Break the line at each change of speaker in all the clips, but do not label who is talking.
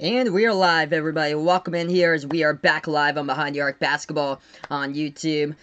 And we are live, everybody. Welcome in here as we are back live on Behind the Arc Basketball on YouTube.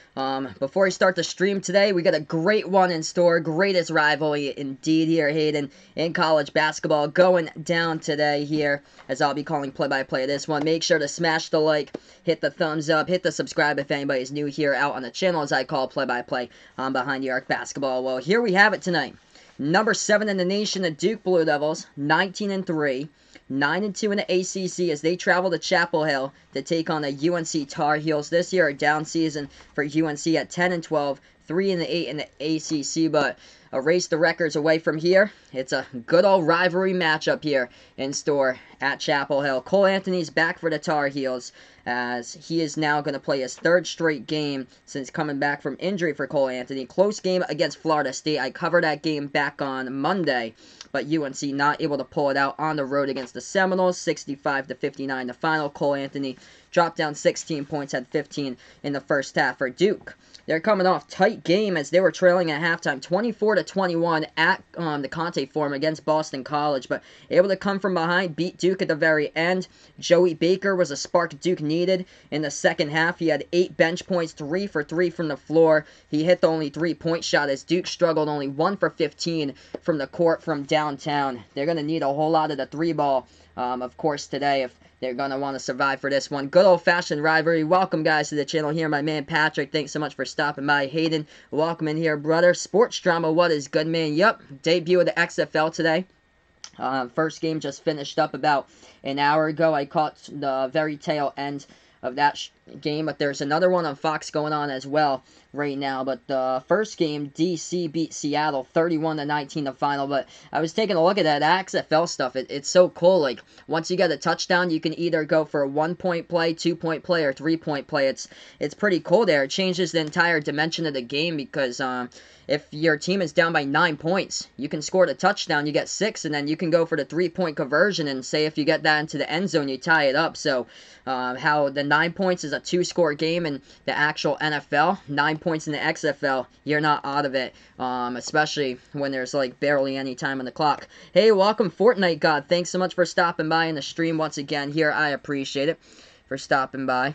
Before we start the stream today, we got a great one in store. Greatest rivalry indeed here, Hayden, in college basketball going down today here, as I'll be calling play-by-play of this one. Make sure to smash the like, hit the thumbs up, hit the subscribe if anybody's new here out on the channel, as I call play-by-play on Behind the Arc Basketball. Well, here we have it tonight. Number 7 in the nation, the Duke Blue Devils, 19-3. 9-2 in the ACC as they travel to Chapel Hill to take on the UNC Tar Heels. This year, a down season for UNC at 10-12, 3-8 in the ACC, but erase the records away from here. It's a good old rivalry matchup here in store at Chapel Hill. Cole Anthony's back for the Tar Heels as he is now going to play his third straight game since coming back from injury for Cole Anthony. Close game against Florida State. I covered that game back on Monday, but UNC not able to pull it out on the road against the Seminoles, 65-59 the final. Cole Anthony dropped down 16 points, had 15 in the first half for Duke. They're coming off tight game as they were trailing at halftime, 24-21 at the Conte Forum against Boston College, but able to come from behind, beat Duke at the very end. Joey Baker was a spark Duke needed in the second half. He had 8 bench points, 3 for 3 from the floor. He hit the only 3-point shot as Duke struggled, only 1 for 15 from the court from downtown. They're going to need a whole lot of the 3-ball, of course, today if they're going to want to survive for this one. Good old-fashioned rivalry. Welcome, guys, to the channel here. My man, Patrick, thanks so much for stopping by. Hayden, welcome in here, brother. Sports drama, what is good, man? Yep, debut of the XFL today. First game just finished up about an hour ago. I caught the very tail end of that game, but there's another one on Fox going on as well right now. But the first game, DC beat Seattle 31-19 the final. But I was taking a look at that XFL stuff. It's so cool. Like, once you get a touchdown, you can either go for a 1-point play, 2-point play, or 3-point play. It's pretty cool there. It changes the entire dimension of the game because if your team is down by 9 points, you can score the touchdown, you get 6, and then you can go for the 3-point conversion, and say if you get that into the end zone, you tie it up. So how the 9 points is a 2-score game in the actual NFL, 9 points in the XFL, you're not out of it, especially when there's like barely any time on the clock. Hey, welcome Fortnite God, thanks so much for stopping by in the stream once again here. I appreciate it for stopping by.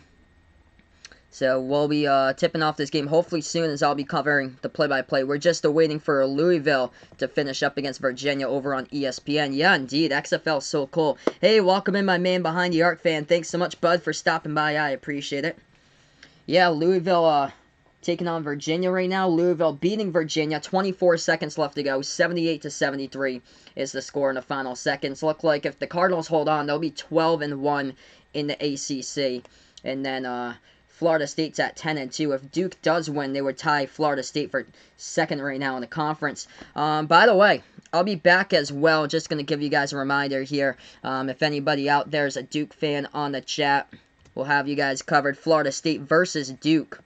So we'll be tipping off this game hopefully soon as I'll be covering the play-by-play. We're just waiting for Louisville to finish up against Virginia over on ESPN. Yeah, indeed. XFL is so cool. Hey, welcome in my man Behind the Arc fan. Thanks so much, bud, for stopping by. I appreciate it. Yeah, Louisville taking on Virginia right now. Louisville beating Virginia. 24 seconds left to go. 78-73 is the score in the final seconds. Look like if the Cardinals hold on, they'll be 12-1 in the ACC. And then Florida State's at 10-2. If Duke does win, they would tie Florida State for second right now in the conference. By the way, I'll be back as well. Just going to give you guys a reminder here. If anybody out there is a Duke fan on the chat, we'll have you guys covered. Florida State versus Duke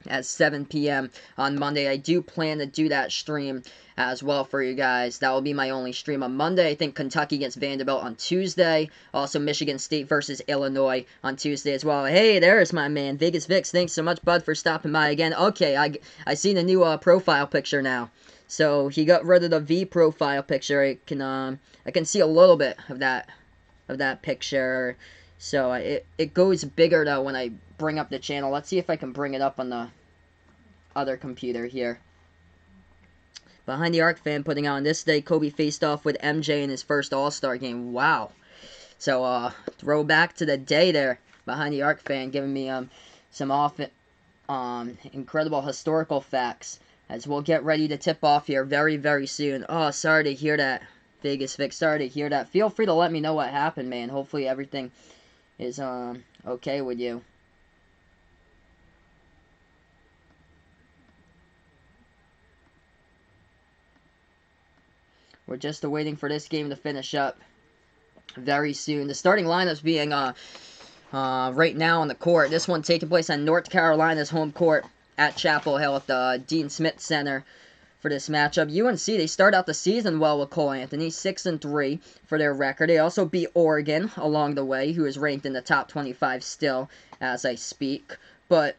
at 7 p.m. on Monday. I do plan to do that stream as well for you guys. That will be my only stream on Monday. I think Kentucky against Vanderbilt on Tuesday. Also Michigan State versus Illinois on Tuesday as well. Hey, there's my man, Vegas Vix. Thanks so much, bud, for stopping by again. Okay, I see the new profile picture now. So he got rid of the V profile picture. I can see a little bit of that picture. So it goes bigger though when I bring up the channel. Let's see if I can bring it up on the other computer here. Behind the Arc fan putting on this day, Kobe faced off with MJ in his first All-Star game. Wow. So throwback to the day there. Behind the Arc fan giving me some incredible historical facts as we'll get ready to tip off here very, very soon. Oh, sorry to hear that, Vegas Vic. Sorry to hear that. Feel free to let me know what happened, man. Hopefully everything is okay with you. We're just waiting for this game to finish up very soon. The starting lineups being right now on the court. This one taking place on North Carolina's home court at Chapel Hill at the Dean Smith Center for this matchup. UNC, they start out the season well with Cole Anthony, 6-3 for their record. They also beat Oregon along the way, who is ranked in the top 25 still as I speak. But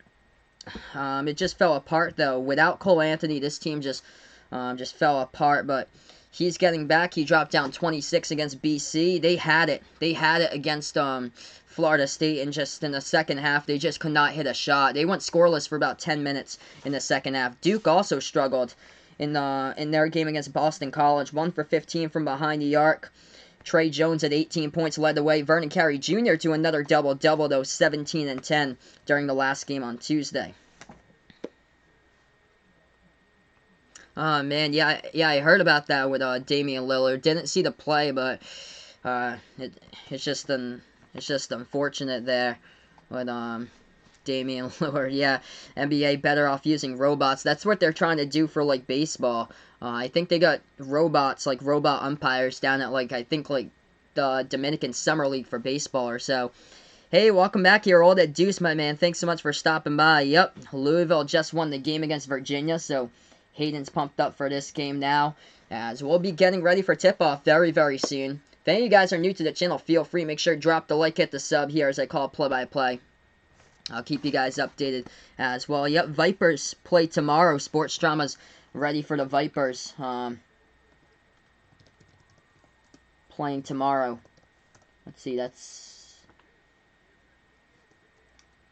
it just fell apart though. Without Cole Anthony, this team just fell apart. But He's getting back. He dropped down 26 against BC. They had it. They had it against Florida State, and just in the second half, they just could not hit a shot. They went scoreless for about 10 minutes in the second half. Duke also struggled in their game against Boston College. 1 for 15 from behind the arc. Trey Jones at 18 points led the way. Vernon Carey Jr. to another double-double, though, 17 and 10 during the last game on Tuesday. Oh, man, yeah, I heard about that with Damian Lillard. Didn't see the play, but it's just unfortunate there with Damian Lillard. Yeah, NBA better off using robots. That's what they're trying to do for, like, baseball. I think they got robots, like robot umpires down at, like, I think, like, the Dominican Summer League for baseball or so. Hey, welcome back here, Old at Deuce, my man. Thanks so much for stopping by. Yep, Louisville just won the game against Virginia, so Hayden's pumped up for this game now, as we'll be getting ready for tip-off very, very soon. If any of you guys are new to the channel, feel free. Make sure to drop the like, hit the sub here as I call play-by-play. I'll keep you guys updated as well. Yep, Vipers play tomorrow. Sports Drama's ready for the Vipers. Playing tomorrow. Let's see, that's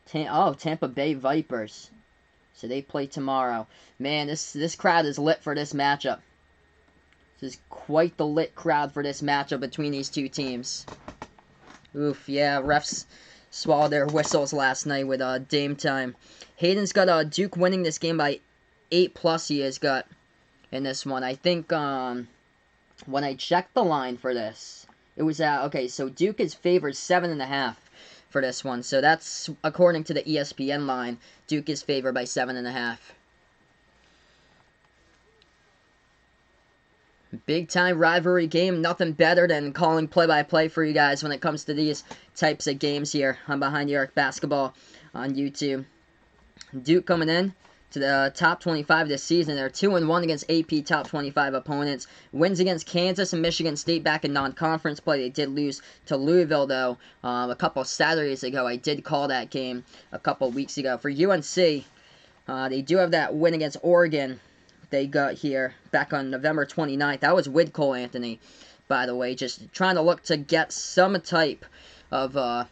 Tampa Bay Vipers. So they play tomorrow. Man, this crowd is lit for this matchup. This is quite the lit crowd for this matchup between these two teams. Oof, yeah, refs swallowed their whistles last night with Dame time. Hayden's got Duke winning this game by 8+ he has got in this one. I think when I checked the line for this, it was okay, so Duke is favored 7.5 for this one. So that's according to the ESPN line. Duke is favored by 7.5. Big time rivalry game. Nothing better than calling play-by-play for you guys when it comes to these types of games here on Behind the Arc Basketball on YouTube. Duke coming in to the top 25 this season. They're 2-1 against AP top 25 opponents. Wins against Kansas and Michigan State back in non-conference play. They did lose to Louisville, though, a couple Saturdays ago. I did call that game a couple weeks ago. For UNC, they do have that win against Oregon they got here back on November 29th. That was with Cole Anthony, by the way. Just trying to look to get some type of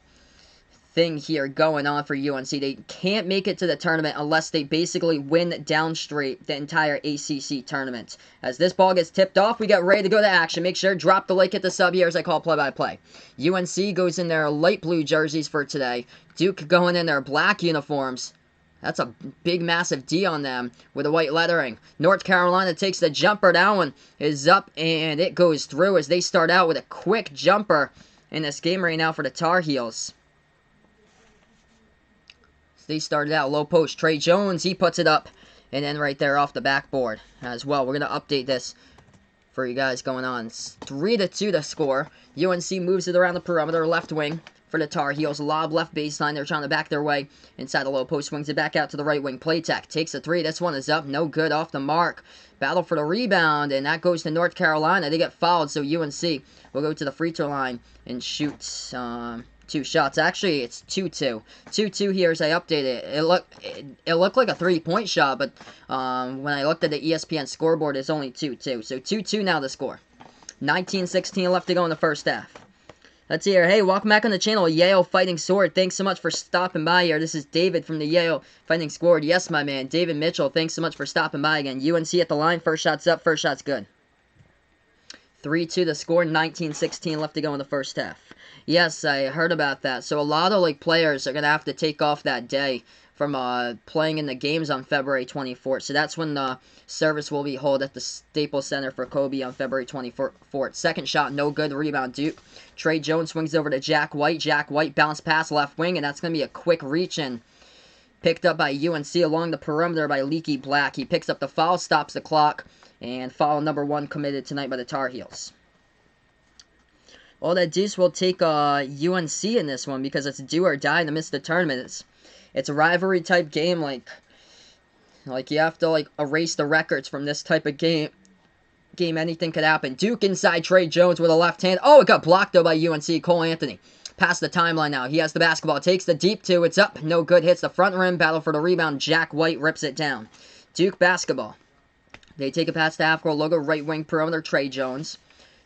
thing here going on for UNC. They can't make it to the tournament unless they basically win down straight the entire ACC tournament. As this ball gets tipped off, we get ready to go to action. Make sure to drop the like, hit the sub here as I call play-by-play. UNC goes in their light blue jerseys for today. Duke going in their black uniforms. That's a big, massive D on them with the white lettering. North Carolina takes the jumper. That one is up, and it goes through as they start out with a quick jumper in this game right now for the Tar Heels. They started out low post. Trey Jones, he puts it up, and then right there off the backboard as well. We're going to update this for you guys going on. It's 3-2 the score. UNC moves it around the perimeter, left wing for the Tar Heels. Lob left baseline. They're trying to back their way inside the low post. Swings it back out to the right wing. Playtech takes a three. This one is up. No good. Off the mark. Battle for the rebound, and that goes to North Carolina. They get fouled, so UNC will go to the free throw line and shoot 2 shots. Actually, it's 2-2. 2-2 here as I update it. It looked like a 3-point shot, but when I looked at the ESPN scoreboard, it's only 2-2. So 2-2 now the score. 19:16 left to go in the first half. Let's see here. Hey, welcome back on the channel, Yale Fighting Sword. Thanks so much for stopping by here. This is David from the Yale Fighting Sword. Yes, my man, David Mitchell. Thanks so much for stopping by again. UNC at the line. First shot's up. First shot's good. 3-2 the score. 19:16 left to go in the first half. Yes, I heard about that. So a lot of players are going to have to take off that day from playing in the games on February 24th. So that's when the service will be held at the Staples Center for Kobe on February 24th. Second shot, no good. Rebound, Duke. Trey Jones swings over to Jack White. Jack White bounce pass left wing, and that's going to be a quick reach and picked up by UNC along the perimeter by Leaky Black. He picks up the foul, stops the clock, and foul number 1 committed tonight by the Tar Heels. Well, that Deuce will take UNC in this one because it's do or die in the midst of the tournament. It's a rivalry type game, like you have to erase the records from this type of game. Anything could happen. Duke inside Trey Jones with a left hand. Oh, it got blocked though by UNC. Cole Anthony past the timeline now. He has the basketball. Takes the deep 2. It's up. No good. Hits the front rim. Battle for the rebound. Jack White rips it down. Duke basketball. They take a pass to half-court logo, right wing perimeter, Trey Jones.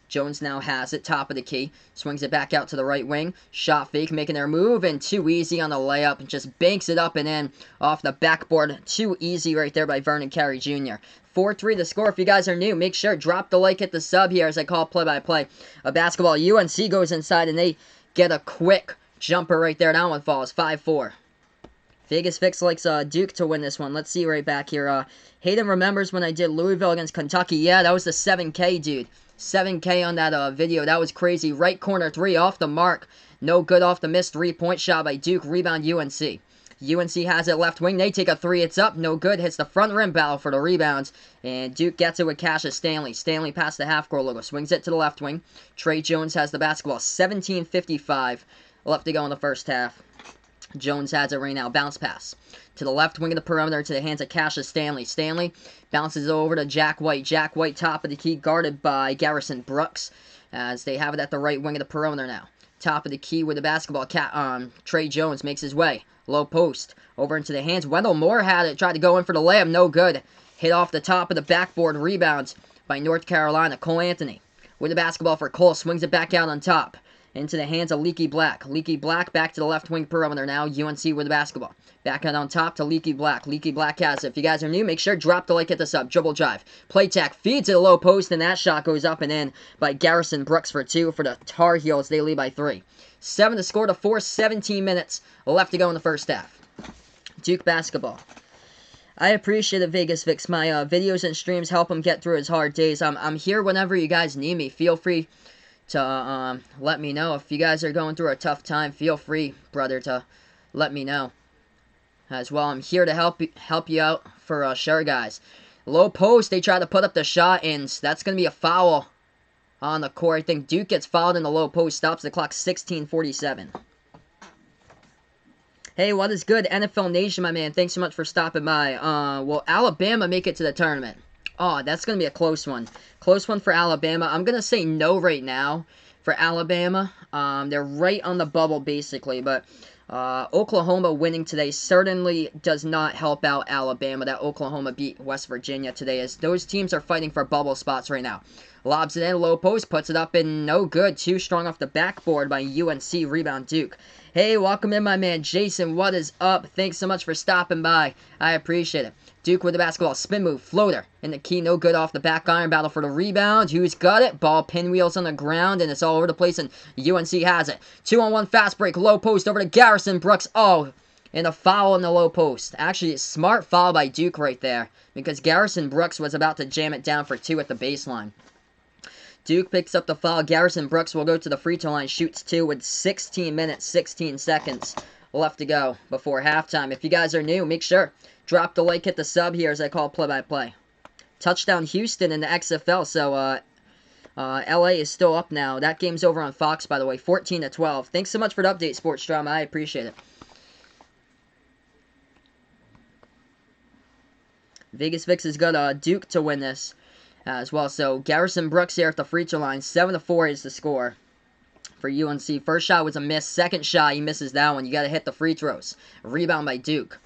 Jones now has it, top of the key. Swings it back out to the right wing. Shot fake, making their move, and too easy on the layup. And just banks it up and in off the backboard. Too easy right there by Vernon Carey Jr. 4-3 the score. If you guys are new, make sure drop the like, hit the sub here as I call play-by-play of basketball. UNC goes inside, and they get a quick jumper right there. That one falls 5-4. Vegas Fix likes Duke to win this one. Let's see right back here. Hayden remembers when I did Louisville against Kentucky. Yeah, that was the 7K, dude. 7K on that video. That was crazy. Right corner three off the mark. No good off the missed three-point shot by Duke. Rebound UNC. UNC has it left wing. They take a three. It's up. No good. Hits the front rim. Battle for the rebounds. And Duke gets it with Cassius Stanley. Stanley past the half-court logo. Swings it to the left wing. Trey Jones has the basketball. 17:55 left to go in the first half. Jones has it right now. Bounce pass to the left wing of the perimeter to the hands of Cassius Stanley. Stanley bounces over to Jack White. Jack White, top of the key, guarded by Garrison Brooks, as they have it at the right wing of the perimeter now. Top of the key with the basketball. Trey Jones makes his way. Low post. Over into the hands. Wendell Moore had it. Tried to go in for the layup. No good. Hit off the top of the backboard. Rebounds by North Carolina. Cole Anthony with the basketball for Cole. Swings it back out on top. Into the hands of Leaky Black. Leaky Black back to the left wing perimeter now. UNC with the basketball. Back out on top to Leaky Black. Leaky Black has it. If you guys are new, make sure drop the like, hit this up. Dribble drive. Play tack. Feeds to the low post, and that shot goes up and in by Garrison Brooks for two for the Tar Heels. They lead by 3. 7 to score to 4. 17 minutes left to go in the first half. Duke basketball. I appreciate it, Vegas Vix. My videos and streams help him get through his hard days. I'm here whenever you guys need me. Feel free to let me know. If you guys are going through a tough time, feel free, brother, to let me know as well. I'm here to help you out for sure, guys. Low post, they try to put up the shot, and that's going to be a foul on the court. I think Duke gets fouled in the low post, stops the clock. 16:47. Hey, what is good, NFL Nation, my man? Thanks so much for stopping by. Will Alabama make it to the tournament? Oh, that's going to be a close one. Close one for Alabama. I'm going to say no right now for Alabama. They're right on the bubble, basically. But Oklahoma winning today certainly does not help out Alabama. That Oklahoma beat West Virginia today, as those teams are fighting for bubble spots right now. Lobs it in, low post, puts it up, and no good. Too strong off the backboard by UNC. Rebound Duke. Hey, welcome in, my man Jason. What is up? Thanks so much for stopping by. I appreciate it. Duke with the basketball. Spin move. Floater. In the key. No good off the back iron. Battle for the rebound. Who's got it? Ball pinwheels on the ground, and it's all over the place, and UNC has it. 2-on-1 fast break. Low post over to Garrison Brooks. Oh, and a foul in the low post. Actually, a smart foul by Duke right there, because Garrison Brooks was about to jam it down for 2 at the baseline. Duke picks up the foul. Garrison Brooks will go to the free throw line. Shoots 2 with 16 minutes, 16 seconds left to go before halftime. If you guys are new, make sure drop the like, hit the sub here as I call play-by-play. Touchdown Houston in the XFL, so LA is still up now. That game's over on Fox, by the way, 14-12. Thanks so much for the update, Sports Drama. I appreciate it. Vegas Vix has got Duke to win this as well. So Garrison Brooks here at the free throw line. 7-4 is the score for UNC. First shot was a miss. Second shot, he misses that one. You got to hit the free throws. Rebound by Duke.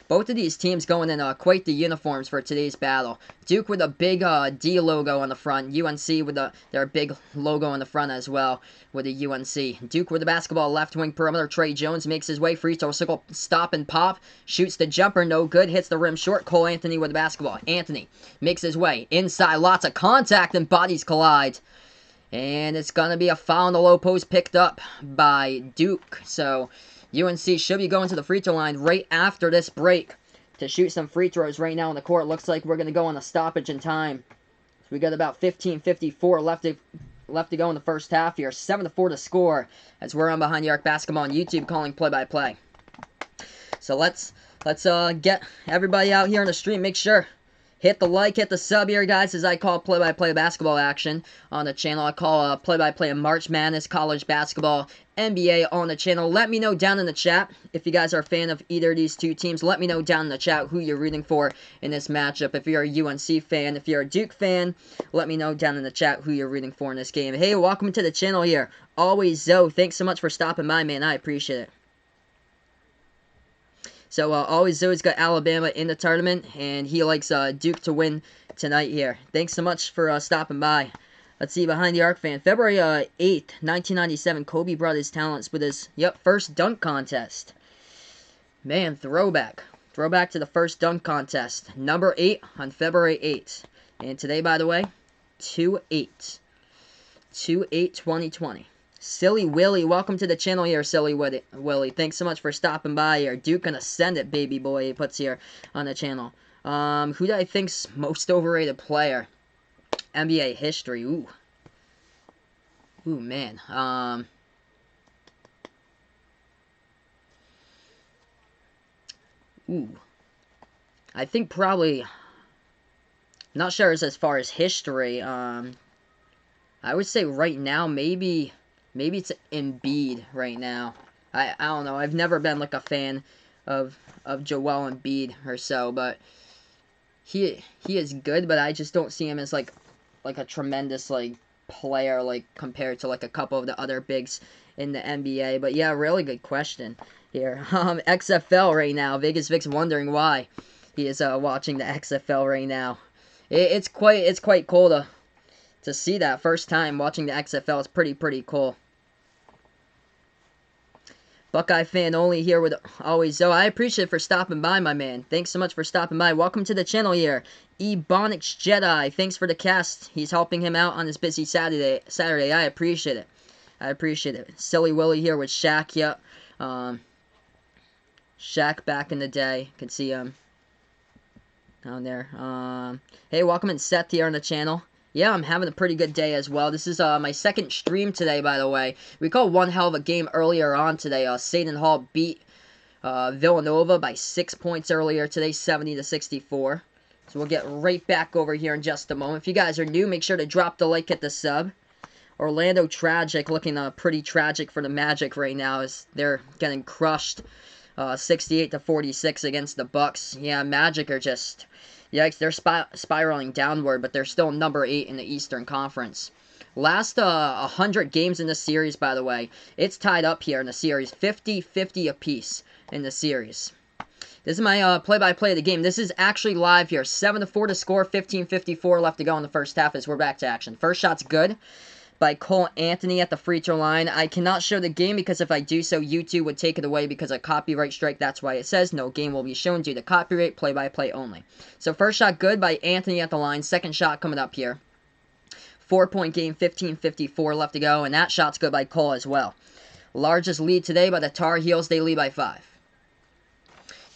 Both of these teams going in quite the uniforms for today's battle. Duke with a big D logo on the front. UNC with their big logo on the front as well with the UNC. Duke with the basketball left wing perimeter. Trey Jones makes his way. Free throw circle. Stop and pop. Shoots the jumper. No good. Hits the rim short. Cole Anthony with the basketball. Anthony makes his way inside. Lots of contact and bodies collide. And it's going to be a foul in the low post picked up by Duke. So UNC should be going to the free throw line right after this break to shoot some free throws right now in the court. Looks like we're going to go on a stoppage in time. So we got about 15:54 left to go in the first half here. 7-4 to score as we're on Behind the Arc Basketball on YouTube calling play-by-play. So let's get everybody out here on the stream. Make sure hit the like, hit the sub here, guys, as I call play-by-play basketball action on the channel. I call play-by-play of March Madness, college basketball, NBA on the channel. Let me know down in the chat if you guys are a fan of either of these two teams. Let me know down in the chat who you're rooting for in this matchup. If you're a UNC fan, if you're a Duke fan, let me know down in the chat who you're rooting for in this game. Hey, welcome to the channel here. Always Zoe. Thanks so much for stopping by, man. I appreciate it. So always Zoe's got Alabama in the tournament, and he likes Duke to win tonight here. Thanks so much for stopping by. Let's see, Behind the Arc fan. February 8th, 1997, Kobe brought his talents with his, first dunk contest. Man, throwback. Throwback to the first dunk contest. Number 8 on February 8th. And today, by the way, 2-8. 2-8-2020. Silly Willie, welcome to the channel here, Silly Willie. Thanks so much for stopping by here. Duke gonna send it, baby boy, he puts here on the channel. Who do I think's most overrated player? NBA history, ooh. Ooh, man. Ooh. I think probably, not sure as far as history, I would say right now, maybe it's Embiid right now. I don't know. I've never been like a fan of Joel Embiid or so, but he is good, but I just don't see him as like a tremendous like player like compared to like a couple of the other bigs in the NBA. But yeah, really good question here. XFL right now. Vegas Vic's wondering why he is watching the XFL right now. It's quite cool to see that first time watching the XFL. It's pretty cool. Buckeye fan only here with always Zoe. I appreciate it for stopping by, my man. Thanks so much for stopping by. Welcome to the channel here. Ebonics Jedi. Thanks for the cast. He's helping him out on this busy Saturday. I appreciate it. I appreciate it. Silly Willie here with Shaq. Yep. Shaq back in the day. You can see him down there. Hey, welcome in Seth here on the channel. Yeah, I'm having a pretty good day as well. This is my second stream today, by the way. We called one hell of a game earlier on today. Seton Hall beat Villanova by 6 points earlier today, 70-64. So we'll get right back over here in just a moment. If you guys are new, make sure to drop the like, hit the sub. Orlando Tragic looking pretty tragic for the Magic right now as they're getting crushed 68-46 against the Bucks. Yeah, Magic are just... Yikes, they're spiraling downward, but they're still number 8 in the Eastern Conference. Last 100 games in the series, by the way, it's tied up here in the series, 50-50 apiece in the series. This is my play-by-play of the game. This is actually live here. 7-4 to score, 15:54 left to go in the first half as we're back to action. First shot's good by Cole Anthony at the free throw line. I cannot show the game because if I do so, YouTube would take it away because of copyright strike. That's why it says no game will be shown due to copyright, play-by-play only. So first shot good by Anthony at the line. Second shot coming up here. 4-point game, 15:54 left to go, and that shot's good by Cole as well. Largest lead today by the Tar Heels. They lead by 5.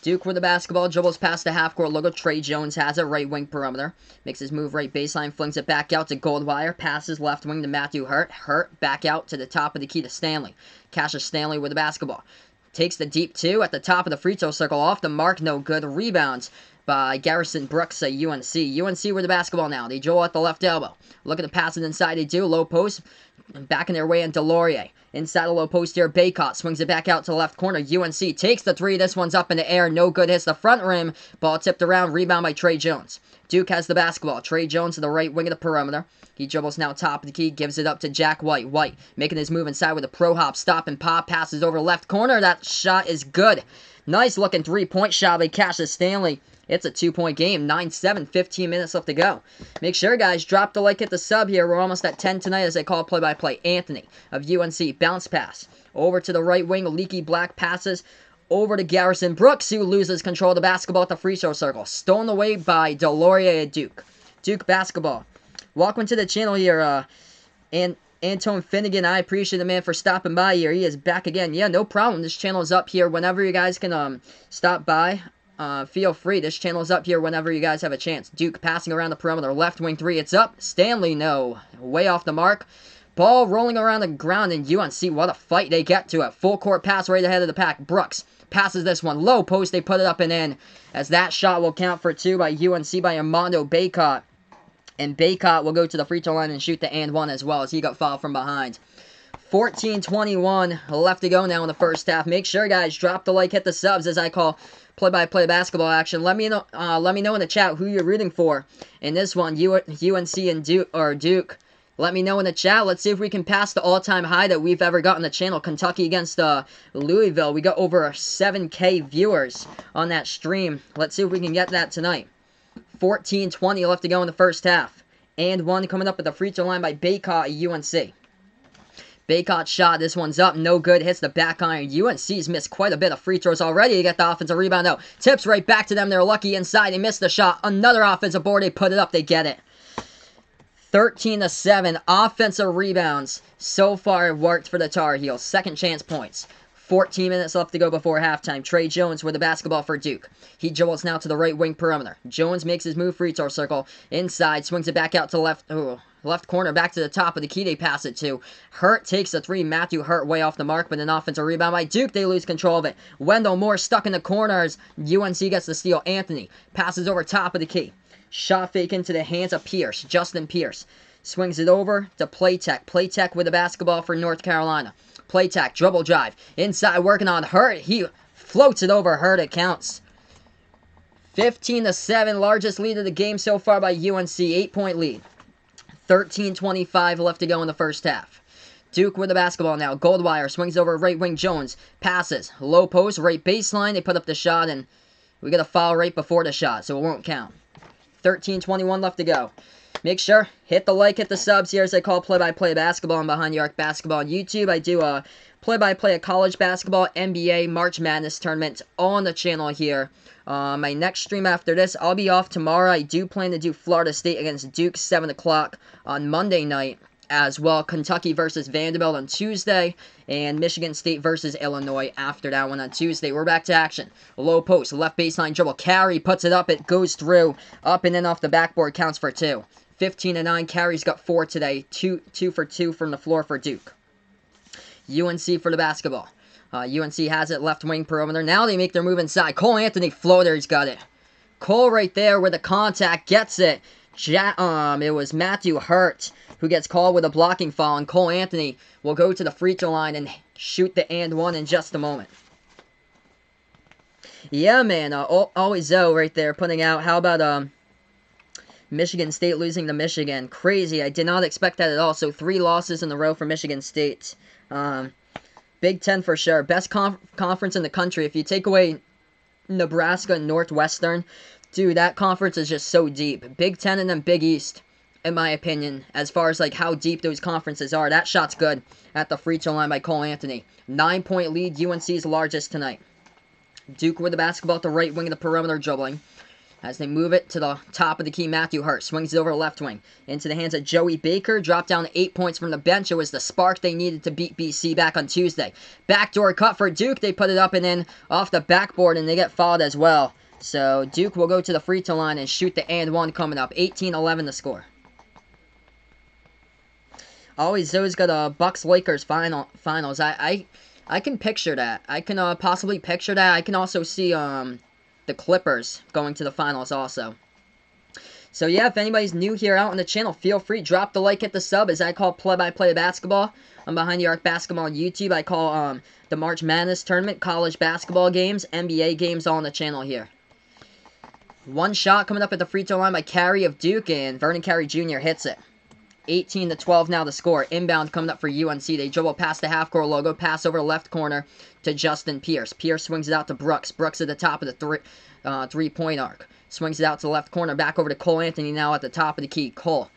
Duke with the basketball, dribbles past the half-court logo. Trey Jones has it, right wing perimeter. Makes his move right baseline, flings it back out to Goldwire. Passes left wing to Matthew Hurt. Hurt back out to the top of the key to Stanley. Cassius Stanley with the basketball. Takes the deep 2 at the top of the free throw circle. Off the mark, no good. Rebounds by Garrison Brooks at UNC. UNC with the basketball now. They dribble at the left elbow. Look at the passes inside. They do. Low post. Backing their way in Delorier. Inside the low post here, Baycott swings it back out to the left corner. UNC takes the 3. This one's up in the air. No good. Hits the front rim. Ball tipped around. Rebound by Trey Jones. Duke has the basketball. Trey Jones to the right wing of the perimeter. He dribbles now top of the key. Gives it up to Jack White. White making his move inside with a pro hop. Stop and pop. Passes over left corner. That shot is good. Nice looking 3-point shot by Cassius Stanley. It's a 2-point game. 9-7, 15 minutes left to go. Make sure, guys, drop the like, hit the sub here. We're almost at 10 tonight as they call play-by-play. Anthony of UNC. Bounce pass. Over to the right wing. Leaky Black passes over to Garrison Brooks, who loses control of the basketball at the free throw circle. Stolen away by Delorier at Duke. Duke basketball. Welcome to the channel here, Antone Finnegan. I appreciate the man for stopping by here. He is back again. Yeah, no problem. This channel is up here whenever you guys can stop by. Feel free. This channel is up here whenever you guys have a chance. Duke passing around the perimeter. Left wing 3. It's up. Stanley, no. Way off the mark. Ball rolling around the ground in UNC. What a fight they get to it. Full court pass right ahead of the pack. Brooks passes this one. Low post. They put it up and in. As that shot will count for 2 by UNC by Armando Baycott. And Baycott will go to the free throw line and shoot the and 1 as well as he got fouled from behind. 14:21 left to go now in the first half. Make sure, guys, drop the like, hit the subs as I call play-by-play basketball action. Let me know in the chat who you're rooting for in this one. UNC and Duke Let me know in the chat. Let's see if we can pass the all-time high that we've ever got on the channel. Kentucky against Louisville. We got over 7K viewers on that stream. Let's see if we can get that tonight. 14:20 left to go in the first half. And one coming up at the free throw line by Baycott at UNC. Baycott shot. This one's up. No good. Hits the back iron. UNC's missed quite a bit of free throws already. They get the offensive rebound out. Tips right back to them. They're lucky inside. They missed the shot. Another offensive board. They put it up. They get it. 13-7 offensive rebounds so far worked for the Tar Heels. Second chance points. 14 minutes left to go before halftime. Trey Jones with the basketball for Duke. He dribbles now to the right wing perimeter. Jones makes his move, free throw circle. Inside, swings it back out to left corner, back to the top of the key they pass it to. Hurt takes a three. Matthew Hurt way off the mark, but an offensive rebound by Duke. They lose control of it. Wendell Moore stuck in the corners. UNC gets the steal. Anthony passes over top of the key. Shot fake into the hands of Pierce. Justin Pierce swings it over to Playtech. Playtech with the basketball for North Carolina. Playtech, dribble drive. Inside, working on Hurt. He floats it over Hurt. It counts. 15-7, largest lead of the game so far by UNC. 8-point lead. 13:25 left to go in the first half. Duke with the basketball now. Goldwire swings over right wing Jones. Passes. Low post, right baseline. They put up the shot, and we get a foul right before the shot, so it won't count. 13:21 left to go. Make sure, hit the like, hit the subs here as I call play-by-play basketball on Behind the Arc Basketball on YouTube. I do a play-by-play of college basketball, NBA, March Madness tournament on the channel here. My next stream after this, I'll be off tomorrow. I do plan to do Florida State against Duke, 7 o'clock on Monday night. As well, Kentucky versus Vanderbilt on Tuesday, and Michigan State versus Illinois after that one on Tuesday. We're back to action. Low post, left baseline dribble. Carey puts it up. It goes through. Up and in off the backboard. Counts for 2. 15-9. Carey's got 4 today. 2 for 2 from the floor for Duke. UNC for the basketball. UNC has it left wing perimeter. Now they make their move inside. Cole Anthony floater. He's got it. Cole right there with the contact. Gets it. It was Matthew Hurt who gets called with a blocking foul, and Cole Anthony will go to the free throw line and shoot the and one in just a moment. Yeah, man, always Zoe right there putting out. How about Michigan State losing to Michigan? Crazy. I did not expect that at all. So 3 losses in a row for Michigan State. Big Ten for sure. Best conference in the country. If you take away Nebraska and Northwestern, dude, that conference is just so deep. Big Ten and then Big East, in my opinion, as far as like how deep those conferences are. That shot's good at the free throw line by Cole Anthony. 9-point lead, UNC's largest tonight. Duke with the basketball at the right wing of the perimeter dribbling. As they move it to the top of the key, Matthew Hurt swings it over the left wing. Into the hands of Joey Baker. Dropped down 8 points from the bench. It was the spark they needed to beat BC back on Tuesday. Backdoor cut for Duke. They put it up and in off the backboard, and they get fouled as well. So Duke will go to the free throw line and shoot the and one coming up. 18-11 the score. Always those got a Bucks-Lakers finals. I can picture that. I can possibly picture that. I can also see the Clippers going to the finals also. So yeah, if anybody's new here out on the channel, feel free, drop the like, hit the sub, as I call play-by-play basketball. I'm Behind the Arc Basketball on YouTube. I call the March Madness tournament, college basketball games, NBA games all on the channel here. One shot coming up at the free throw line by Carey of Duke, and Vernon Carey Jr. hits it. 18-12 now the score. Inbound coming up for UNC. They dribble past the half-court logo, pass over the left corner to Justin Pierce. Pierce swings it out to Brooks. Brooks at the top of the three-point arc. Swings it out to the left corner, back over to Cole Anthony now at the top of the key. Cole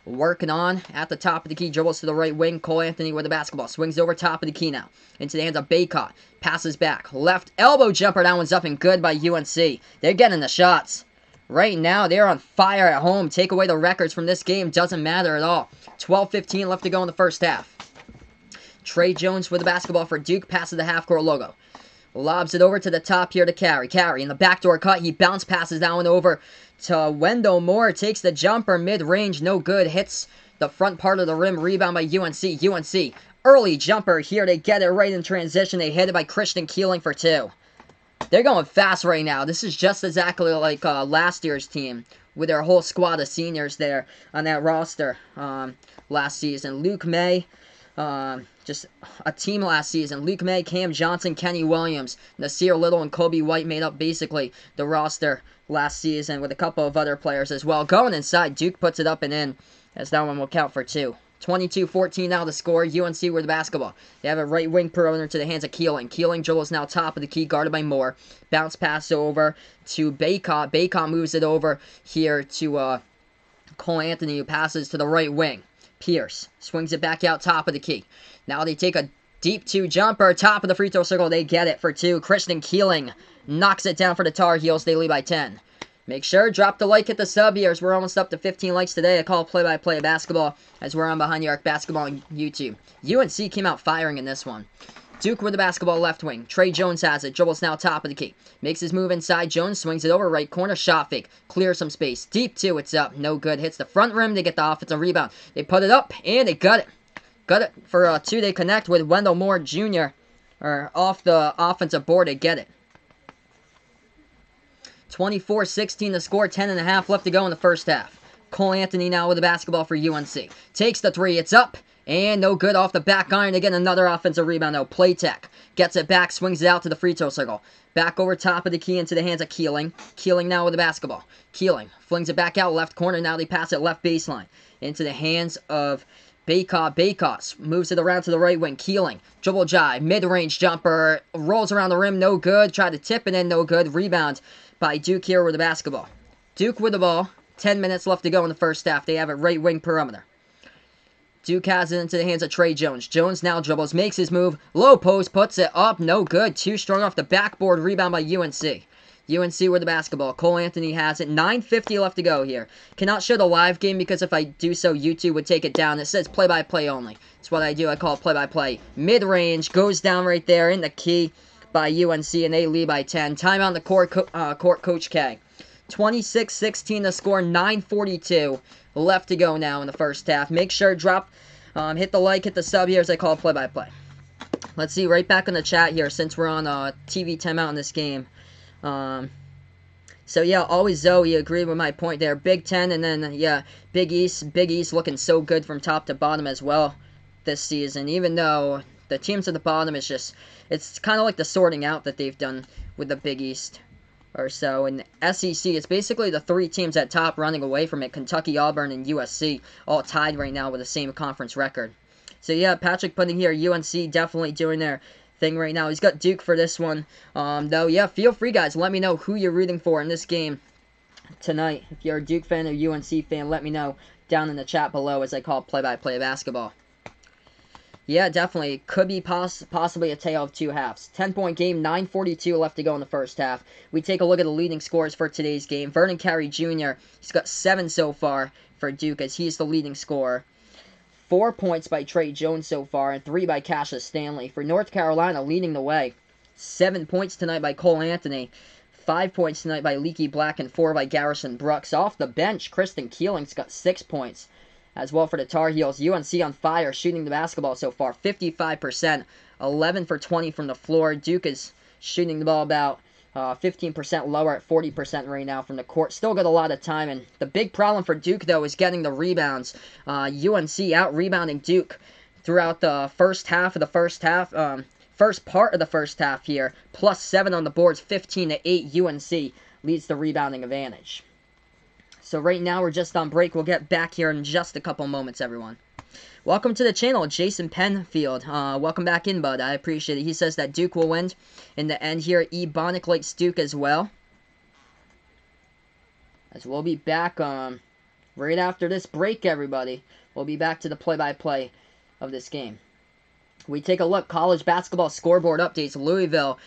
working on at the top of the key, dribbles to the right wing. Cole Anthony with the basketball. Swings over top of the key now. Into the hands of Baycott. Passes back. Left elbow jumper. That one's up and good by UNC. They're getting the shots. Right now, they're on fire at home. Take away the records from this game. Doesn't matter at all. 12:15 left to go in the first half. Trey Jones with the basketball for Duke. Passes the half-court logo. Lobs it over to the top here to Carey. Carey in the backdoor cut. He bounce passes that one over to Wendell Moore. Takes the jumper mid-range. No good. Hits the front part of the rim. Rebound by UNC. UNC. Early jumper here. They get it right in transition. They hit it by Christian Keeling for 2. They're going fast right now. This is just exactly like last year's team with their whole squad of seniors there on that roster last season. Luke May, just a team last season. Luke May, Cam Johnson, Kenny Williams, Nasir Little, and Kobe White made up basically the roster last season with a couple of other players as well. Going inside, Duke puts it up and in as that one will count for 2. 22-14 now the score. UNC with the basketball. They have a right wing perimeter to the hands of Keeling. Keeling dribbles now top of the key, guarded by Moore. Bounce pass over to Baycott. Baycott moves it over here to Cole Anthony, who passes to the right wing. Pierce swings it back out top of the key. Now they take a deep 2 jumper, top of the free throw circle. They get it for 2. Christian Keeling knocks it down for the Tar Heels. They lead by 10. Make sure, drop the like, hit the sub here, as we're almost up to 15 likes today. I call play-by-play basketball, as we're on Behind the Arc Basketball on YouTube. UNC came out firing in this one. Duke with the basketball left wing. Trey Jones has it. Dribbles now top of the key. Makes his move inside. Jones swings it over right corner. Shot fake. Clears some space. Deep 2. It's up. No good. Hits the front rim to get the offensive rebound. They put it up, and they got it. Got it for 2. They connect with Wendell Moore Jr. Or off the offensive board. They get it. 24-16 the score. 10.5 left to go in the first half. Cole Anthony now with the basketball for UNC. Takes the 3. It's up. And no good off the back iron. Again, another offensive rebound, though. Playtech gets it back, swings it out to the free throw circle. Back over top of the key into the hands of Keeling. Keeling now with the basketball. Keeling flings it back out left corner. Now they pass it left baseline into the hands of Baycott. Baycott moves it around to the right wing. Keeling, dribble jive, mid-range jumper, rolls around the rim, no good. Tried to tip it in, no good. Rebound by Duke here with the basketball. Duke with the ball. 10 minutes left to go in the first half. They have a right wing perimeter. Duke has it into the hands of Trey Jones. Jones now dribbles, makes his move. Low post, puts it up. No good. Too strong off the backboard. Rebound by UNC. UNC with the basketball. Cole Anthony has it. 9:50 left to go here. Cannot show the live game because if I do so, YouTube would take it down. It says play-by-play only. That's what I do. I call it play-by-play. Mid-range. Goes down right there in the key by UNC, and they lead by 10. Time on the court, Coach K. 26-16 the score. 9:42 left to go now in the first half. Make sure hit the like, hit the sub here as I call it play-by-play. Let's see, right back in the chat here since we're on TV timeout in this game. So yeah, always Zoe agreed with my point there. Big Ten, and then yeah, Big East looking so good from top to bottom as well this season. Even though the teams at the bottom it's kind of like the sorting out that they've done with the Big East or so. And SEC, it's basically the 3 teams at top running away from it. Kentucky, Auburn, and USC all tied right now with the same conference record. So yeah, Patrick putting here, UNC definitely doing their thing right now. He's got Duke for this one. Though, yeah, feel free, guys. Let me know who you're rooting for in this game tonight. If you're a Duke fan or UNC fan, let me know down in the chat below as I call play-by-play basketball. Yeah, definitely. Could be possibly a tale of 2 halves. 10-point game, 9:42 left to go in the first half. We take a look at the leading scores for today's game. Vernon Carey Jr., he's got 7 so far for Duke as he's the leading scorer. 4 points by Trey Jones so far, and 3 by Cassius Stanley. For North Carolina, leading the way. 7 points tonight by Cole Anthony. 5 points tonight by Leaky Black, and 4 by Garrison Brooks. Off the bench, Kristen Keeling's got 6 points. As well for the Tar Heels. UNC on fire, shooting the basketball so far. 55%, 11 for 20 from the floor. Duke is shooting the ball about 15% lower at 40% right now from the court. Still got a lot of time. And the big problem for Duke, though, is getting the rebounds. UNC out-rebounding Duke throughout the first half of the first half. First part of the first half here. +7 on the boards, 15-8. UNC leads the rebounding advantage. So right now we're just on break. We'll get back here in just a couple moments, everyone. Welcome to the channel, Jason Penfield. Welcome back in, bud. I appreciate it. He says that Duke will win in the end here. Ebonic likes Duke as well. As we'll be back right after this break, everybody. We'll be back to the play-by-play of this game. We take a look. College basketball scoreboard updates. Louisville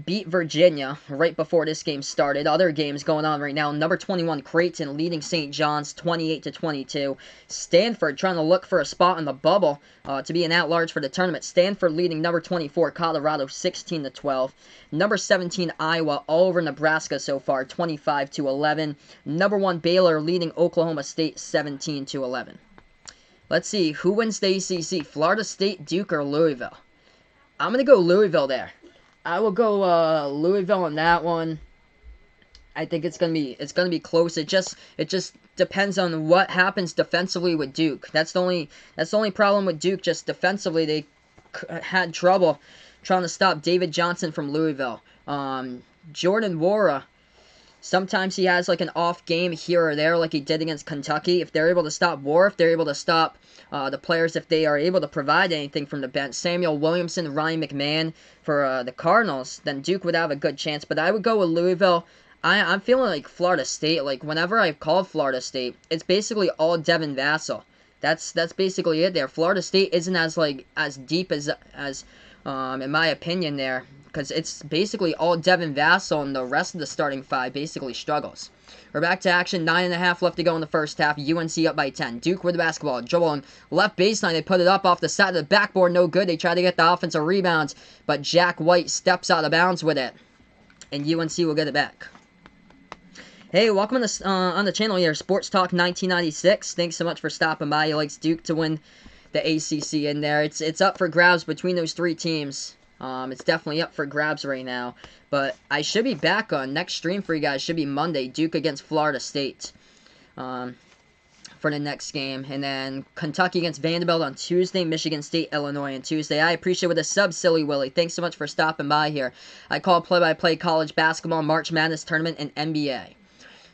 beat Virginia right before this game started. Other games going on right now. Number 21, Creighton leading St. John's 28-22. Stanford trying to look for a spot in the bubble to be an at-large for the tournament. Stanford leading number 24, Colorado 16-12. Number 17, Iowa all over Nebraska so far 25-11. Number 1, Baylor leading Oklahoma State 17-11. Let's see, who wins the ACC? Florida State, Duke, or Louisville? I'm going to go Louisville there. I will go Louisville on that one. I think it's gonna be close. It just depends on what happens defensively with Duke. That's the only problem with Duke. Just defensively, they had trouble trying to stop David Johnson from Louisville. Jordan Nwora, Sometimes he has like an off game here or there, like he did against Kentucky. If they're able to stop War, if they're able to stop the players, if they are able to provide anything from the bench, Samuel Williamson, Ryan McMahon for the Cardinals, then Duke would have a good chance. But I would go with Louisville. I'm feeling like Florida State. Like whenever I've called Florida State, it's basically all Devin Vassell. That's basically it there. Florida State isn't as deep as in my opinion there, because it's basically all Devin Vassell, and the rest of the starting five basically struggles. We're back to action. 9.5 left to go in the first half. UNC up by 10. Duke with the basketball. Dribbling left baseline. They put it up off the side of the backboard. No good. They try to get the offensive rebounds, but Jack White steps out of bounds with it, and UNC will get it back. Hey, welcome on the channel here, Sports Talk 1996. Thanks so much for stopping by. He likes Duke to win the ACC in there. It's up for grabs between those three teams. It's definitely up for grabs right now. But I should be back on next stream for you guys. Should be Monday, Duke against Florida State for the next game. And then Kentucky against Vanderbilt on Tuesday, Michigan State, Illinois on Tuesday. I appreciate with a sub, Silly Willie. Thanks so much for stopping by here. I call play-by-play college basketball, March Madness tournament, and NBA.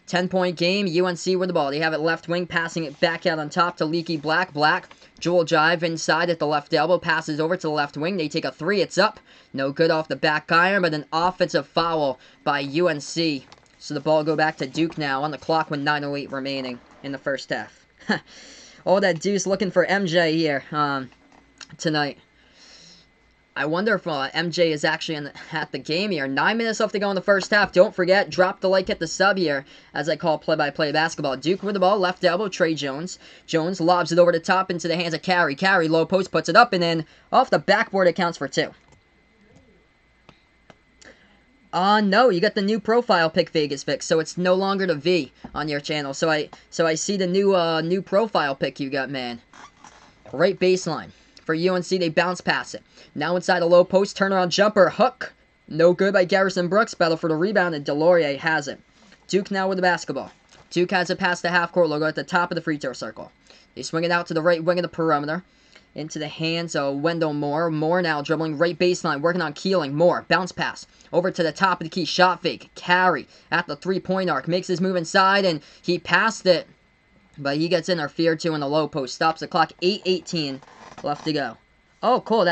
10-point game, UNC with the ball. They have it left wing, passing it back out on top to Leaky Black. Black, Jewel Jive inside at the left elbow, passes over to the left wing. They take a three, it's up. No good off the back iron, but an offensive foul by UNC. So the ball go back to Duke now on the clock with 9:08 remaining in the first half. All that Deuce looking for MJ here tonight. I wonder if MJ is actually at the game here. 9 minutes left to go in the first half. Don't forget, drop the like, hit the sub here as I call play-by-play basketball. Duke with the ball, left elbow, Trey Jones. Jones lobs it over the top into the hands of Carey. Carey, low post, puts it up, and then off the backboard, it counts for two. No, you got the new profile pic, Vegas Fix, so it's no longer the V on your channel. So I see the new profile pic you got, man. Right baseline. For UNC, they bounce past it. Now inside the low post, turnaround jumper, hook. No good by Garrison Brooks. Battle for the rebound, and Delorier has it. Duke now with the basketball. Duke has it past the half-court logo at the top of the free throw circle. They swing it out to the right wing of the perimeter. Into the hands of Wendell Moore. Moore now dribbling right baseline, working on Keeling. Moore, bounce pass. Over to the top of the key, shot fake. Carey at the three-point arc. Makes his move inside, and he passed it. But he gets interfered to in the low post. Stops the clock, 8:18 left to go. Oh, cool.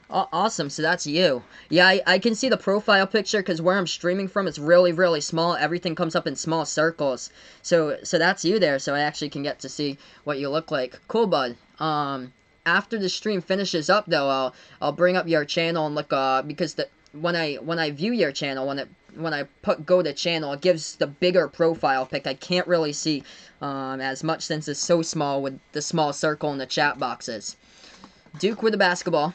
Awesome. So that's you. Yeah, I can see the profile picture because where I'm streaming from, it's really, really small. Everything comes up in small circles. So that's you there. So I actually can get to see what you look like. Cool, bud. After the stream finishes up, though, I'll bring up your channel and look. Because when I view your channel, when I go to channel, it gives the bigger profile pic. I can't really see as much since it's so small with the small circle in the chat boxes. Duke with the basketball.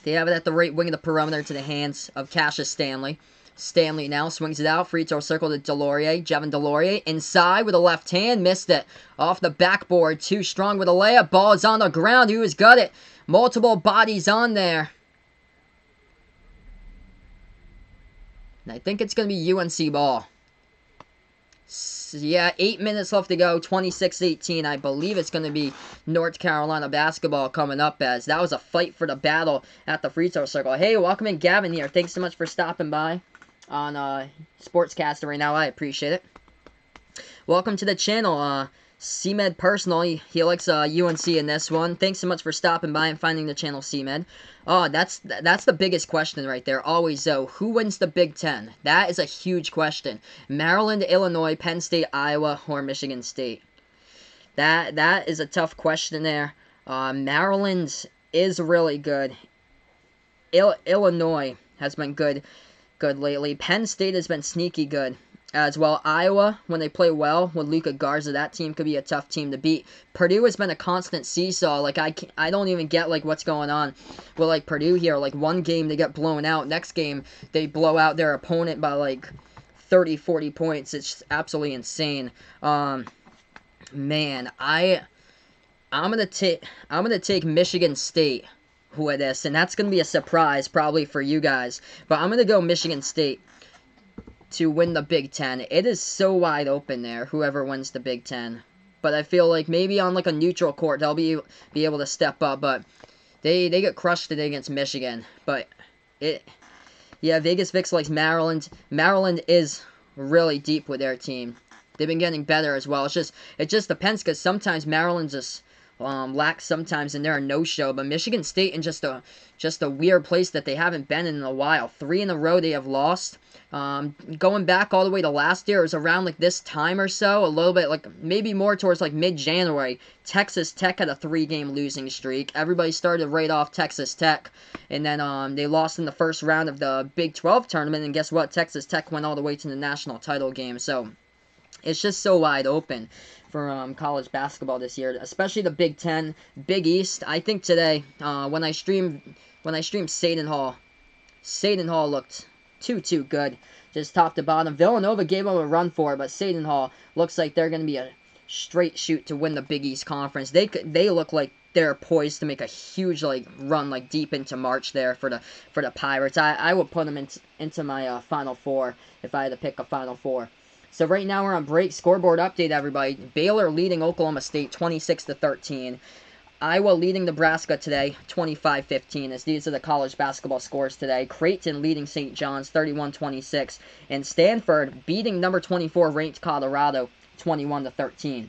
They have it at the right wing of the perimeter to the hands of Cassius Stanley. Stanley now swings it out. Free throw circle to Delorier. Jevin Delorier inside with a left hand. Missed it. Off the backboard. Too strong with a layup. Ball is on the ground. Who has got it? Multiple bodies on there. And I think it's going to be UNC ball. Yeah, 8 minutes left to go, 26-18. I believe it's going to be North Carolina basketball coming up, as that was a fight for the battle at the free throw circle. Hey, welcome in, Gavin here. Thanks so much for stopping by on Sportscaster right now. I appreciate it. Welcome to the channel, CMed Personal. He likes UNC in this one. Thanks so much for stopping by and finding the channel, CMed. Oh, that's the biggest question right there. Always, though. Who wins the Big Ten? That is a huge question. Maryland, Illinois, Penn State, Iowa, or Michigan State? That is a tough question there. Maryland is really good. Illinois has been good lately. Penn State has been sneaky good as well. Iowa, when they play well with Luka Garza, that team could be a tough team to beat. Purdue has been a constant seesaw. Like I don't even get like what's going on with like Purdue here. Like one game they get blown out, next game they blow out their opponent by like 30, 40 points. It's absolutely insane. Man, I'm gonna take Michigan State with this, and that's gonna be a surprise probably for you guys. But I'm gonna go Michigan State to win the Big Ten. It is so wide open there, whoever wins the Big Ten. But I feel like maybe on like a neutral court they'll be able to step up. But they get crushed today against Michigan. But yeah, Vegas Vix likes Maryland. Maryland is really deep with their team. They've been getting better as well. It just depends because sometimes Maryland just lacks sometimes and they're a no-show. But Michigan State in just a weird place that they haven't been in a while. 3 in a row they have lost. Going back all the way to last year, it was around like this time or so, a little bit like maybe more towards like mid-January. Texas Tech had a 3-game losing streak. Everybody started right off Texas Tech, and then they lost in the first round of the Big 12 tournament. And guess what? Texas Tech went all the way to the national title game. So it's just so wide open for college basketball this year, especially the Big Ten, Big East. I think today when I streamed Seton Hall looked too good, just top to bottom. Villanova gave them a run for it, but Seton Hall looks like they're going to be a straight shoot to win the Big East Conference. They look like they're poised to make a huge run deep into March there for the Pirates. I would put them into my Final Four if I had to pick a Final Four. So right now we're on break. Scoreboard update, everybody. Baylor leading Oklahoma State 26-13. Iowa leading Nebraska today 25-15, as these are the college basketball scores today. Creighton leading St. John's 31-26, and Stanford beating number 24 ranked Colorado 21-13.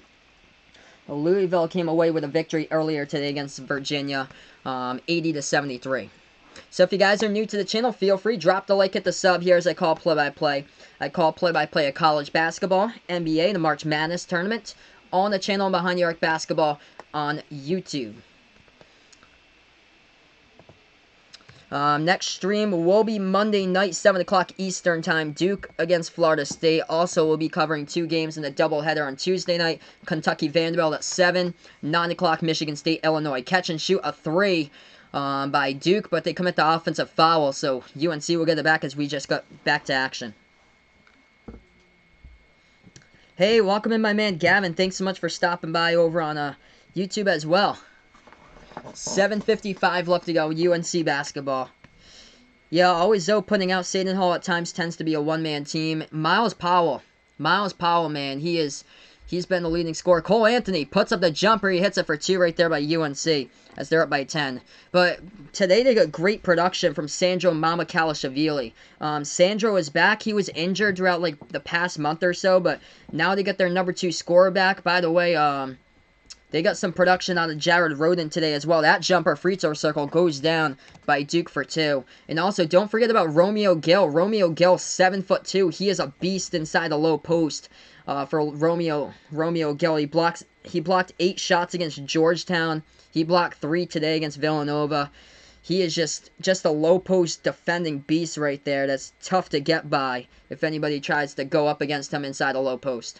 Louisville came away with a victory earlier today against Virginia 80-73. So if you guys are new to the channel, feel free, drop the like, hit the sub here as I call play-by-play. I call play-by-play of college basketball, NBA, the March Madness tournament, on the channel Behind the Arc Basketball on YouTube. Next stream will be Monday night, 7 o'clock Eastern Time, Duke against Florida State. Also, we'll be covering 2 games in the doubleheader on Tuesday night. Kentucky Vanderbilt at 7, 9 o'clock Michigan State, Illinois. Catch and shoot a 3 by Duke, but they commit the offensive foul, so UNC will get it back as we just got back to action. Hey, welcome in my man Gavin. Thanks so much for stopping by over on YouTube as well. 7:55 left to go, UNC basketball. Yeah, always though, putting out Seton Hall at times tends to be a one-man team. Miles Powell, man, he's been the leading scorer. Cole Anthony puts up the jumper, he hits it for 2 right there by UNC, as they're up by 10. But today they got great production from Sandro Mamakhalashvili. Sandro is back. He was injured throughout the past month or so, but now they get their number 2 scorer back. By the way, they got some production out of Jared Roden today as well. That jumper free throw circle goes down by Duke for 2. And also, don't forget about Romeo Gill. Romeo Gill, 7'2". He is a beast inside the low post. For Romeo Gill, he blocked 8 shots against Georgetown. He blocked 3 today against Villanova. He is just a low post defending beast right there. That's tough to get by if anybody tries to go up against him inside a low post.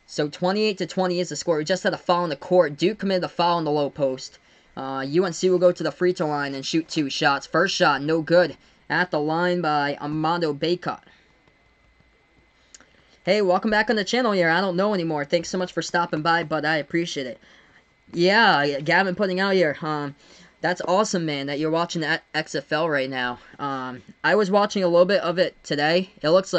So 28-20 is the score. We just had a foul in the court. Duke committed a foul in the low post. UNC will go to the free throw line and shoot 2 shots. First shot, no good. At the line by Armando Bacot. Hey, welcome back on the channel here. I don't know anymore. Thanks so much for stopping by, but I appreciate it. Yeah, Gavin putting out here. That's awesome, man, that you're watching the XFL right now. I was watching a little bit of it today. It looks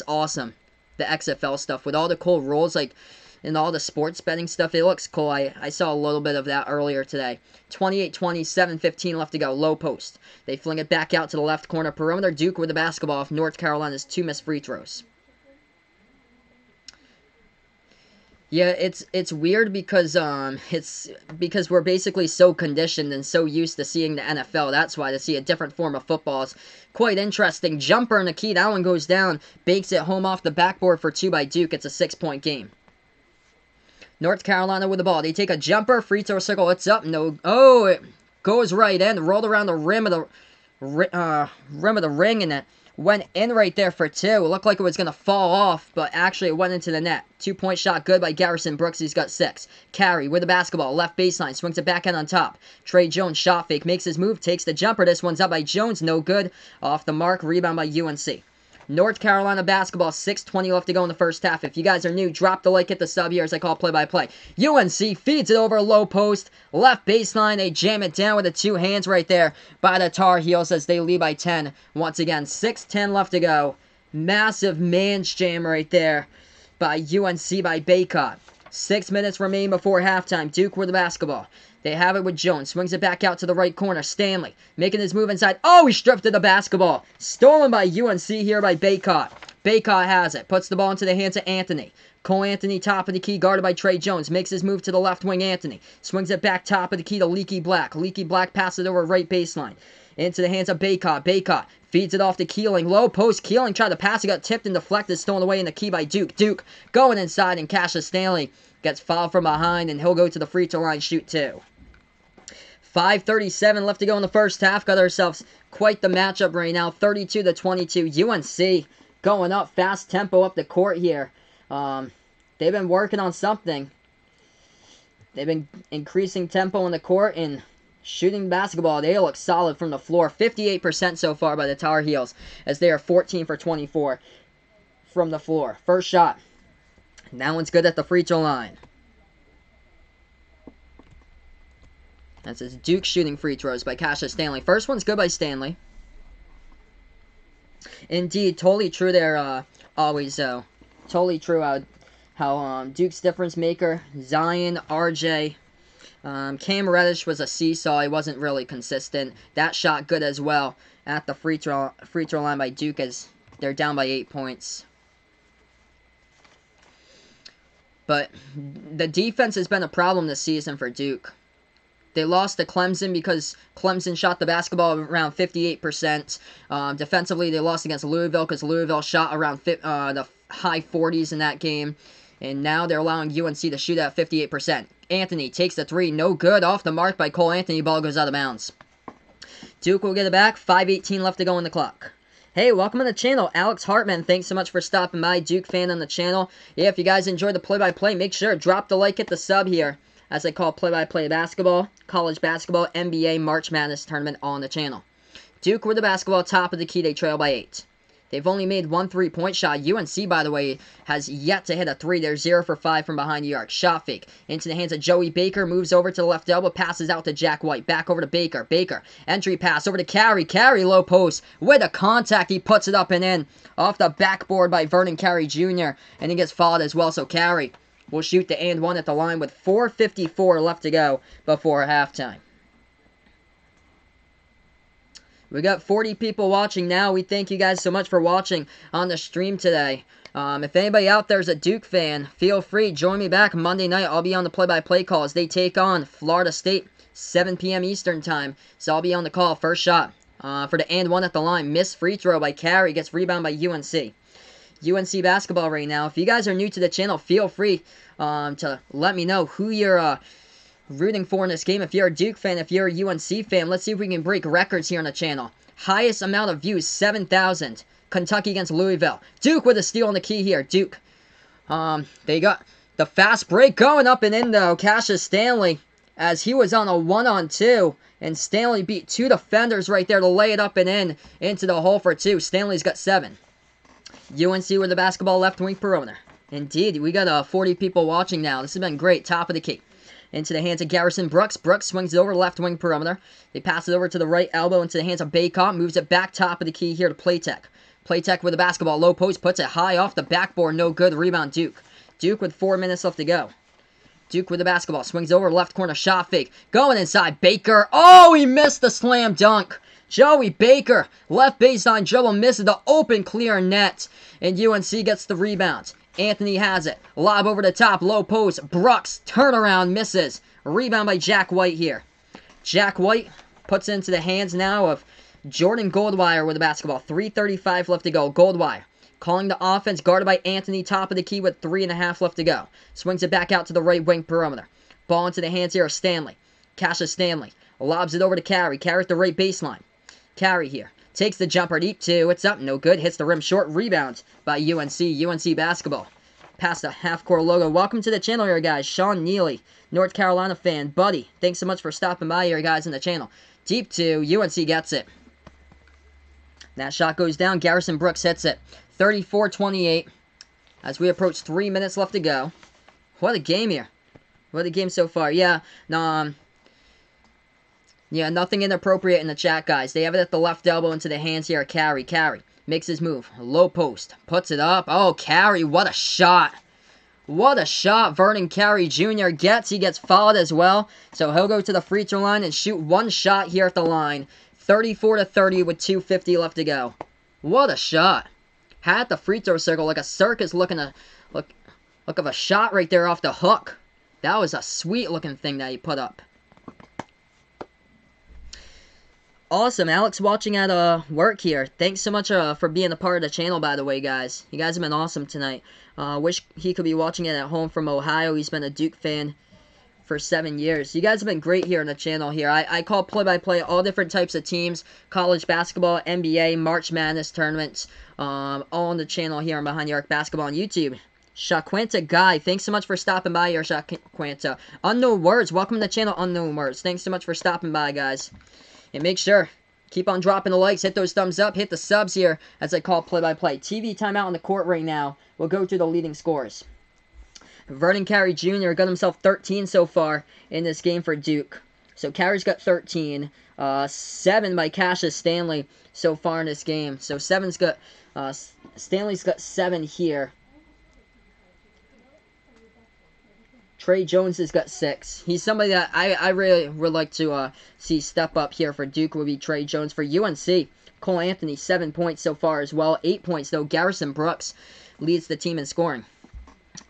awesome. The XFL stuff with all the cool rules, and all the sports betting stuff. It looks cool. I saw a little bit of that earlier today. 28-20, 7:15 left to go. Low post. They fling it back out to the left corner. Perimeter Duke with the basketball off North Carolina's 2 missed free throws. Yeah, it's weird because we're basically so conditioned and so used to seeing the NFL. That's why to see a different form of football is quite interesting. Jumper in the key. That one goes down. Bakes it home off the backboard for 2 by Duke. It's a 6-point game. North Carolina with the ball. They take a jumper. Free throw circle. It's up. No. Oh, it goes right in. Rolled around the rim of the ring, and it went in right there for 2. It looked like it was going to fall off, but actually it went into the net. 2-point shot good by Garrison Brooks. He's got 6. Carey with the basketball. Left baseline. Swings it back in on top. Trey Jones shot fake. Makes his move. Takes the jumper. This one's up by Jones. No good. Off the mark. Rebound by UNC. North Carolina basketball, 6:20 left to go in the first half. If you guys are new, drop the like, hit the sub here as I call play-by-play. UNC feeds it over low post, left baseline. They jam it down with the 2 hands right there by the Tar Heels as they lead by 10. Once again, 6:10 left to go. Massive man's jam right there by UNC by Bacot. 6 minutes remain before halftime. Duke with the basketball. They have it with Jones. Swings it back out to the right corner. Stanley making his move inside. Oh, he stripped of the basketball. Stolen by UNC here by Baycott. Baycott has it. Puts the ball into the hands of Anthony. Cole Anthony, top of the key, guarded by Trey Jones. Makes his move to the left wing, Anthony. Swings it back top of the key to Leaky Black. Leaky Black passes it over right baseline. Into the hands of Baycott. Baycott feeds it off to Keeling. Low post. Keeling tried to pass. It got tipped and deflected. Stolen away in the key by Duke. Duke going inside, and Cassius Stanley gets fouled from behind, and he'll go to the free throw line, shoot 2. 5:37 left to go in the first half. Got ourselves quite the matchup right now. 32-22. UNC going up fast tempo up the court here. They've been working on something. They've been increasing tempo in the court and shooting basketball. They look solid from the floor. 58% so far by the Tar Heels, as they are 14 for 24 from the floor. First shot. That one's good at the free throw line. That's his Duke shooting free throws by Cassius Stanley. First one's good by Stanley. Indeed, totally true there, always though. Totally true how Duke's difference maker, Zion, RJ, Cam Reddish was a seesaw. He wasn't really consistent. That shot good as well at the free throw line by Duke, as they're down by 8 points. But the defense has been a problem this season for Duke. They lost to Clemson because Clemson shot the basketball around 58%. Defensively, they lost against Louisville because Louisville shot around the high 40s in that game. And now they're allowing UNC to shoot at 58%. Anthony takes the three. No good. Off the mark by Cole Anthony. Ball goes out of bounds. Duke will get it back. 5:18 left to go on the clock. Hey, welcome to the channel, Alex Hartman. Thanks so much for stopping by. Duke fan on the channel. Yeah, if you guys enjoyed the play-by-play, make sure drop the like, hit the sub here, as I call play-by-play basketball, college basketball, NBA, March Madness tournament on the channel. Duke with the basketball, top of the key. They trail by 8. They've only made 1 3-point shot. UNC, by the way, has yet to hit a 3. They're 0 for 5 from behind the arc. Shot fake into the hands of Joey Baker. Moves over to the left elbow. Passes out to Jack White. Back over to Baker. Baker. Entry pass over to Carey. Carey low post. With a contact, he puts it up and in. Off the backboard by Vernon Carey Jr. And he gets fouled as well. So Carey will shoot the and one at the line with 4:54 left to go before halftime. We got 40 people watching now. We thank you guys so much for watching on the stream today. If anybody out there is a Duke fan, feel free. Join me back Monday night. I'll be on the play-by-play call as they take on Florida State, 7 p.m. Eastern time. So I'll be on the call. First shot for the and one at the line. Missed free throw by Carey. Gets rebound by UNC. UNC basketball right now. If you guys are new to the channel, feel free to let me know who you're rooting for in this game. If you're a Duke fan, if you're a UNC fan, let's see if we can break records here on the channel. Highest amount of views, 7,000. Kentucky against Louisville. Duke with a steal on the key here. Duke. They got the fast break going up and in though. Cassius Stanley, as he was on a 1-on-2, and Stanley beat 2 defenders right there to lay it up and in into the hole for 2. Stanley's got 7. UNC with the basketball, left wing perimeter. Indeed, we got 40 people watching now. This has been great. Top of the key. Into the hands of Garrison Brooks. Brooks swings it over left wing perimeter. They pass it over to the right elbow into the hands of Baycott. Moves it back top of the key here to Playtech. Playtech with the basketball. Low post. Puts it high off the backboard. No good. Rebound Duke. Duke with 4 minutes left to go. Duke with the basketball. Swings over left corner. Shot fake. Going inside. Baker. Oh, he missed the slam dunk. Joey Baker. Left baseline dribble. Misses the open clear net. And UNC gets the rebound. Anthony has it. Lob over the top. Low post. Brooks. Turnaround. Misses. Rebound by Jack White here. Jack White puts it into the hands now of Jordan Goldwire with the basketball. 3:35 left to go. Goldwire calling the offense. Guarded by Anthony. Top of the key with 3.5 left to go. Swings it back out to the right wing perimeter. Ball into the hands here of Stanley. Cassius Stanley. Lobs it over to Carey. Carey at the right baseline. Carey here. Takes the jumper deep two. It's up. No good. Hits the rim short. Rebound by UNC. UNC basketball. Past the half-court logo. Welcome to the channel here, guys. Sean Neely, North Carolina fan. Buddy, thanks so much for stopping by here, guys, in the channel. Deep two. UNC gets it. That shot goes down. Garrison Brooks hits it. 34-28. As we approach 3 minutes left to go. What a game here. What a game so far. Yeah, no, yeah, nothing inappropriate in the chat, guys. They have it at the left elbow into the hands here. Carey makes his move. Low post. Puts it up. Oh, Carey, what a shot. What a shot Vernon Carey Jr. gets. He gets fouled as well. So he'll go to the free throw line and shoot one shot here at the line. 34-30 with 2:50 left to go. What a shot. Had the free throw circle like a circus looking a look of a shot right there off the hook. That was a sweet looking thing that he put up. Awesome, Alex watching at work here. Thanks so much for being a part of the channel, by the way, guys. You guys have been awesome tonight. Wish he could be watching it at home from Ohio. He's been a Duke fan for 7 years. You guys have been great here on the channel here. I call play-by-play all different types of teams, college basketball, NBA, March Madness tournaments, all on the channel here on Behind the Arc Basketball on YouTube. Shaquanta Guy, thanks so much for stopping by here, Shaquanta. Unknown Words, welcome to the channel, Unknown Words. Thanks so much for stopping by, guys. And make sure, keep on dropping the likes, hit those thumbs up, hit the subs here as I call play-by-play. TV timeout on the court right now. We'll go through the leading scores. Vernon Carey Jr. got himself 13 so far in this game for Duke. So Carey's got 13. 7 by Cassius Stanley so far in this game. So Stanley's got 7 here. Trey Jones has got 6. He's somebody that I really would like to see step up here for Duke would be Trey Jones. For UNC, Cole Anthony, 7 points so far as well. 8 points, though. Garrison Brooks leads the team in scoring.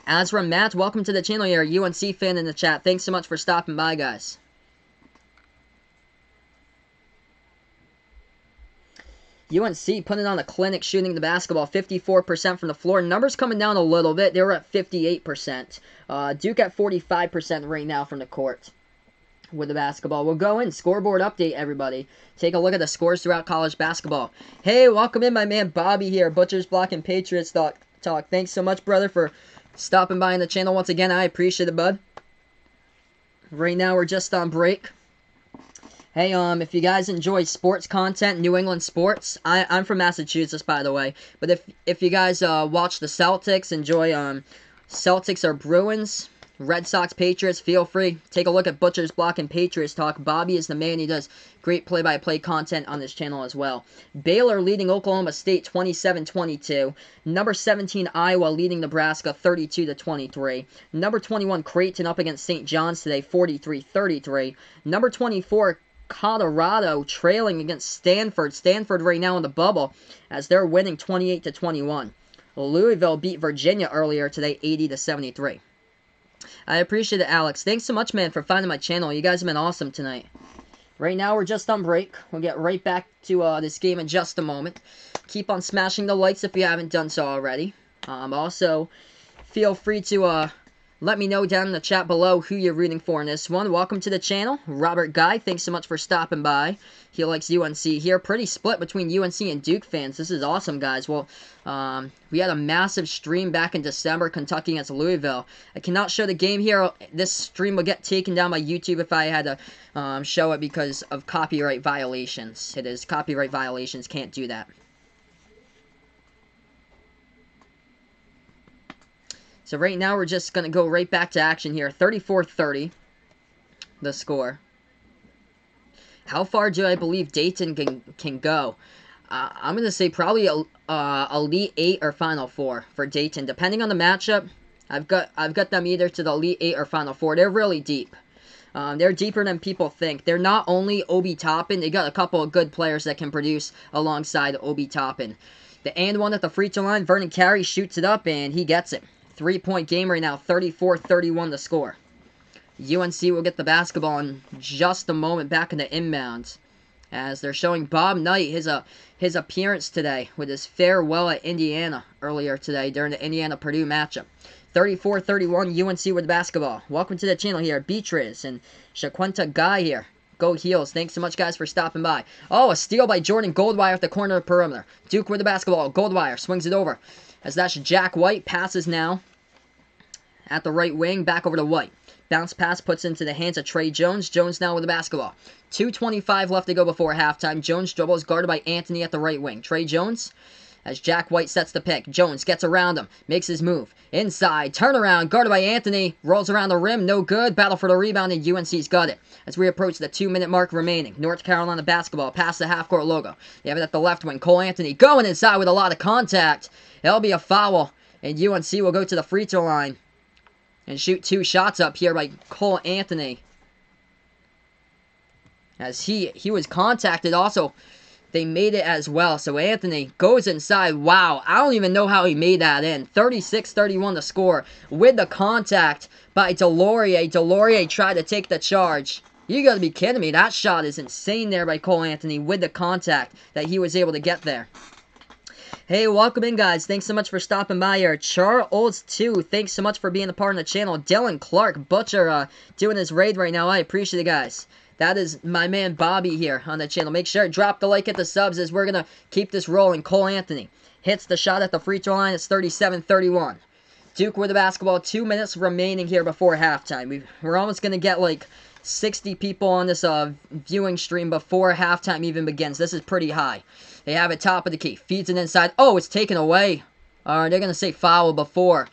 Azra Matt, welcome to the channel. You're a UNC fan in the chat. Thanks so much for stopping by, guys. UNC putting on a clinic shooting the basketball, 54% from the floor. Numbers coming down a little bit. They were at 58%. Duke at 45% right now from the court with the basketball. We'll go in. Scoreboard update, everybody. Take a look at the scores throughout college basketball. Hey, welcome in, my man Bobby here. Butchers, Block, and Patriots Talk. Thanks so much, brother, for stopping by in the channel once again. I appreciate it, bud. Right now, we're just on break. Hey, if you guys enjoy sports content, New England sports, I'm from Massachusetts, by the way. But if you guys watch the Celtics, enjoy Celtics or Bruins, Red Sox, Patriots, feel free. Take a look at Butchers, Block, and Patriots Talk. Bobby is the man. He does great play-by-play content on this channel as well. Baylor leading Oklahoma State 27-22. Number 17, Iowa leading Nebraska 32-23. Number 21, Creighton up against St. John's today 43-33. Number 24, Colorado trailing against Stanford. Stanford right now in the bubble as they're winning 28-21. Louisville beat Virginia earlier today 80-73. I appreciate it, Alex. Thanks so much, man, for finding my channel. You guys have been awesome tonight. Right now, we're just on break. We'll get right back to this game in just a moment. Keep on smashing the likes if you haven't done so already. Also, feel free to let me know down in the chat below who you're rooting for in this one. Welcome to the channel. Robert Guy, thanks so much for stopping by. He likes UNC here. Pretty split between UNC and Duke fans. This is awesome, guys. Well, we had a massive stream back in December, Kentucky against Louisville. I cannot show the game here. This stream will get taken down by YouTube if I had to show it because of copyright violations. It is copyright violations. Can't do that. So right now we're just going to go right back to action here. 34-30, the score. How far do I believe Dayton can go? I'm going to say probably Elite 8 or Final 4 for Dayton. Depending on the matchup, I've got them either to the Elite 8 or Final 4. They're really deep. They're deeper than people think. They're not only Obi Toppin, they got a couple of good players that can produce alongside Obi Toppin. The and one at the free throw line, Vernon Carey shoots it up and he gets it. 3-point game right now, 34-31 the score. UNC will get the basketball in just a moment back in the inbounds. As they're showing Bob Knight his appearance today with his farewell at Indiana earlier today during the Indiana-Purdue matchup. 34-31 UNC with the basketball. Welcome to the channel here, Beatriz and Shaquanta Guy here. Go Heels. Thanks so much, guys, for stopping by. Oh, a steal by Jordan Goldwire at the corner of the perimeter. Duke with the basketball. Goldwire swings it over. As that's Jack White, passes now at the right wing, back over to White. Bounce pass puts into the hands of Trey Jones. Jones now with the basketball. 2:25 left to go before halftime. Jones dribbles, guarded by Anthony at the right wing. Trey Jones, as Jack White sets the pick. Jones gets around him, makes his move. Inside, turnaround, guarded by Anthony. Rolls around the rim, no good. Battle for the rebound, and UNC's got it. As we approach the 2-minute mark remaining. North Carolina basketball, past the half-court logo. They have it at the left wing. Cole Anthony going inside with a lot of contact. It'll be a foul, and UNC will go to the free throw line. and shoot 2 shots up here by Cole Anthony. As he was contacted also. They made it as well. So Anthony goes inside. Wow, I don't even know how he made that in. 36-31 the score with the contact by Delorier. Delorier tried to take the charge. You gotta be kidding me. That shot is insane there by Cole Anthony with the contact that he was able to get there. Hey, welcome in, guys. Thanks so much for stopping by here. Charles2, thanks so much for being a part of the channel. Dylan Clark, Butcher, doing his raid right now. I appreciate it, guys. That is my man Bobby here on the channel. Make sure to drop the like, hit the subs as we're going to keep this rolling. Cole Anthony hits the shot at the free throw line. It's 37-31. Duke with the basketball. 2 minutes remaining here before halftime. We're almost going to get like 60 people on this viewing stream before halftime even begins. This is pretty high. They have it top of the key. Feeds it inside. Oh, it's taken away. They're going to say foul before.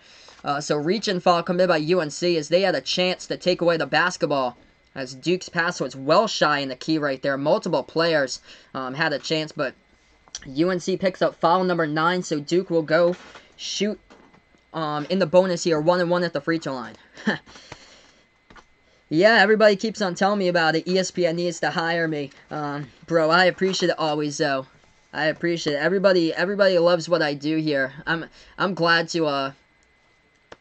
So reach and foul committed by UNC as they had a chance to take away the basketball. As Duke's pass was well shy in the key right there. Multiple players had a chance, but UNC picks up foul number 9, so Duke will go shoot in the bonus here, 1-1 at the free throw line. Yeah, everybody keeps on telling me about it. ESPN needs to hire me. Bro, I appreciate it always, though. I appreciate it. Everybody loves what I do here. I'm glad to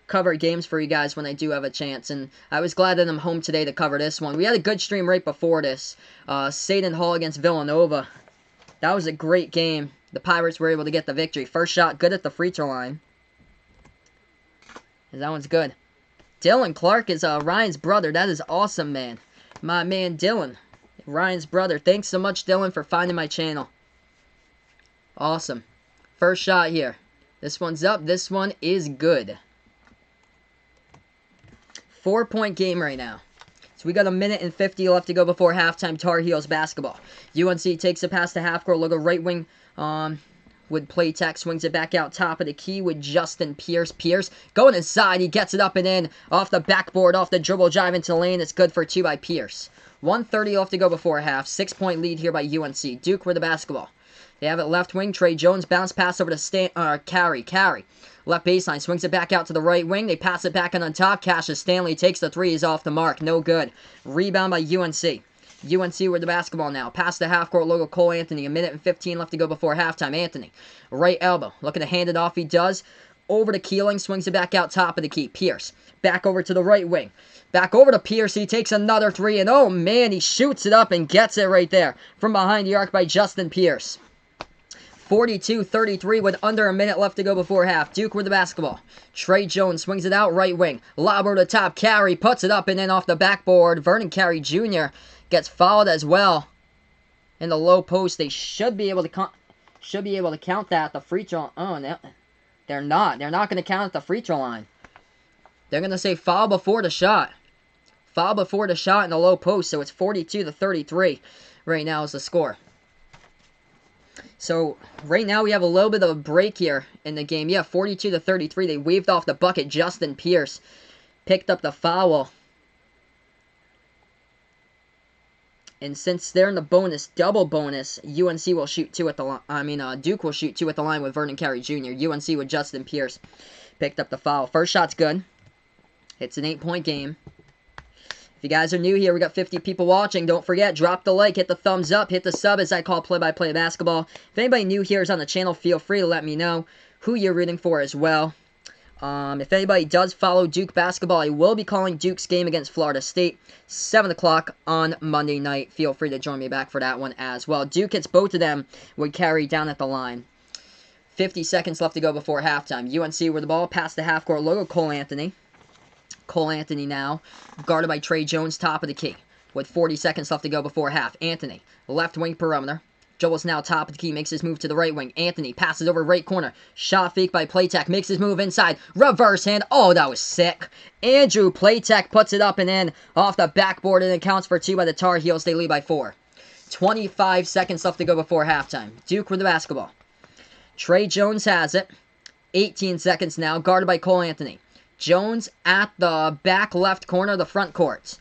cover games for you guys when I do have a chance, and I was glad that I'm home today to cover this one. We had a good stream right before this. Seton Hall against Villanova. That was a great game. The Pirates were able to get the victory. First shot good at the free throw line. That one's good. Dylan Clark is Ryan's brother. That is awesome, man. My man Dylan. Ryan's brother. Thanks so much, Dylan, for finding my channel. Awesome. First shot here. This one's up. This one is good. 4-point game right now. So we got 1:50 left to go before halftime. Tar Heels basketball. UNC takes it past the half court. Look at right wing with play tech. Swings it back out top of the key with Justin Pierce. Pierce going inside. He gets it up and in. Off the backboard. Off the dribble drive into the lane. It's good for 2 by Pierce. 1:30 left to go before half. 6-point lead here by UNC. Duke with the basketball. They have it left wing. Trey Jones bounce pass over to Carey. Left baseline, swings it back out to the right wing. They pass it back on top. Cassius Stanley takes the 3. He's off the mark. No good. Rebound by UNC. UNC with the basketball now. Past the half-court logo, Cole Anthony. 1:15 left to go before halftime. Anthony, right elbow. Looking to hand it off. He does. Over to Keeling. Swings it back out top of the key. Pierce. Back over to the right wing. Back over to Pierce. He takes another 3. And oh, man, he shoots it up and gets it right there. From behind the arc by Justin Pierce. 42-33 with under a minute left to go before half. Duke with the basketball. Trey Jones swings it out right wing. Lob over the top. Carey puts it up and in off the backboard. Vernon Carey Jr. gets fouled as well in the low post. They should be able to count that at the free throw. Oh, no, they're not. They're not going to count at the free throw line. They're going to say foul before the shot. Foul before the shot in the low post. So it's 42-33 right now is the score. So, right now we have a little bit of a break here in the game. Yeah, 42-33. They waved off the bucket. Justin Pierce picked up the foul. And since they're in the bonus, double bonus, UNC will shoot 2 at the line. Duke will shoot 2 at the line with Vernon Carey Jr. UNC with Justin Pierce picked up the foul. First shot's good. It's an 8-point game. If you guys are new here, we got 50 people watching. Don't forget, drop the like, hit the thumbs up, hit the sub as I call play-by-play basketball. If anybody new here is on the channel, feel free to let me know who you're rooting for as well. If anybody does follow Duke basketball, I will be calling Duke's game against Florida State, 7 o'clock on Monday night. Feel free to join me back for that one as well. Duke hits both of them with Carey down at the line. 50 seconds left to go before halftime. UNC with the ball, past the half-court logo, Cole Anthony. Cole Anthony now, guarded by Trey Jones, top of the key. With 40 seconds left to go before half. Anthony, left wing perimeter. Joel's now top of the key, makes his move to the right wing. Anthony passes over right corner. Shot fake by Playtech, makes his move inside. Reverse hand. Oh, that was sick. Andrew Playtech puts it up and in off the backboard, and it counts for 2 by the Tar Heels. They lead by 4. 25 seconds left to go before halftime. Duke with the basketball. Trey Jones has it. 18 seconds now, guarded by Cole Anthony. Jones at the back left corner of the front court.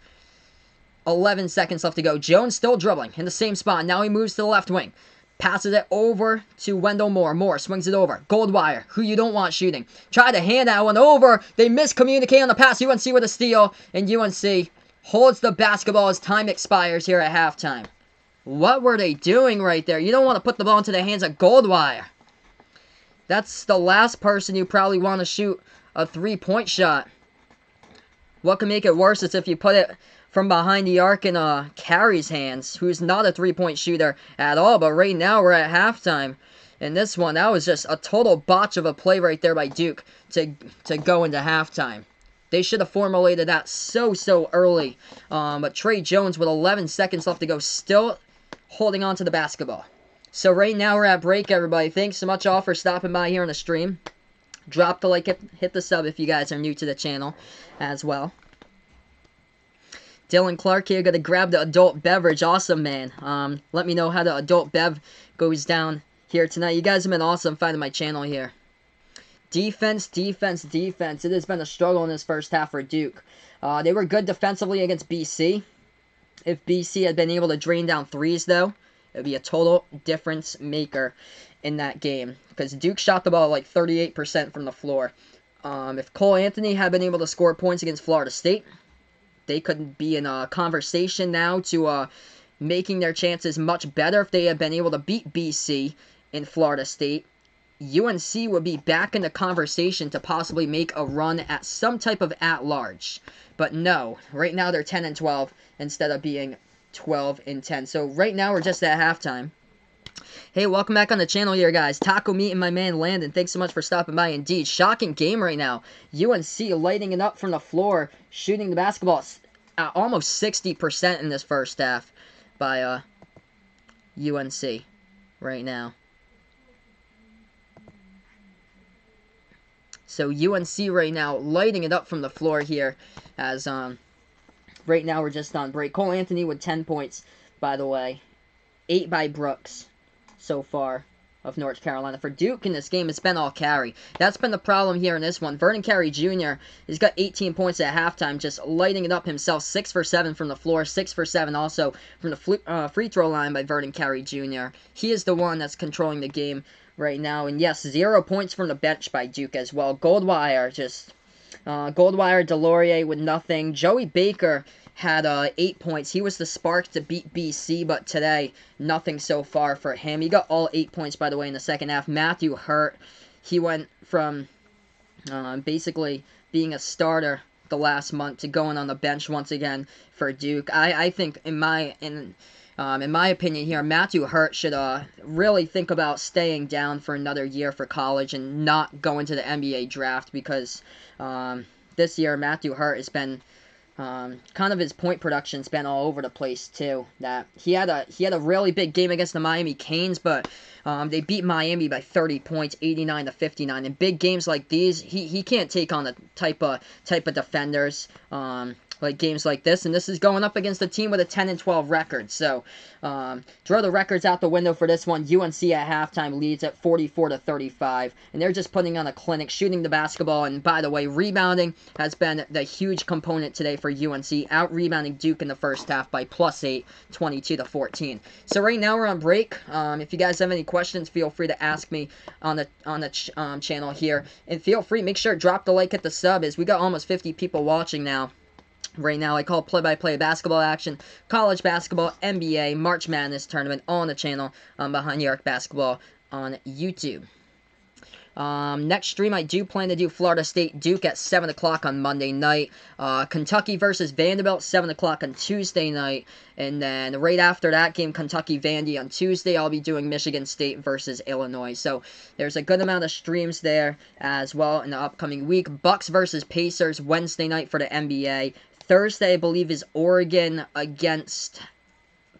11 seconds left to go. Jones still dribbling in the same spot. Now he moves to the left wing. Passes it over to Wendell Moore. Moore swings it over. Goldwire, who you don't want shooting. Try to hand that one over. They miscommunicate on the pass. UNC with a steal. And UNC holds the basketball as time expires here at halftime. What were they doing right there? You don't want to put the ball into the hands of Goldwire. That's the last person you probably want to shoot a three-point shot. What can make it worse is if you put it from behind the arc in Carey's hands, who's not a three-point shooter at all. But right now we're at halftime. And this one, that was just a total botch of a play right there by Duke to go into halftime. They should have formulated that so early. But Trey Jones with 11 seconds left to go still holding on to the basketball. So right now we're at break, everybody. Thanks so much all for stopping by here on the stream. Drop the like, hit the sub if you guys are new to the channel as well. Dylan Clark here, gonna grab the adult beverage. Awesome, man. Let me know how the adult bev goes down here tonight. You guys have been awesome finding my channel here. Defense, defense, defense. It has been a struggle in this first half for Duke. They were good defensively against BC. If BC had been able to drain down threes, though, it would be a total difference maker in that game. Because Duke shot the ball like 38% from the floor. If Cole Anthony had been able to score points against Florida State, they could be in a conversation now to making their chances much better if they had been able to beat BC in Florida State. UNC would be back in the conversation to possibly make a run at some type of at-large. But no, right now they're 10-12 instead of being 12-10. So right now we're just at halftime. Hey, welcome back on the channel here, guys. Taco Meat and my man Landon. Thanks so much for stopping by. Indeed, shocking game right now. UNC lighting it up from the floor, shooting the basketball at almost 60% in this first half by UNC right now. So UNC right now lighting it up from the floor here as right now we're just on break. Cole Anthony with 10 points, by the way. 8 by Brooks so far of North Carolina. For Duke in this game, it's been all Carey. That's been the problem here in this one. Vernon Carey Jr. has got 18 points at halftime, just lighting it up himself. 6 for 7 from the floor, 6 for 7 also from the free throw line by Vernon Carey Jr. He is the one that's controlling the game right now. And yes, 0 points from the bench by Duke as well. Goldwire Delorier with nothing. Joey Baker had 8 points. He was the spark to beat BC, but today, nothing so far for him. He got all 8 points, by the way, in the second half. Matthew Hurt, he went from basically being a starter the last month to going on the bench once again for Duke. I think, in my opinion here, Matthew Hurt should really think about staying down for another year for college and not going to the NBA draft, because this year Matthew Hurt has been kind of his point production's been all over the place too. That he had a really big game against the Miami Canes, but they beat Miami by 30 points, 89-59. In big games like these, he can't take on the type of defenders like games like this, and this is going up against a team with a 10-12 record. So throw the records out the window for this one. UNC at halftime leads at 44-35, and they're just putting on a clinic, shooting the basketball. And by the way, rebounding has been the huge component today for UNC, out rebounding Duke in the first half by +8, 22-14. So right now we're on break. If you guys have any questions, feel free to ask me on the channel here, and feel free, make sure to drop the like, hit the sub, as we got almost 50 people watching now. Right now, I call play-by-play basketball action, college basketball, NBA, March Madness tournament, all on the channel Behind the Arc Basketball on YouTube. Next stream, I do plan to do Florida State Duke at 7 o'clock on Monday night. Kentucky versus Vanderbilt, 7 o'clock on Tuesday night. And then right after that game, Kentucky-Vandy on Tuesday, I'll be doing Michigan State versus Illinois. So there's a good amount of streams there as well in the upcoming week. Bucks versus Pacers, Wednesday night for the NBA. Thursday, I believe, is Oregon against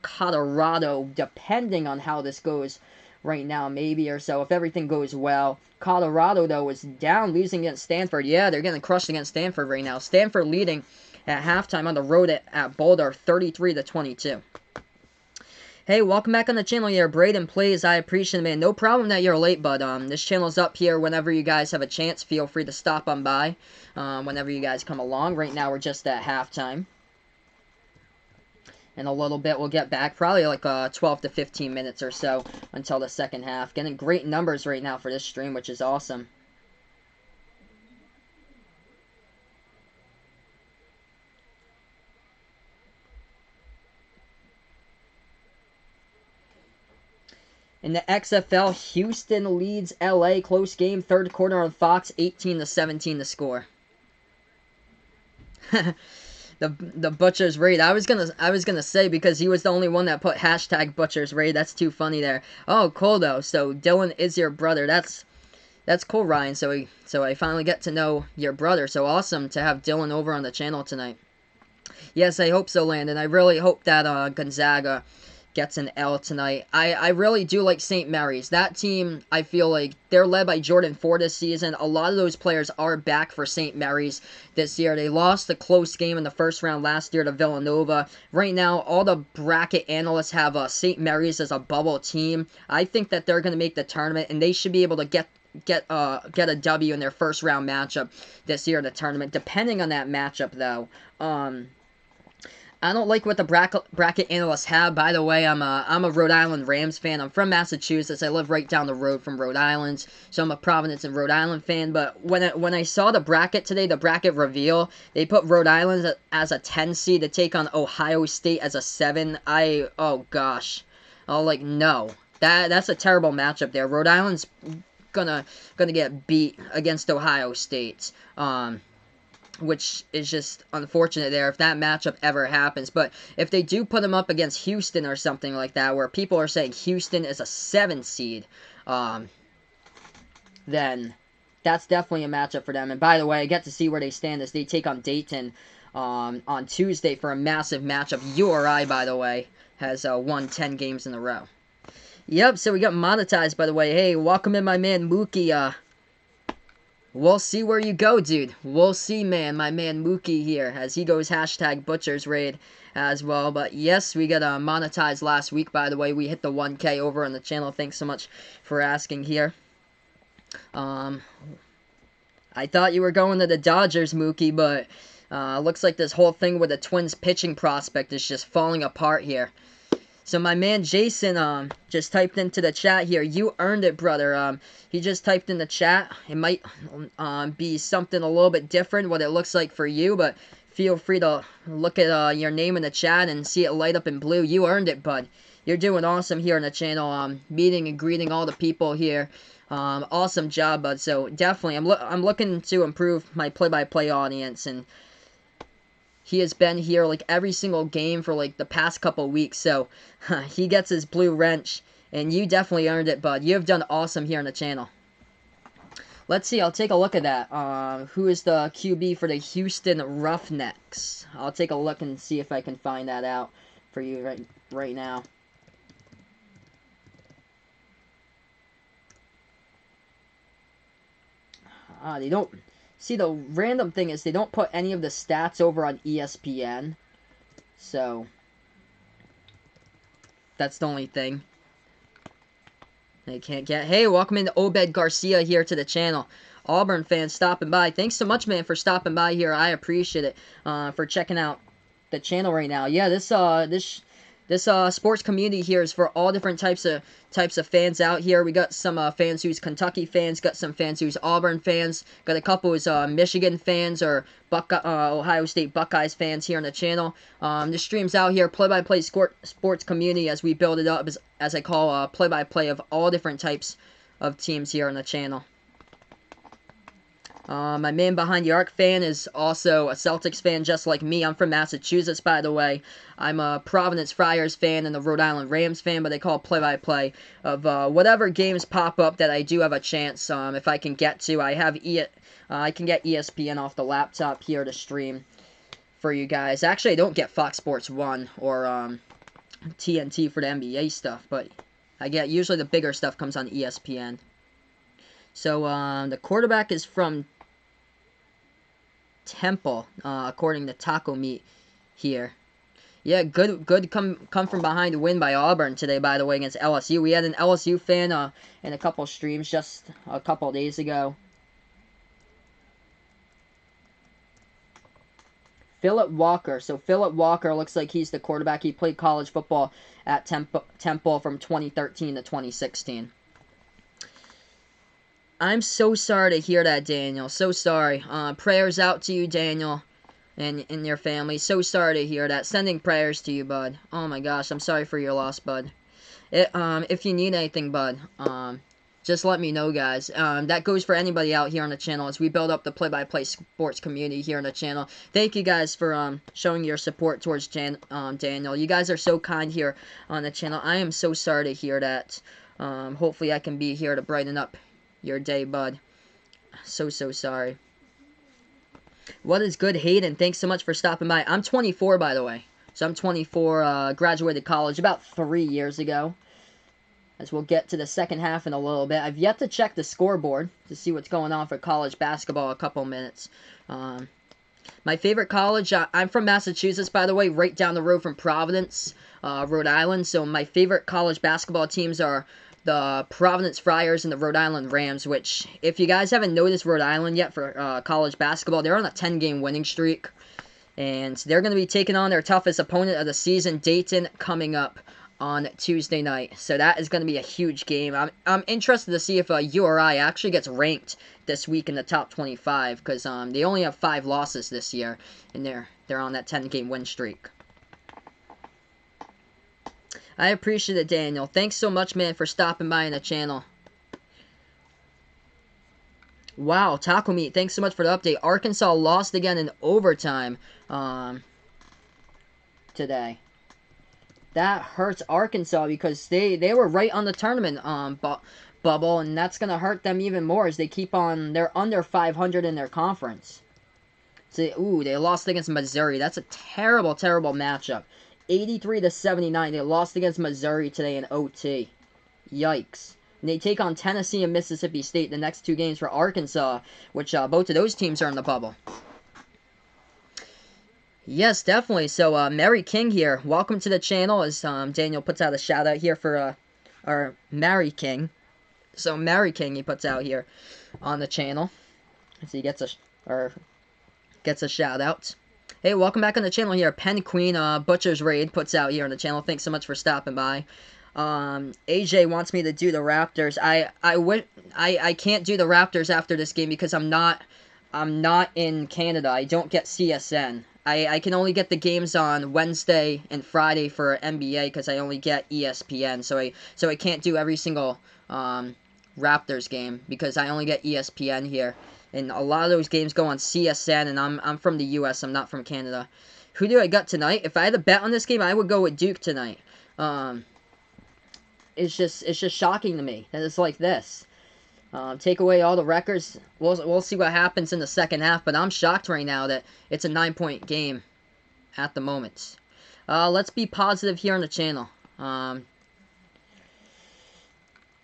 Colorado, depending on how this goes right now, maybe or so, if everything goes well. Colorado, though, is down, losing against Stanford. Yeah, they're getting crushed against Stanford right now. Stanford leading at halftime on the road at Boulder, 33-22. Hey, welcome back on the channel here. Braden Plays, I appreciate it, man. No problem that you're late, but this channel's up here whenever you guys have a chance. Feel free to stop on by whenever you guys come along. Right now, we're just at halftime. in a little bit. We'll get back probably like 12 to 15 minutes or so until the second half. Getting great numbers right now for this stream, which is awesome. In the XFL, Houston leads LA. Close game, third quarter on Fox, 18-17 to score. the Butcher's Raid. I was gonna say, because he was the only one that put hashtag Butcher's Raid. That's too funny there. Oh, cool though. So Dylan is your brother. That's cool, Ryan. So I finally get to know your brother. So awesome to have Dylan over on the channel tonight. Yes, I hope so, Landon. I really hope that Gonzaga gets an L tonight. I really do like St. Mary's. That team, I feel like they're led by Jordan Ford this season. A lot of those players are back for St. Mary's this year. They lost a close game in the first round last year to Villanova. Right now, all the bracket analysts have St. Mary's as a bubble team. I think that they're going to make the tournament, and they should be able to get a W in their first round matchup this year in the tournament. Depending on that matchup, though. I don't like what the bracket analysts have. By the way, I'm a Rhode Island Rams fan. I'm from Massachusetts. I live right down the road from Rhode Island, so I'm a Providence and Rhode Island fan. But when I saw the bracket today, the bracket reveal, they put Rhode Island as a 10 seed to take on Ohio State as a 7. Oh gosh, like no, that's a terrible matchup there. Rhode Island's gonna get beat against Ohio State. Which is just unfortunate there if that matchup ever happens. But if they do put them up against Houston or something like that, where people are saying Houston is a 7 seed, then that's definitely a matchup for them. And by the way, I get to see where they stand as they take on Dayton on Tuesday for a massive matchup. URI, by the way, has won 10 games in a row. Yep, so we got monetized, by the way. Hey, welcome in, my man Mookie. We'll see where you go, dude. We'll see, man. My man Mookie here, as he goes hashtag Butcher's Raid as well. But yes, we got monetized last week, by the way. We hit the 1K over on the channel. Thanks so much for asking here. I thought you were going to the Dodgers, Mookie, but looks like this whole thing with the Twins pitching prospect is just falling apart here. So my man Jason just typed into the chat here. You earned it, brother. He just typed in the chat. It might be something a little bit different what it looks like for you, but feel free to look at your name in the chat and see it light up in blue. You earned it, bud. You're doing awesome here on the channel. Meeting and greeting all the people here. Awesome job, bud. So definitely, I'm looking to improve my play-by-play audience, and he has been here like every single game for like the past couple weeks, so he gets his blue wrench, and you definitely earned it, bud. You have done awesome here on the channel. Let's see, I'll take a look at that. Who is the QB for the Houston Roughnecks? I'll take a look and see if I can find that out for you right now. They don't... See, the random thing is they don't put any of the stats over on ESPN. So, that's the only thing. They can't get... Hey, welcome in Obed Garcia here to the channel. Auburn fans stopping by. Thanks so much, man, for stopping by here. I appreciate it. For checking out the channel right now. Yeah, this sports community here is for all different types of fans out here. We got some fans who's Kentucky fans, got some fans who's Auburn fans, got a couple who's Michigan fans or Ohio State Buckeyes fans here on the channel. This stream's out here, play-by-play sports community as we build it up, as I call play-by-play of all different types of teams here on the channel. My man behind the arc fan is also a Celtics fan just like me. I'm from Massachusetts, by the way. I'm a Providence Friars fan and a Rhode Island Rams fan, but they call it play-by-play of whatever games pop up that I do have a chance, if I can get to. I can get ESPN off the laptop here to stream for you guys. Actually, I don't get Fox Sports 1 or TNT for the NBA stuff, but I get usually the bigger stuff comes on ESPN. So, the quarterback is from Temple, according to Taco Meat here. Yeah, good come from behind win by Auburn today, by the way, against LSU. We had an LSU fan in a couple streams just a couple days ago. Philip Walker. So Philip Walker looks like he's the quarterback. He played college football at Temple from 2013 to 2016. I'm so sorry to hear that, Daniel. So sorry. Prayers out to you, Daniel, and your family. So sorry to hear that. Sending prayers to you, bud. Oh my gosh, I'm sorry for your loss, bud. If you need anything, bud, just let me know, guys. That goes for anybody out here on the channel as we build up the play-by-play sports community here on the channel. Thank you guys for showing your support towards Daniel. You guys are so kind here on the channel. I am so sorry to hear that. Hopefully I can be here to brighten up your day, bud. So sorry. What is good, Hayden? Thanks so much for stopping by. I'm 24, by the way. So I'm 24, graduated college about 3 years ago. As we'll get to the second half in a little bit. I've yet to check the scoreboard to see what's going on for college basketball a couple minutes. My favorite college, I'm from Massachusetts, by the way, right down the road from Providence, Rhode Island. So my favorite college basketball teams are the Providence Friars and the Rhode Island Rams, which, if you guys haven't noticed Rhode Island yet for college basketball, they're on a 10-game winning streak. And they're going to be taking on their toughest opponent of the season, Dayton, coming up on Tuesday night. So that is going to be a huge game. I'm interested to see if URI actually gets ranked this week in the top 25, because they only have 5 losses this year, and they're on that 10-game win streak. I appreciate it, Daniel. Thanks so much, man, for stopping by on the channel. Wow, Taco Meat, thanks so much for the update. Arkansas lost again in overtime today. That hurts Arkansas because they were right on the tournament bubble, and that's going to hurt them even more as they keep on, they're under 500 in their conference. So, they lost against Missouri. That's a terrible, terrible matchup. 83-79. They lost against Missouri today in OT. Yikes. And they take on Tennessee and Mississippi State the next 2 games for Arkansas, which both of those teams are in the bubble. Yes, definitely. So, Mary King here. Welcome to the channel as Daniel puts out a shout out here for our Mary King. So, Mary King he puts out here on the channel. So he gets a shout out. Hey, welcome back on the channel here. Pen Queen Butcher's Raid puts out here on the channel. Thanks so much for stopping by. AJ wants me to do the Raptors. I can't do the Raptors after this game because I'm not in Canada. I don't get CSN. I can only get the games on Wednesday and Friday for NBA because I only get ESPN. So I can't do every single Raptors game because I only get ESPN here. And a lot of those games go on CSN, and I'm from the U.S. I'm not from Canada. Who do I got tonight? If I had to bet on this game, I would go with Duke tonight. It's just shocking to me that it's like this. Take away all the records. We'll see what happens in the second half, but I'm shocked right now that it's a 9-point game at the moment. Let's be positive here on the channel.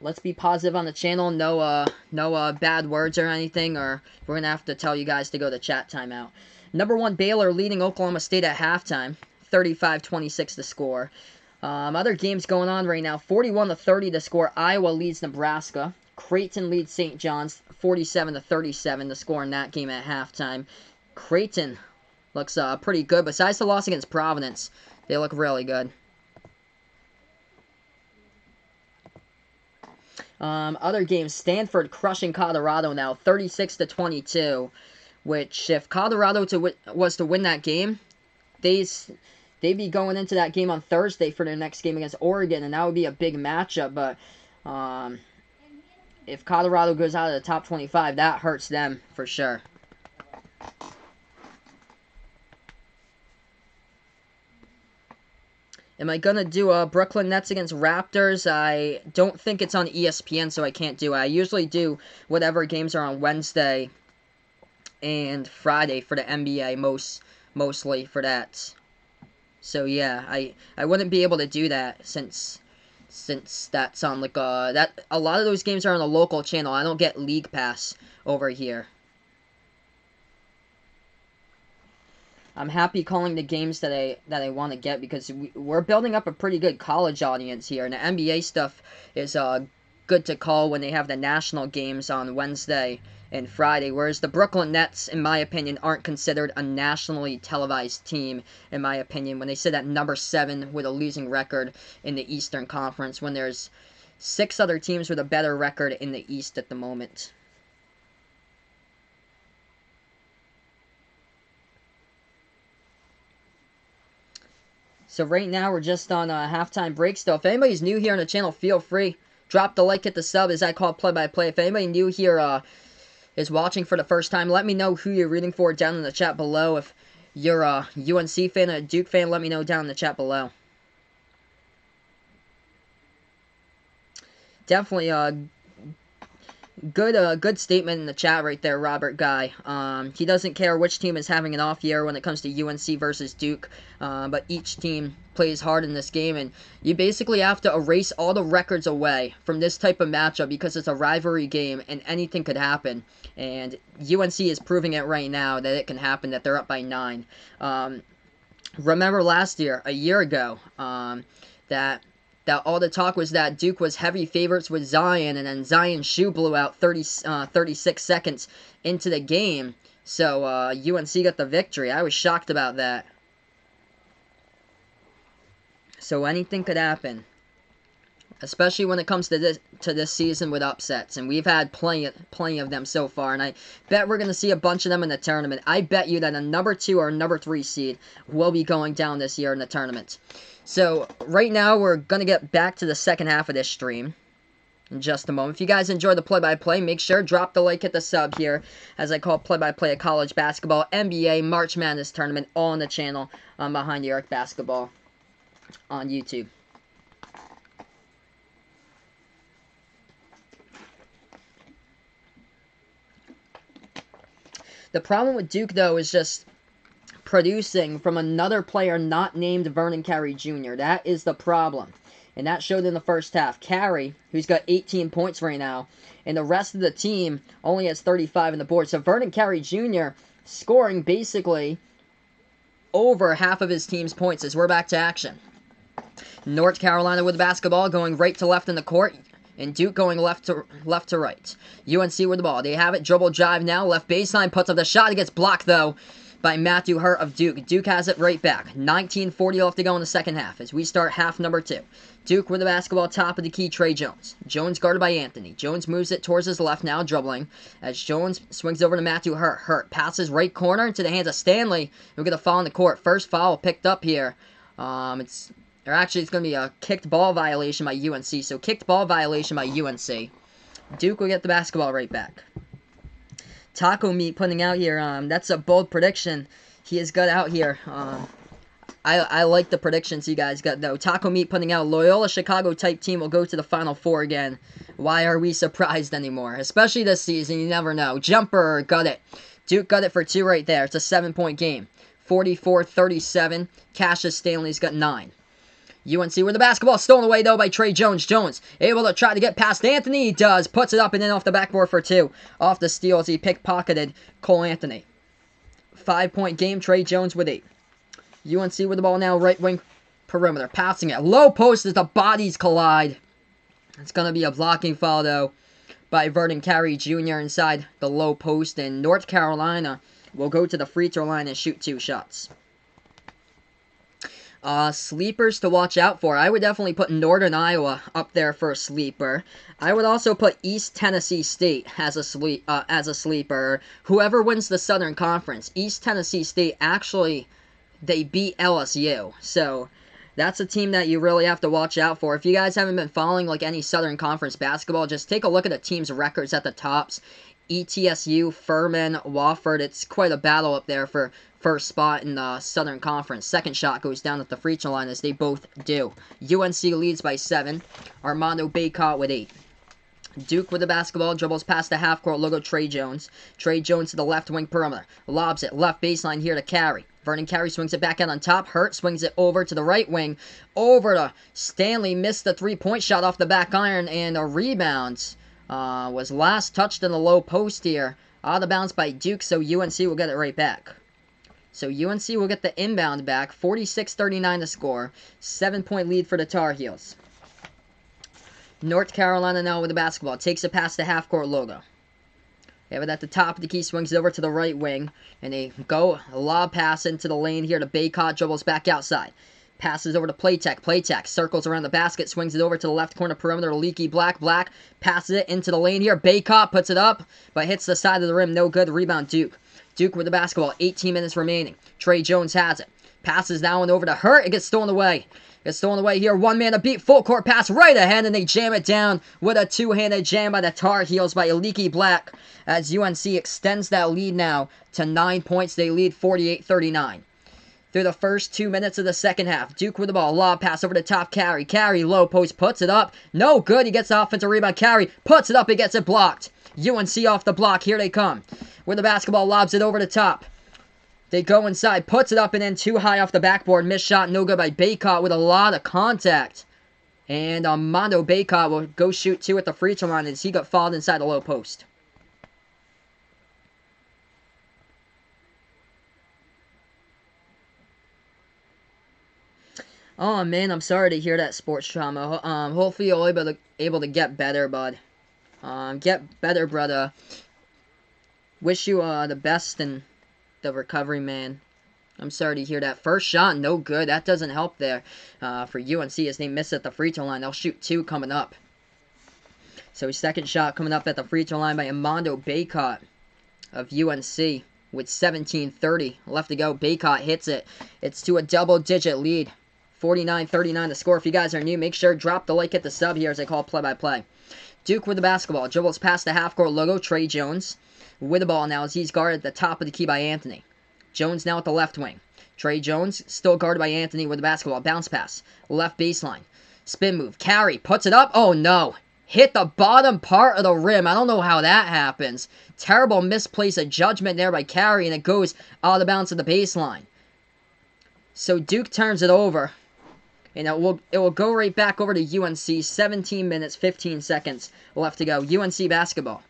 Let's be positive on the channel. No bad words or anything, or we're going to have to tell you guys to go to chat timeout. Number 1, Baylor leading Oklahoma State at halftime. 35-26 to score. Other games going on right now. 41-30 to score. Iowa leads Nebraska. Creighton leads St. John's. 47-37 to score in that game at halftime. Creighton looks pretty good. Besides the loss against Providence, they look really good. Other games, Stanford crushing Colorado now, 36-22, which if Colorado was to win that game, they'd be going into that game on Thursday for their next game against Oregon, and that would be a big matchup, but if Colorado goes out of the top 25, that hurts them for sure. Am I going to do Brooklyn Nets against Raptors? I don't think it's on ESPN, so I can't do it. I usually do whatever games are on Wednesday and Friday for the NBA, mostly for that. So yeah, I wouldn't be able to do that since that's on like a lot of those games are on a local channel. I don't get League Pass over here. I'm happy calling the games that I want to get because we're building up a pretty good college audience here, and the NBA stuff is good to call when they have the national games on Wednesday and Friday, whereas the Brooklyn Nets, in my opinion, aren't considered a nationally televised team, in my opinion, when they sit at number 7 with a losing record in the Eastern Conference, when there's 6 other teams with a better record in the East at the moment. So right now we're just on a halftime break still. If anybody's new here on the channel, feel free. Drop the like, hit the sub, as I call it play-by-play. If anybody new here is watching for the first time, let me know who you're rooting for down in the chat below. If you're a UNC fan or a Duke fan, let me know down in the chat below. Definitely good statement in the chat right there, Robert Guy. He doesn't care which team is having an off year when it comes to UNC versus Duke, but each team plays hard in this game, and you basically have to erase all the records away from this type of matchup because it's a rivalry game and anything could happen. And UNC is proving it right now that it can happen, that they're up by 9. Remember last year, a year ago, that all the talk was that Duke was heavy favorites with Zion, and then Zion's shoe blew out 36 seconds into the game. So UNC got the victory. I was shocked about that. So anything could happen, especially when it comes to this season with upsets, and we've had plenty of them so far, and I bet we're going to see a bunch of them in the tournament. I bet you that a number 2 or number 3 seed will be going down this year in the tournament. So right now we're going to get back to the second half of this stream in just a moment. If you guys enjoy the play-by-play, make sure drop the like, hit the sub here, as I call play-by-play of college basketball, NBA, March Madness tournament, all on the channel on Behind the Arc Basketball on YouTube. The problem with Duke, though, is just producing from another player not named Vernon Carey Jr. That is the problem. And that showed in the first half. Carey, who's got 18 points right now, and the rest of the team only has 35 on the board. So Vernon Carey Jr. scoring basically over half of his team's points as we're back to action. North Carolina with the basketball, going right to left in the court, and Duke going left to right. UNC with the ball. They have it. Dribble drive now. Left baseline. Puts up the shot. It gets blocked, though, by Matthew Hurt of Duke. Duke has it right back. 19:40 left to go in the second half as we start half number 2. Duke with the basketball, top of the key, Trey Jones. Jones guarded by Anthony. Jones moves it towards his left now, dribbling, as Jones swings over to Matthew Hurt. Hurt passes right corner into the hands of Stanley. We're going to foul in the court. First foul picked up here. It's going to be a kicked ball violation by UNC. So kicked ball violation by UNC. Duke will get the basketball right back. Taco Meat putting out here, that's a bold prediction. He has got out here. I like the predictions you guys got, though. Taco Meat putting out Loyola Chicago type team will go to the Final Four again. Why are we surprised anymore? Especially this season, you never know. Jumper got it. Duke got it for 2 right there. It's a 7-point game. 44-37. Cassius Stanley's got 9. UNC with the basketball, stolen away, though, by Trey Jones. Jones able to try to get past Anthony. He does. Puts it up and in off the backboard for 2. Off the steal as he pickpocketed Cole Anthony. 5-point game. Trey Jones with 8. UNC with the ball now, right wing perimeter. Passing it. Low post as the bodies collide. It's going to be a blocking foul, though, by Vernon Carey Jr. inside the low post. And North Carolina will go to the free throw line and shoot 2 shots. Sleepers to watch out for. I would definitely put Northern Iowa up there for a sleeper. I would also put East Tennessee State as a sleeper. Whoever wins the Southern Conference, East Tennessee State, actually, they beat LSU. So that's a team that you really have to watch out for. If you guys haven't been following like any Southern Conference basketball, just take a look at the team's records at the tops. ETSU, Furman, Wofford. It's quite a battle up there for first spot in the Southern Conference. Second shot goes down at the free throw line, as they both do. UNC leads by 7. Armando Bacot with 8. Duke with the basketball, dribbles past the half-court logo, Trey Jones. Trey Jones to the left wing perimeter. Lobs it, left baseline here to Carey. Vernon Carey swings it back out on top. Hurt swings it over to the right wing. Over to Stanley. Missed the three-point shot off the back iron, and a rebound was last touched in the low post here. Out of bounds by Duke, so UNC will get it right back. So UNC will get the inbound back. 46-39 to score. 7-point lead for the Tar Heels. North Carolina now with the basketball. Takes it past the half-court logo. Have it at the top of the key, swings it over to the right wing, and they go a lob pass into the lane here to Baycott, dribbles back outside. Passes over to Playtech. Playtech circles around the basket, swings it over to the left corner perimeter to Leaky Black. Black passes it into the lane here. Baycott puts it up, but hits the side of the rim. No good. Rebound Duke. Duke with the basketball. 18 minutes remaining. Trey Jones has it. Passes that one over to Hurt. It gets stolen away. Gets stolen away here. One man to beat. Full court pass right ahead, and they jam it down with a two-handed jam by the Tar Heels by Leaky Black as UNC extends that lead now to 9 points. They lead 48-39. Through the first 2 minutes of the second half, Duke with the ball. Lob pass over the top. Carey low post, puts it up. No good. He gets the offensive rebound. Carey puts it up. He gets it blocked. UNC off the block. Here they come. With the basketball, lobs it over the top. They go inside, puts it up, and then too high off the backboard. Missed shot, no good by Baycott with a lot of contact. And Armando Baycott will go shoot two at the free throw line as he got fouled inside the low post. Oh man, I'm sorry to hear that, sports trauma. Hopefully you're able to get better, bud. Get better, brother. Wish you the best in the recovery, man. I'm sorry to hear that. First shot, no good. That doesn't help there for UNC as they miss at the free throw line. They'll shoot two coming up. So second shot coming up at the free throw line by Armando Baycott of UNC with 17:30 left to go. Baycott hits it. It's to a double-digit lead. 49-39 the score. If you guys are new, make sure to drop the like, hit the sub here as I call play-by-play. Duke with the basketball. Dribbles past the half-court logo. Trey Jones with the ball now as he's guarded at the top of the key by Anthony. Jones now at the left wing. Trey Jones still guarded by Anthony with the basketball. Bounce pass. Left baseline. Spin move. Carey puts it up. Oh no. Hit the bottom part of the rim. I don't know how that happens. Terrible misplace of judgment there by Carey, and it goes out of bounds to the baseline. So Duke turns it over. And it will go right back over to UNC. 17 minutes, 15 seconds left to go. UNC basketball.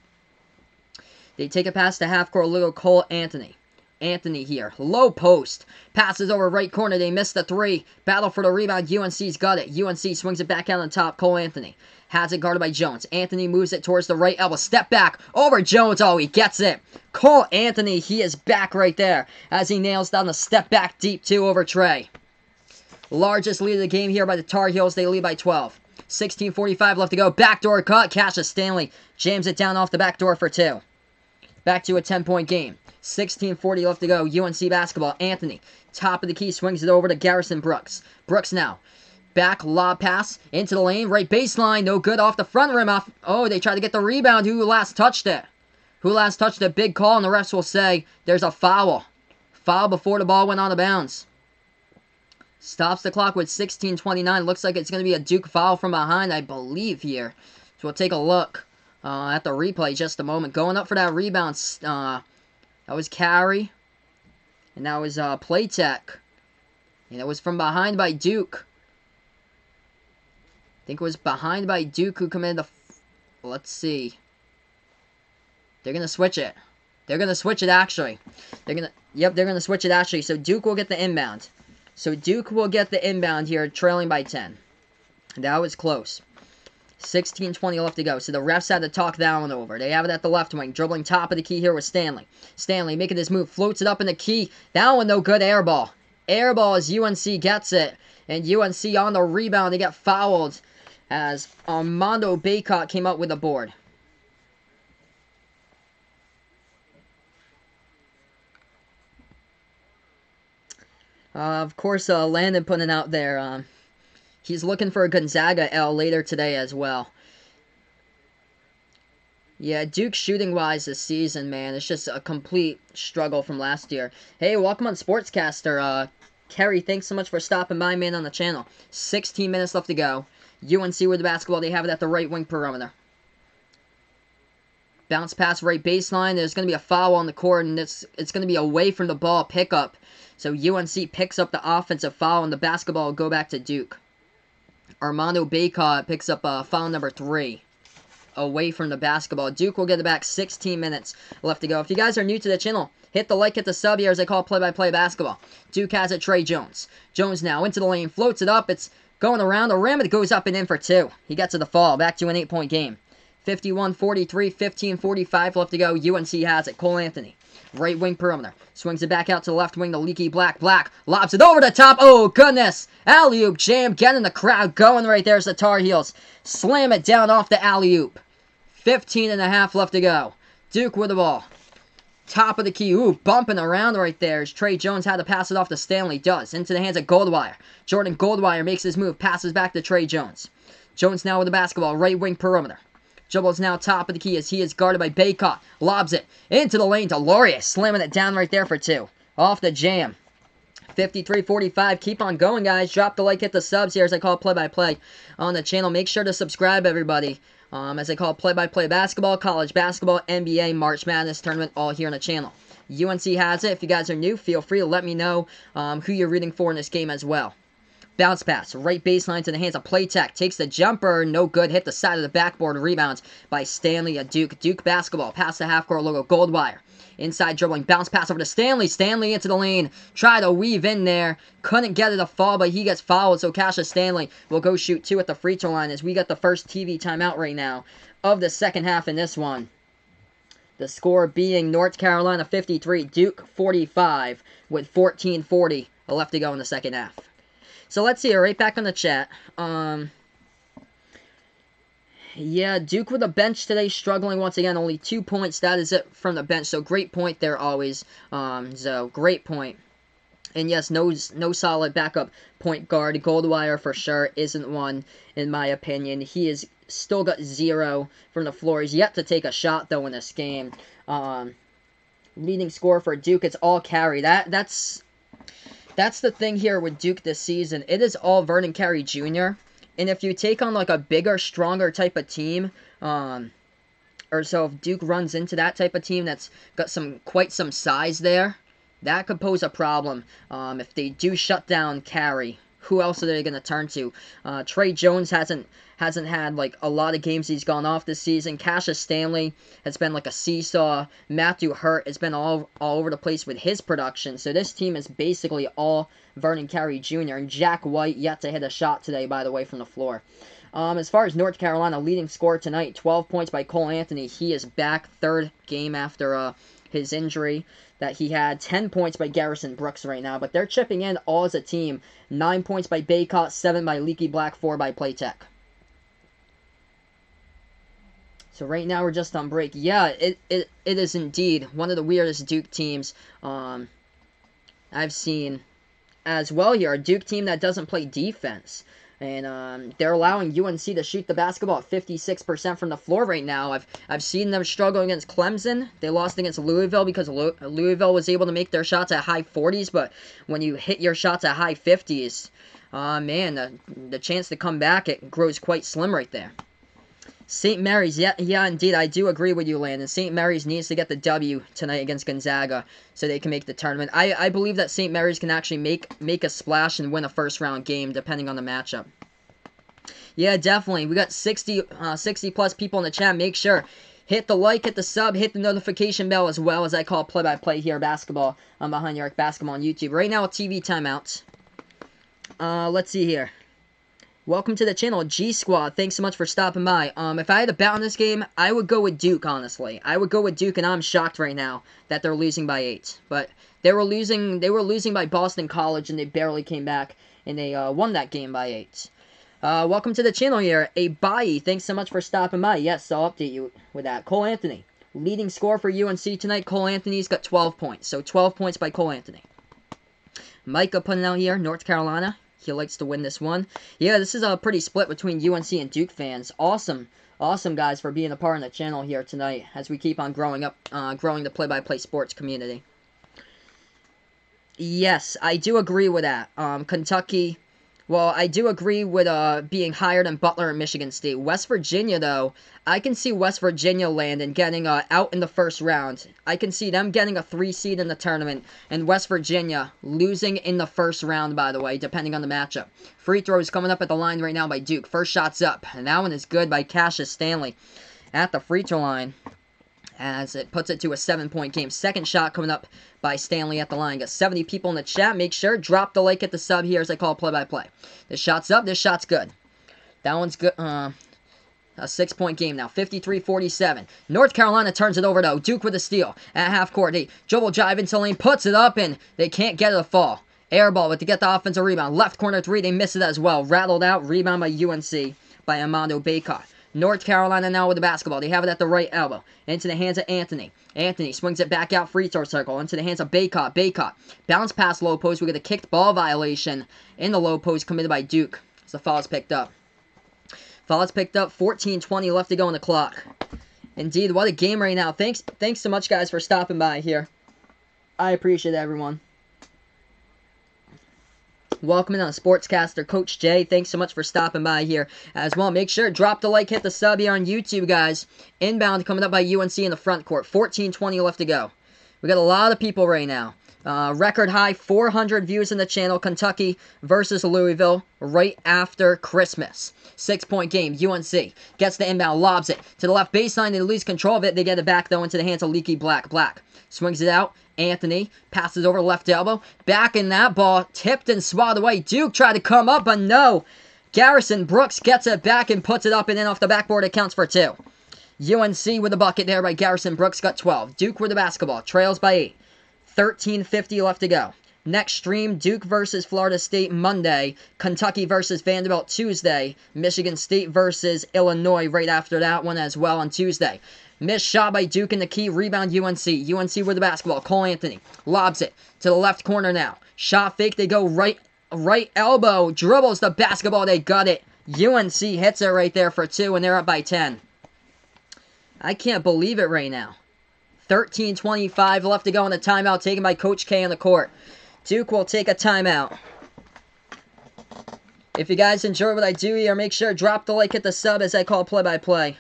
They take it past the half-court logo. Cole Anthony. Anthony here. Low post. Passes over right corner. They miss the three. Battle for the rebound. UNC's got it. UNC swings it back out on top. Cole Anthony has it guarded by Jones. Anthony moves it towards the right elbow. Step back. Over Jones. Oh, he gets it. Cole Anthony, he is back right there as he nails down the step back deep two over Trey. Largest lead of the game here by the Tar Heels. They lead by 12. 16:45 left to go. Backdoor cut. Cassius Stanley jams it down off the back door for two. Back to a 10-point game. 16:40 left to go. UNC basketball. Anthony, top of the key, swings it over to Garrison Brooks. Brooks now. Back lob pass into the lane. Right baseline. No good off the front rim. Oh, they try to get the rebound. Who last touched it? Who last touched it? Big call, and the refs will say there's a foul. Foul before the ball went out of bounds. Stops the clock with 16:29. Looks like it's going to be a Duke foul from behind, I believe, here. So we'll take a look at the replay just a moment. Going up for that rebound, that was Carey. And that was Playtech. And it was from behind by Duke. I think it was behind by Duke who committed the... Let's see. They're going to switch it. They're going to switch it, actually. They're going to switch it, actually. So Duke will get the inbound. So Duke will get the inbound here, trailing by 10. That was close. 16:20 left to go. So the refs had to talk that one over. They have it at the left wing. Dribbling top of the key here with Stanley. Stanley making his move. Floats it up in the key. That one, no good. Air ball. Air ball as UNC gets it. And UNC on the rebound. They get fouled as Armando Baycott came up with the board. Of course, Landon putting out there. He's looking for a Gonzaga L later today as well. Yeah, Duke shooting-wise this season, man, it's just a complete struggle from last year. Hey, welcome on Sportscaster. Kerry, thanks so much for stopping by, man, on the channel. 16 minutes left to go. UNC with the basketball. They have it at the right wing perimeter. Bounce pass right baseline. There's going to be a foul on the court, and it's going to be away from the ball pickup. So UNC picks up the offensive foul, and the basketball will go back to Duke. Armando Baycott picks up foul number 3 away from the basketball. Duke will get it back. 16 minutes left to go. If you guys are new to the channel, hit the like, hit the sub here as I call play-by-play basketball. Duke has it. Trey Jones. Jones now into the lane. Floats it up. It's going around the rim. It goes up and in for 2. He gets to the fall. Back to an 8-point game. 51-43, 15:45 left to go. UNC has it. Cole Anthony, right wing perimeter. Swings it back out to the left wing to Leaky Black. Black lobs it over the top. Oh, goodness. Alley-oop jam. Getting the crowd going right there's the Tar Heels. Slam it down off the alley-oop. 15.5 left to go. Duke with the ball. Top of the key. Ooh, bumping around right there as Trey Jones had to pass it off to Stanley. Does. Into the hands of Goldwire. Jordan Goldwire makes his move. Passes back to Trey Jones. Jones now with the basketball. Right wing perimeter. Dribbles now top of the key as he is guarded by Baycott. Lobs it into the lane to Laurier. Slamming it down right there for two. Off the jam. 53-45. Keep on going, guys. Drop the like, hit the subs here as I call play-by-play on the channel. Make sure to subscribe, everybody. As I call play-by-play basketball, college basketball, NBA, March Madness tournament, all here on the channel. UNC has it. If you guys are new, feel free to let me know who you're rooting for in this game as well. Bounce pass, right baseline to the hands of Playtech. Takes the jumper, no good. Hit the side of the backboard. Rebounds by Stanley at Duke. Duke basketball, past the half-court logo. Goldwire. Inside dribbling, bounce pass over to Stanley. Stanley into the lane. Try to weave in there. Couldn't get it to fall, but he gets fouled. So Cassius Stanley will go shoot two at the free throw line as we got the first TV timeout right now of the second half in this one. The score being North Carolina 53, Duke 45 with 14:40 left to go in the second half. So let's see, right back on the chat. Yeah, Duke with the bench today, struggling once again. Only 2 points. That is it from the bench. So great point there always. So great point. And yes, no solid backup point guard. Goldwire for sure isn't one, in my opinion. He is still got 0 from the floor. He's yet to take a shot though in this game. Leading scorer for Duke, it's all carry. That's the thing here with Duke this season. It is all Vernon Carey Jr. And if you take on like a bigger, stronger type of team, or so if Duke runs into that type of team that's got quite some size there, that could pose a problem. If they do shut down Carey, who else are they going to turn to? Trey Jones hasn't had like a lot of games he's gone off this season. Cassius Stanley has been like a seesaw. Matthew Hurt has been all over the place with his production. So this team is basically all Vernon Carey Jr. And Jack White yet to hit a shot today, by the way, from the floor. As far as North Carolina leading scorer tonight, 12 points by Cole Anthony. He is back, third game after his injury that he had. 10 points by Garrison Brooks right now, but they're chipping in all as a team. 9 points by Baycott, 7 by Leaky Black, 4 by Playtech. So right now we're just on break. Yeah, it is indeed one of the weirdest Duke teams I've seen as well here. A Duke team that doesn't play defense. And they're allowing UNC to shoot the basketball at 56% from the floor right now. I've seen them struggle against Clemson. They lost against Louisville because Louisville was able to make their shots at high 40s. But when you hit your shots at high 50s, man, the chance to come back, it grows quite slim right there. St. Mary's, yeah, indeed, I do agree with you, Landon. St. Mary's needs to get the W tonight against Gonzaga so they can make the tournament. I believe that St. Mary's can actually make a splash and win a first-round game, depending on the matchup. Yeah, definitely. We got 60 plus people in the chat. Make sure, hit the like, hit the sub, hit the notification bell as well, as I call play-by-play here, basketball. I'm Behind the Arc Basketball on YouTube. Right now, TV timeouts. Let's see here. Welcome to the channel, G Squad. Thanks so much for stopping by. If I had to bet on this game, I would go with Duke, honestly. I would go with Duke, and I'm shocked right now that they're losing by 8. But they were losing by Boston College, and they barely came back, and they won that game by 8. Welcome to the channel here, Abayi. Thanks so much for stopping by. Yes, I'll update you with that. Cole Anthony, leading scorer for UNC tonight. Cole Anthony's got 12 points. So 12 points by Cole Anthony. Micah putting out here, North Carolina. He likes to win this one. Yeah, this is a pretty split between UNC and Duke fans. Awesome, guys, for being a part of the channel here tonight as we keep on growing the play-by-play sports community. Yes, I do agree with that. Kentucky, well, I do agree with being higher than Butler and Michigan State. West Virginia, though, I can see West Virginia landing, getting out in the first round. I can see them getting a 3 seed in the tournament, and West Virginia losing in the first round, by the way, depending on the matchup. Free throws coming up at the line right now by Duke. First shot's up, and that one is good by Cassius Stanley at the free throw line, as it puts it to a 7-point game. Second shot coming up by Stanley at the line. Got 70 people in the chat. Make sure, drop the like at the sub here as I call play-by-play. This shot's up. This shot's good. That one's good. A 6-point game now, 53-47. North Carolina turns it over, though. Duke with a steal at half court. They dribble drive into the lane, puts it up, and they can't get it to fall. Air ball, but to get the offensive rebound. Left corner three, they miss it as well. Rattled out, rebound by UNC by Armando Bacot. North Carolina now with the basketball. They have it at the right elbow. Into the hands of Anthony. Anthony swings it back out free throw circle. Into the hands of Bacot. Bacot. Bounce past low post. We get a kicked ball violation in the low post committed by Duke. So the foul is picked up. Foul is picked up. 14:20 left to go on the clock. Indeed, what a game right now. Thanks so much, guys, for stopping by here. I appreciate everyone. Welcome in on Sportscaster Coach Jay. Thanks so much for stopping by here as well. Make sure drop the like, hit the sub here on YouTube, guys. Inbound coming up by UNC in the front court. 14:20 left to go. We got a lot of people right now. Record high 400 views in the channel. Kentucky versus Louisville right after Christmas. 6-point game. UNC gets the inbound, lobs it to the left baseline. They lose control of it. They get it back though into the hands of Leaky Black. Black swings it out. Anthony passes over left elbow. Back in that ball. Tipped and swatted away. Duke tried to come up, but no. Garrison Brooks gets it back and puts it up and in off the backboard. It counts for 2. UNC with a bucket there by Garrison Brooks. Got 12. Duke with the basketball. Trails by 8. 13:50 left to go. Next stream, Duke versus Florida State Monday. Kentucky versus Vanderbilt Tuesday. Michigan State versus Illinois right after that one as well on Tuesday. Missed shot by Duke in the key. Rebound UNC. UNC with the basketball. Cole Anthony lobs it to the left corner now. Shot fake. They go right elbow. Dribbles the basketball. They got it. UNC hits it right there for 2, and they're up by 10. I can't believe it right now. 13:25 left to go in the timeout taken by Coach K on the court. Duke will take a timeout. If you guys enjoy what I do here, make sure to drop the like, hit the sub as I call play-by-play.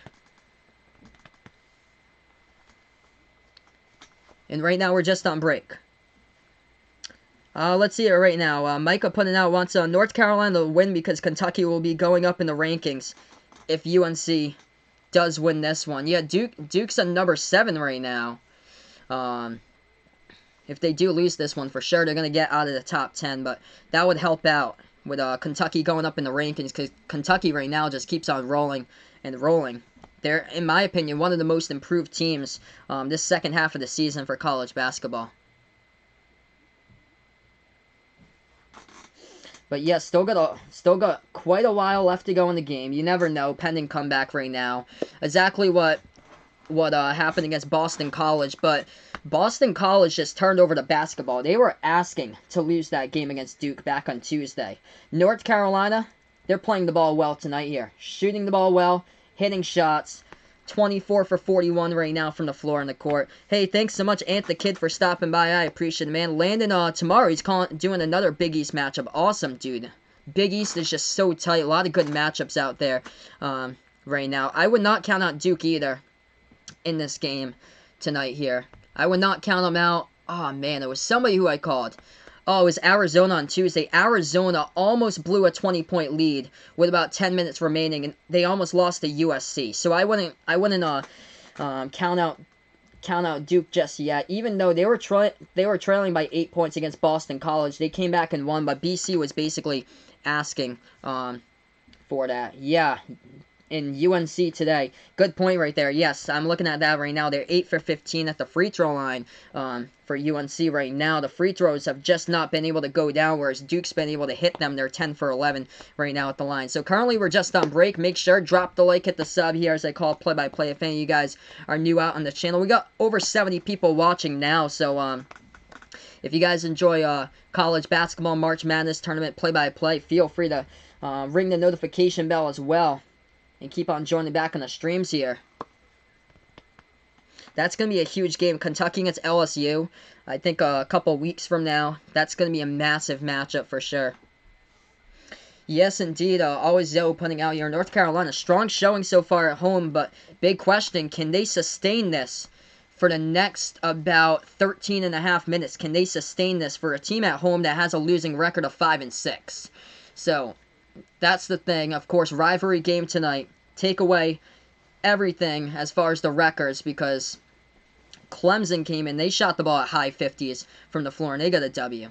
And right now we're just on break. Let's see it right now. Micah putting out wants North Carolina to win because Kentucky will be going up in the rankings if UNC does win this one. Yeah, Duke's a number 7 right now. If they do lose this one, for sure, they're going to get out of the top 10, but that would help out with Kentucky going up in the rankings because Kentucky right now just keeps on rolling and rolling. They're, in my opinion, one of the most improved teams this second half of the season for college basketball. But yeah, still got quite a while left to go in the game. You never know, pending comeback right now. Exactly what happened against Boston College, but Boston College just turned over the basketball. They were asking to lose that game against Duke back on Tuesday. North Carolina, they're playing the ball well tonight here. Shooting the ball well, hitting shots. 24 for 41 right now from the floor in the court. Hey, thanks so much, Ant the Kid, for stopping by. I appreciate it, man. Landon, tomorrow, he's doing another Big East matchup. Awesome, dude. Big East is just so tight. A lot of good matchups out there right now. I would not count out Duke either in this game tonight here. I would not count them out. Oh, man, it was somebody who I called. Oh, it was Arizona on Tuesday. Arizona almost blew a 20-point lead with about 10 minutes remaining, and they almost lost to USC. So I wouldn't count out Duke just yet. Even though they were trailing by 8 points against Boston College, they came back and won. But BC was basically asking for that. Yeah. In UNC today. Good point right there. Yes, I'm looking at that right now. They're 8 for 15 at the free throw line for UNC right now. The free throws have just not been able to go down, whereas Duke's been able to hit them. They're 10 for 11 right now at the line. So currently we're just on break. Make sure, drop the like, hit the sub here as I call play-by-play. If any of you guys are new out on the channel. We got over 70 people watching now, so if you guys enjoy college basketball, March Madness tournament play-by-play, feel free to ring the notification bell as well. And keep on joining back on the streams here. That's going to be a huge game. Kentucky against LSU. I think a couple weeks from now. That's going to be a massive matchup for sure. Yes, indeed. Always Zoe putting out here. North Carolina. Strong showing so far at home. But big question. Can they sustain this for the next about 13 and a half minutes? Can they sustain this for a team at home that has a losing record of 5-6? So that's the thing. Of course, rivalry game tonight. Take away everything as far as the records because Clemson came in. They shot the ball at high 50s from the floor, and they got a W.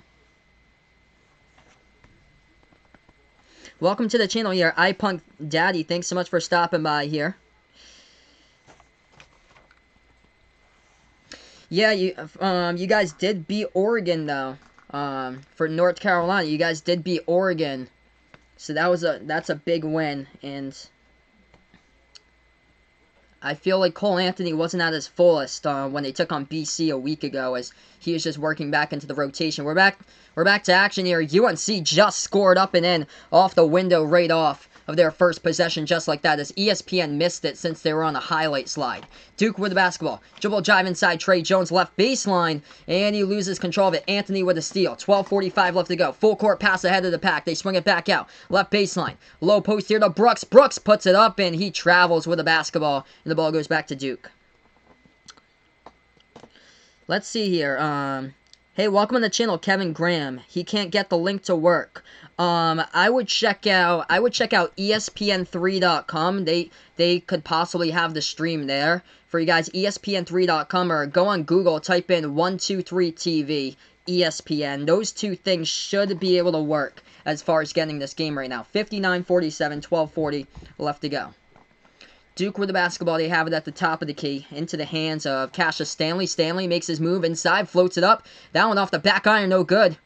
Welcome to the channel here, iPunk Daddy. Thanks so much for stopping by here. Yeah, you guys did beat Oregon though. For North Carolina, you guys did beat Oregon, so that's a big win. And I feel like Cole Anthony wasn't at his fullest when they took on BC a week ago, as he was just working back into the rotation. We're back to action here. UNC just scored up and in off the window right off of their first possession, just like that, as ESPN missed it since they were on a highlight slide. Duke with the basketball. Dribble drive inside Trey Jones, left baseline, and he loses control of it. Anthony with a steal. 12:45 left to go. Full court pass ahead of the pack. They swing it back out. Left baseline. Low post here to Brooks. Brooks puts it up, and he travels with the basketball, and the ball goes back to Duke. Let's see here. Hey, welcome to the channel, Kevin Graham. He can't get the link to work. I would check out ESPN3.com. They could possibly have the stream there for you guys. ESPN3.com, or go on Google, type in 123 TV ESPN. Those two things should be able to work as far as getting this game right now. 59-47, 12:40 left to go. Duke with the basketball. They have it at the top of the key. Into the hands of Cassius Stanley. Stanley makes his move inside. Floats it up. That one off the back iron. No good.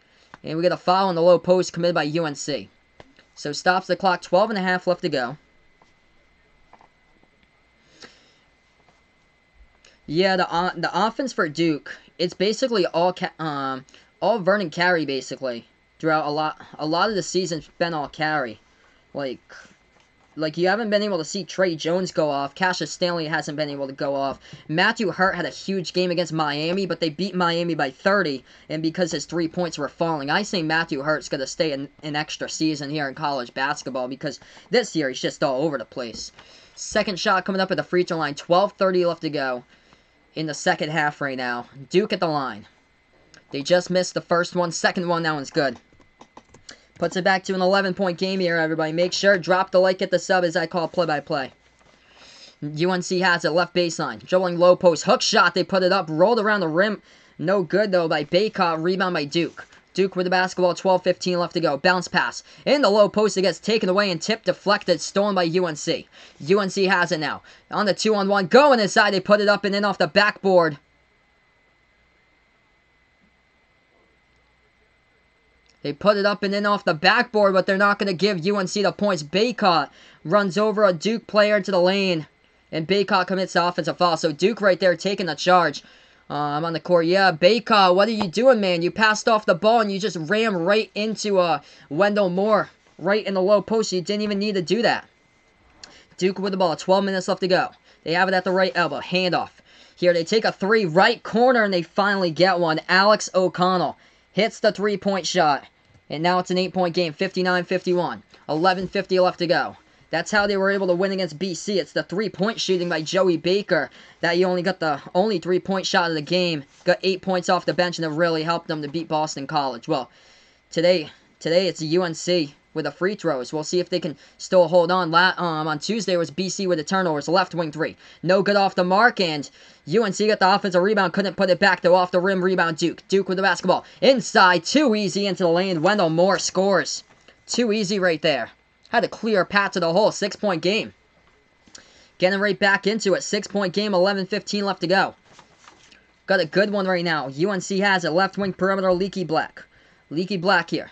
And we get a foul on the low post committed by UNC. So stops the clock. 12.5 left to go. Yeah, the offense for Duke, it's basically all Vernon Carey basically. Throughout a lot of the season's been all Carey. Like, you haven't been able to see Trey Jones go off. Cassius Stanley hasn't been able to go off. Matthew Hurt had a huge game against Miami, but they beat Miami by 30, and because his 3 points were falling. I say Matthew Hurt's going to stay an extra season here in college basketball, because this year he's just all over the place. Second shot coming up at the free throw line. 12:30 left to go in the second half right now. Duke at the line. They just missed the first one. Second one, that one's good. Puts it back to an 11-point game here, everybody. Make sure, drop the like, get the sub, as I call play-by-play. UNC has it, left baseline. Dribbling low post, hook shot, they put it up, rolled around the rim. No good, though, by Baycott. Rebound by Duke. Duke with the basketball, 12:15 left to go. Bounce pass. In the low post, it gets taken away and tipped, deflected, stolen by UNC. UNC has it now. On the 2-on-1, going inside, they put it up and in off the backboard. They put it up and in off the backboard, but they're not going to give UNC the points. Baycott runs over a Duke player into the lane, and Baycott commits the offensive foul. So Duke right there taking the charge on the court. Yeah, Baycott, what are you doing, man? You passed off the ball, and you just ran right into Wendell Moore, right in the low post. You didn't even need to do that. Duke with the ball, 12 minutes left to go. They have it at the right elbow, handoff. Here they take a three, right corner, and they finally get one. Alex O'Connell hits the three-point shot, and now it's an 8-point game, 59-51. 11:50 left to go. That's how they were able to win against BC. It's the three-point shooting by Joey Baker that he only got the only three-point shot of the game. Got 8 points off the bench, and it really helped them to beat Boston College. Well, today it's UNC with the free throws. We'll see if they can still hold on. On Tuesday it was BC with the turnovers. Left wing three. No good off the mark, and UNC got the offensive rebound. Couldn't put it back, though. Off the rim rebound, Duke. Duke with the basketball. Inside, too easy into the lane. Wendell Moore scores. Too easy right there. Had a clear path to the hole. 6-point game. Getting right back into it. 6-point game. 11:15 left to go. Got a good one right now. UNC has it. Left wing perimeter. Leaky Black. Leaky Black here.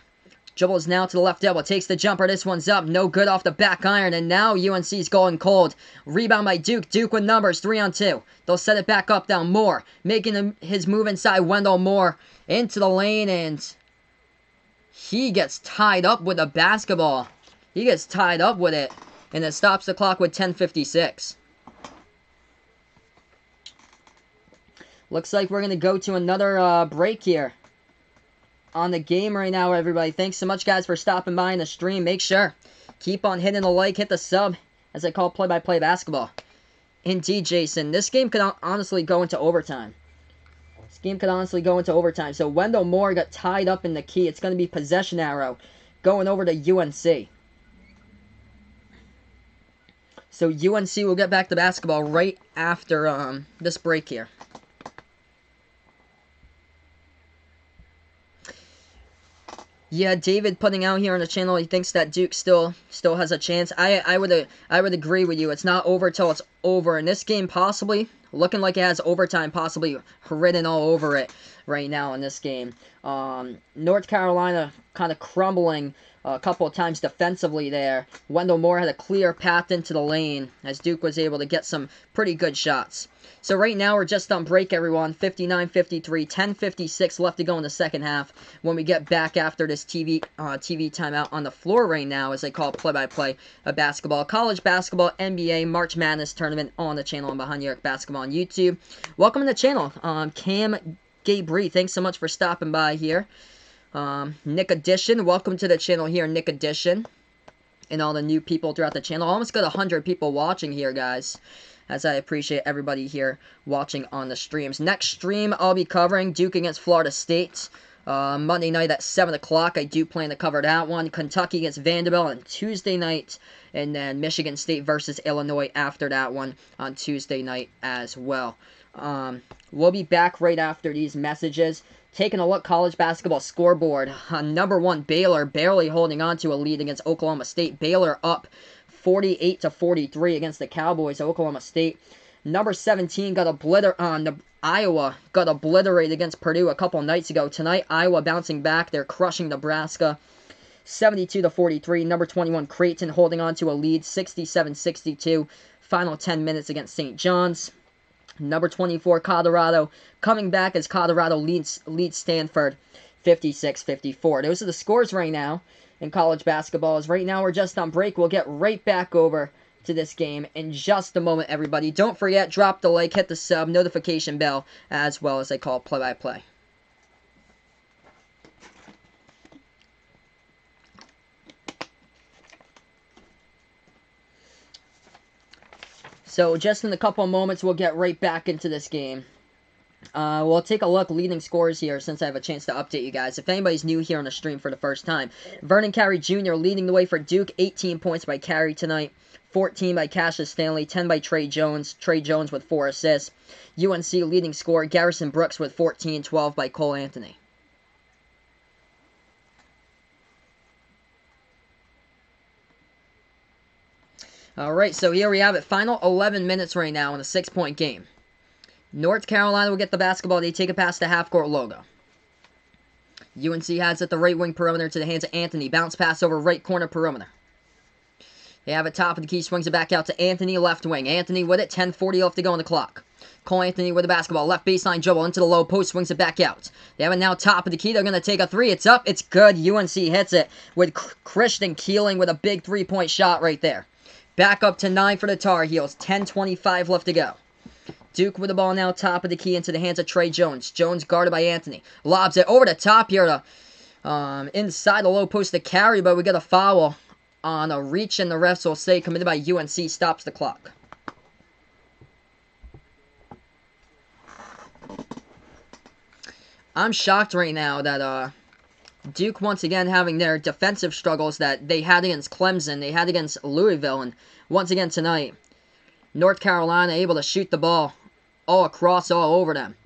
Dribbles now to the left elbow. Takes the jumper. This one's up. No good off the back iron. And now UNC's going cold. Rebound by Duke. Duke with numbers. 3-on-2. They'll set it back up down. Moore making his move inside. Wendell Moore into the lane. And he gets tied up with a basketball. He gets tied up with it. And it stops the clock with 10:56. Looks like we're going to go to another break here on the game right now, everybody. Thanks so much, guys, for stopping by in the stream. Make sure, keep on hitting the like, hit the sub, as I call play-by-play basketball. Indeed, Jason, this game could honestly go into overtime. This game could honestly go into overtime. So Wendell Moore got tied up in the key. It's going to be possession arrow going over to UNC. So UNC will get back to basketball right after this break here. Yeah, David putting out here on the channel, he thinks that Duke still has a chance. I would agree with you. It's not over till it's over. And this game possibly looking like it has overtime possibly written all over it right now in this game. North Carolina kind of crumbling a couple of times defensively there. Wendell Moore had a clear path into the lane as Duke was able to get some pretty good shots. So right now we're just on break, everyone. 59-53, 10:56 left to go in the second half. When we get back after this TV timeout on the floor right now, as they call it play-by-play of basketball, college basketball, NBA, March Madness tournament on the channel and Behind New York Basketball on YouTube. Welcome to the channel, Cam Gabree. Thanks so much for stopping by here. Nick Edition, welcome to the channel here, Nick Edition, and all the new people throughout the channel. Almost got 100 people watching here, guys, as I appreciate everybody here watching on the streams. Next stream, I'll be covering Duke against Florida State. Monday night at 7 o'clock, I do plan to cover that one. Kentucky against Vanderbilt on Tuesday night. And then Michigan State versus Illinois after that one on Tuesday night as well. We'll be back right after these messages. Taking a look, college basketball scoreboard. Number 1, Baylor barely holding on to a lead against Oklahoma State. Baylor up 48-43 against the Cowboys. Oklahoma State. Number 17 got Iowa got obliterated against Purdue a couple nights ago. Tonight, Iowa bouncing back. They're crushing Nebraska 72-43. Number 21, Creighton holding on to a lead 67-62. Final 10 minutes against St. John's. Number 24, Colorado coming back as Colorado leads Stanford 56-54. Those are the scores right now in college basketball. As right now we're just on break. We'll get right back over to this game in just a moment, everybody. Don't forget, drop the like, hit the sub, notification bell, as well as I call play-by-play. So just in a couple of moments, we'll get right back into this game. We'll take a look, leading scores here, since I have a chance to update you guys. If anybody's new here on the stream for the first time, Vernon Carey Jr. leading the way for Duke. 18 points by Carey tonight. 14 by Cassius Stanley. 10 by Trey Jones. Trey Jones with 4 assists. UNC leading scorer, Garrison Brooks with 14. 12 by Cole Anthony. Alright, so here we have it. Final 11 minutes right now in a 6-point game. North Carolina will get the basketball. They take it past the half-court logo. UNC has it the right wing perimeter to the hands of Anthony. Bounce pass over right corner perimeter. They have it top of the key. Swings it back out to Anthony, left wing. Anthony with it. 10:40 left to go on the clock. Cole Anthony with the basketball. Left baseline dribble into the low post. Swings it back out. They have it now top of the key. They're going to take a 3. It's up. It's good. UNC hits it with Christian Keeling with a big 3-point shot right there. Back up to 9 for the Tar Heels. 10:25 left to go. Duke with the ball now, top of the key into the hands of Trey Jones. Jones guarded by Anthony. Lobs it over the top here to inside the low post to Carey, but we get a foul on a reach, and the refs will say committed by UNC, stops the clock. I'm shocked right now that Duke once again having their defensive struggles that they had against Clemson, they had against Louisville, and once again tonight, North Carolina able to shoot the ball all across, all over them.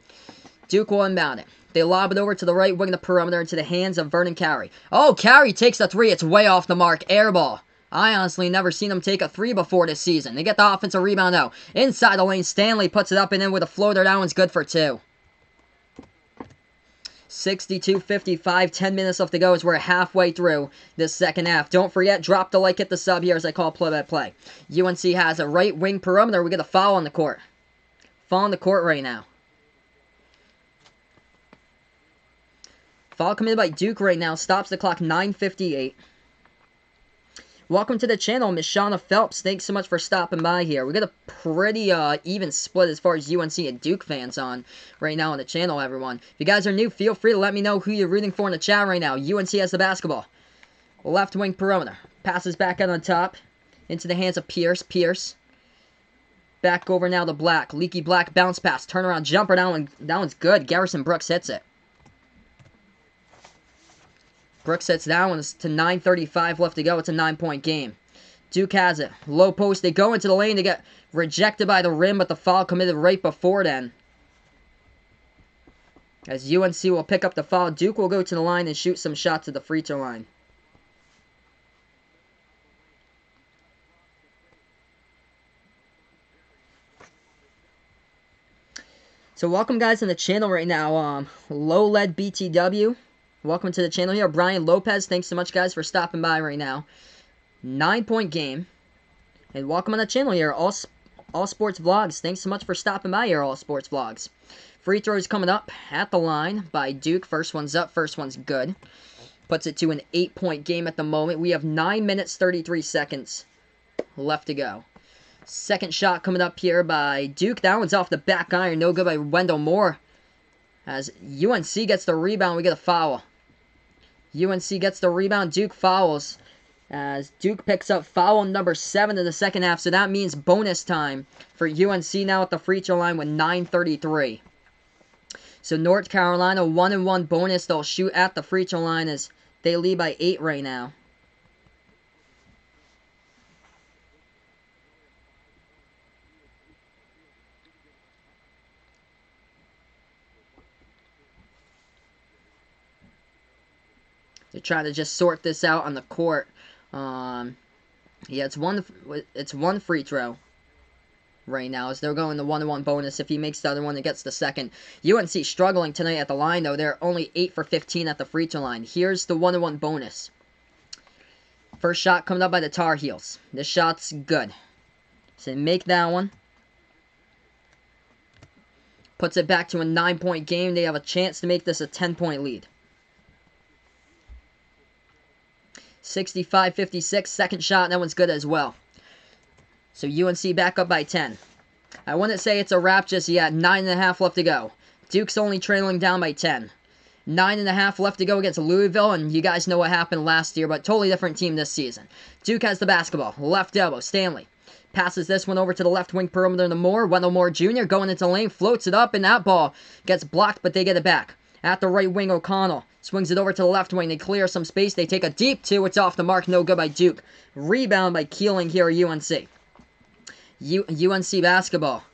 Duke will inbound it. They lob it over to the right wing of the perimeter into the hands of Vernon Carey. Oh, Carey takes the 3. It's way off the mark. Air ball. I honestly never seen him take a 3 before this season. They get the offensive rebound now. Inside the lane, Stanley puts it up and in with a floater. That one's good for 2. 62-55, 10 minutes left to go as we're halfway through this second half. Don't forget, drop the like, hit the sub here as I call play-by-play. UNC has a right wing perimeter. We get a foul on the court. Foul on the court right now. Foul committed by Duke right now. Stops the clock, 9:58. Welcome to the channel, Miss Shauna Phelps. Thanks so much for stopping by here. We got a pretty even split as far as UNC and Duke fans on right now on the channel, everyone. If you guys are new, feel free to let me know who you're rooting for in the chat right now. UNC has the basketball. Left wing perimeter. Passes back out on top. Into the hands of Pierce. Pierce. Back over now to Black. Leaky Black bounce pass. Turnaround jumper. That one's good. Garrison Brooks hits it. Brooks sets that one to 9:35 left to go. It's a 9-point game. Duke has it. Low post. They go into the lane to get rejected by the rim, but the foul committed right before then. as UNC will pick up the foul. Duke will go to the line and shoot some shots at the free throw line. So welcome guys on the channel right now. Low Lead BTW. Welcome to the channel here. Brian Lopez, thanks so much guys for stopping by right now. 9-point game. And welcome on the channel here. All Sports Vlogs. Thanks so much for stopping by here, All Sports Vlogs. Free throws coming up at the line by Duke. First one's up, first one's good. Puts it to an 8-point game at the moment. We have 9 minutes, 33 seconds left to go. Second shot coming up here by Duke. That one's off the back iron. No good by Wendell Moore. As UNC gets the rebound, we get a foul. UNC gets the rebound. Duke fouls. As Duke picks up foul number 7 in the second half. So that means bonus time for UNC now at the free throw line with 9:33. So North Carolina, 1-1 bonus. They'll shoot at the free throw line as they lead by 8 right now. They're trying to just sort this out on the court. Yeah, it's one free throw right now as they're going the 1-1 bonus. If he makes the other one, it gets the second. UNC struggling tonight at the line, though. They're only 8 for 15 at the free throw line. Here's the 1-1 bonus. First shot coming up by the Tar Heels. This shot's good. So they make that one. Puts it back to a 9-point game. They have a chance to make this a 10-point lead. 65-56, second shot, that one's good as well. So UNC back up by 10. I wouldn't say it's a wrap just yet. 9.5 left to go. Duke's only trailing down by 10. 9.5 left to go against Louisville, and you guys know what happened last year, but totally different team this season. Duke has the basketball. Left elbow, Stanley. Passes this one over to the left wing perimeter to Moore. Wendell Moore Jr. going into lane, floats it up, and that ball gets blocked, but they get it back. At the right wing, O'Connell swings it over to the left wing. They clear some space. They take a deep 2. It's off the mark. No good by Duke. Rebound by Keeling here at UNC. UNC basketball.